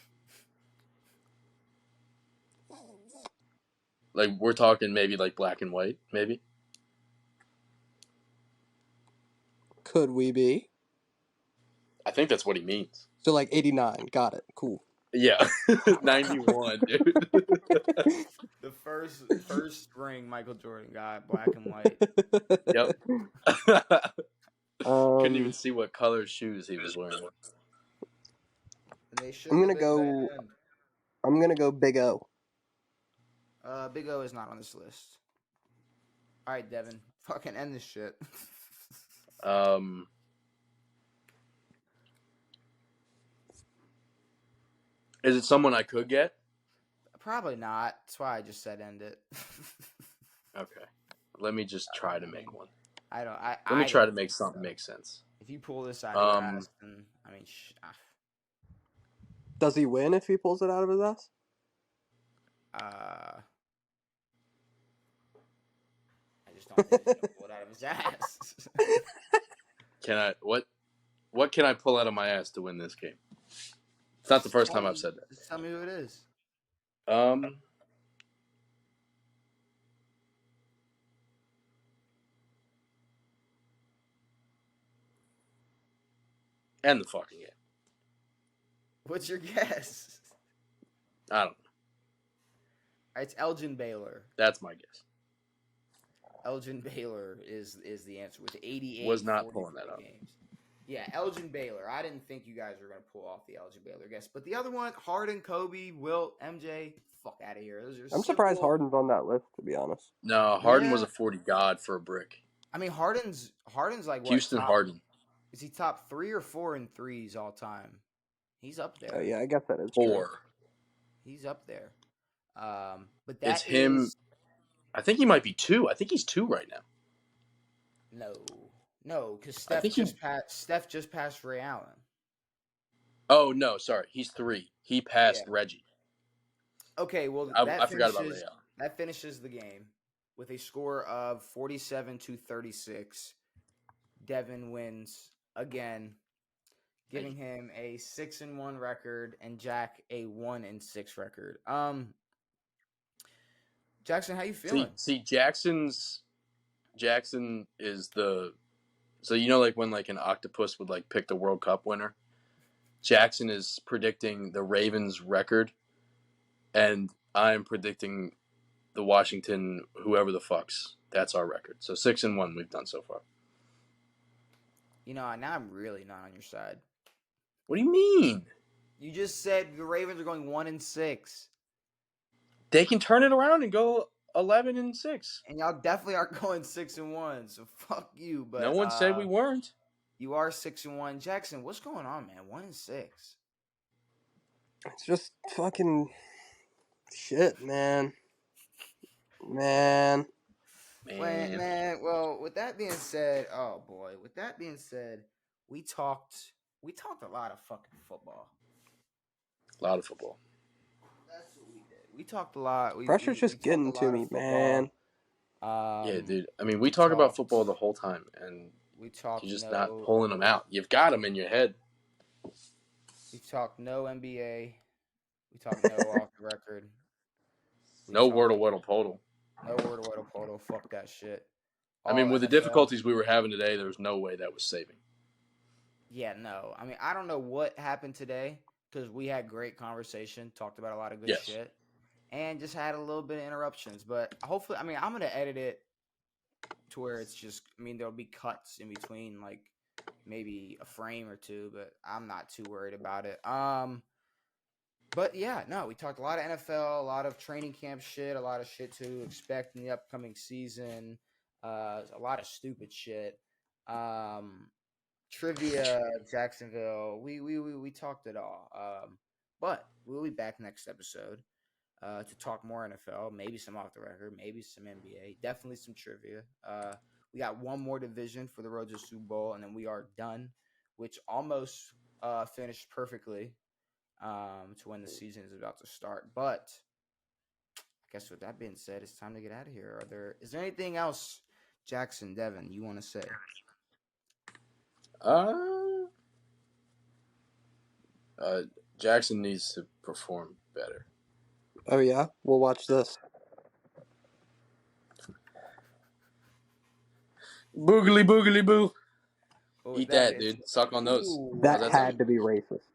Like we're talking maybe like black and white, maybe. Could we be? I think that's what he means. So like 89. Got it. Cool. Yeah, 91, dude. The first ring Michael Jordan got, black and white. Yep. Couldn't even see what color shoes he was wearing. And they should I'm have gonna been go. banned. I'm gonna go Big O. Big O is not on this list. All right, Devin, fucking end this shit. Is it someone I could get? Probably not. That's why I just said end it. Okay. Let me just try to make one. I don't. Let me try to make something make sense. If you pull this out of your ass, then I mean, Does he win if he pulls it out of his ass? I just don't think he's gonna pull it out of his ass. Can I what can I pull out of my ass to win this game? It's not the first time I've said that. Just tell me who it is. End the fucking game. What's your guess? I don't know. It's Elgin Baylor. That's my guess. Elgin Baylor is the answer with 88. Was not pulling that up. Games. Yeah, Elgin Baylor. I didn't think you guys were gonna pull off the Elgin Baylor guess, but the other one, Harden, Kobe, Wilt, MJ. Fuck out of here. I'm surprised Harden's on that list, to be honest. No, Harden was a 40 god for a brick. I mean, Harden's like what, Houston Harden. Is he top 3 or 4 in threes all time? He's up there. Oh yeah, I guess that is 4. true. He's up there. But that it's him. I think he might be 2. I think he's 2 right now. No, because Steph just passed Ray Allen. Oh no, sorry, he's 3. He passed Reggie. Okay, well I forgot about Ray Allen. That finishes the game with a score of 47-36. Devin wins again, giving him a 6-1 record and Jack a 1-6 record. Jackson, how you feeling? See, Jackson is the, so you know, like when like an octopus would like pick the World Cup winner. Jackson is predicting the Ravens record, and I'm predicting the Washington whoever the fucks. That's our record. So 6-1 we've done so far. You know, now I'm really not on your side. What do you mean? You just said the Ravens are going 1-6. They can turn it around and go 11-6. And y'all definitely aren't going 6-1. So fuck you. But no one said we weren't. You are 6-1. Jackson, what's going on, man? 1-6. It's just fucking shit, man. Man. Well, with that being said, oh boy. With that being said, we talked a lot of fucking football. A lot of football. That's what we did. We talked a lot. Pressure's just getting to me, man. Yeah, dude. I mean, we talk about football the whole time, and you're just not pulling them out. You've got them in your head. We talked no NBA. We talked no off the record. No Wordle Podle. No Wordle Podle. Fuck that shit. I mean, with the difficulties we were having today, there was no way that was saving. Yeah, no. I mean, I don't know what happened today because we had great conversation, talked about a lot of good shit, and just had a little bit of interruptions. But hopefully, I mean, I'm going to edit it to where it's just, I mean, there'll be cuts in between, like maybe a frame or two, but I'm not too worried about it. But yeah, no, we talked a lot of NFL, a lot of training camp shit, a lot of shit to expect in the upcoming season. A lot of stupid shit. Trivia, Jacksonville. We talked it all. But we'll be back next episode to talk more NFL, maybe some off the record, maybe some NBA, definitely some trivia. We got one more division for the road to Super Bowl, and then we are done, which almost finished perfectly to when the season is about to start. But I guess with that being said, it's time to get out of here. Is there anything else, Jackson, Devin, you want to say? Jackson needs to perform better. Oh yeah, we'll watch this. Boogly boogly boo. But with Eat that, being dude. said- Suck on those. Ooh, That How's that had sound? to be racist.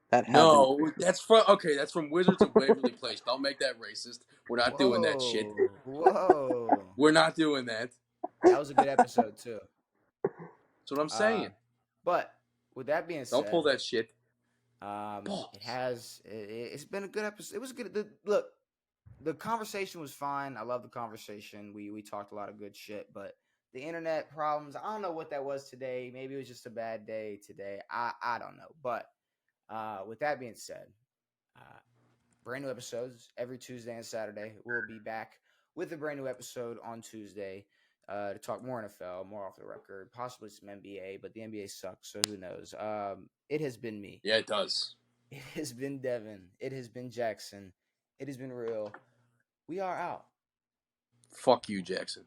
That had No, to be racist. that's from Wizards of Waverly Place. Don't make that racist. We're not doing that shit. Whoa. We're not doing that. That was a good episode too. That's what I'm saying. But with that being Don't said, pull that shit. it's been a good episode. It was good. Look, the conversation was fine. I love the conversation. We talked a lot of good shit, but the internet problems, I don't know what that was today. Maybe it was just a bad day today. I don't know. But with that being said, brand new episodes every Tuesday and Saturday. We'll be back with a brand new episode on Tuesday to talk more NFL, more off the record, possibly some NBA, but the NBA sucks, so who knows? It has been me. Yeah, it does. It has been Devin. It has been Jackson. It has been real. We are out. Fuck you, Jackson.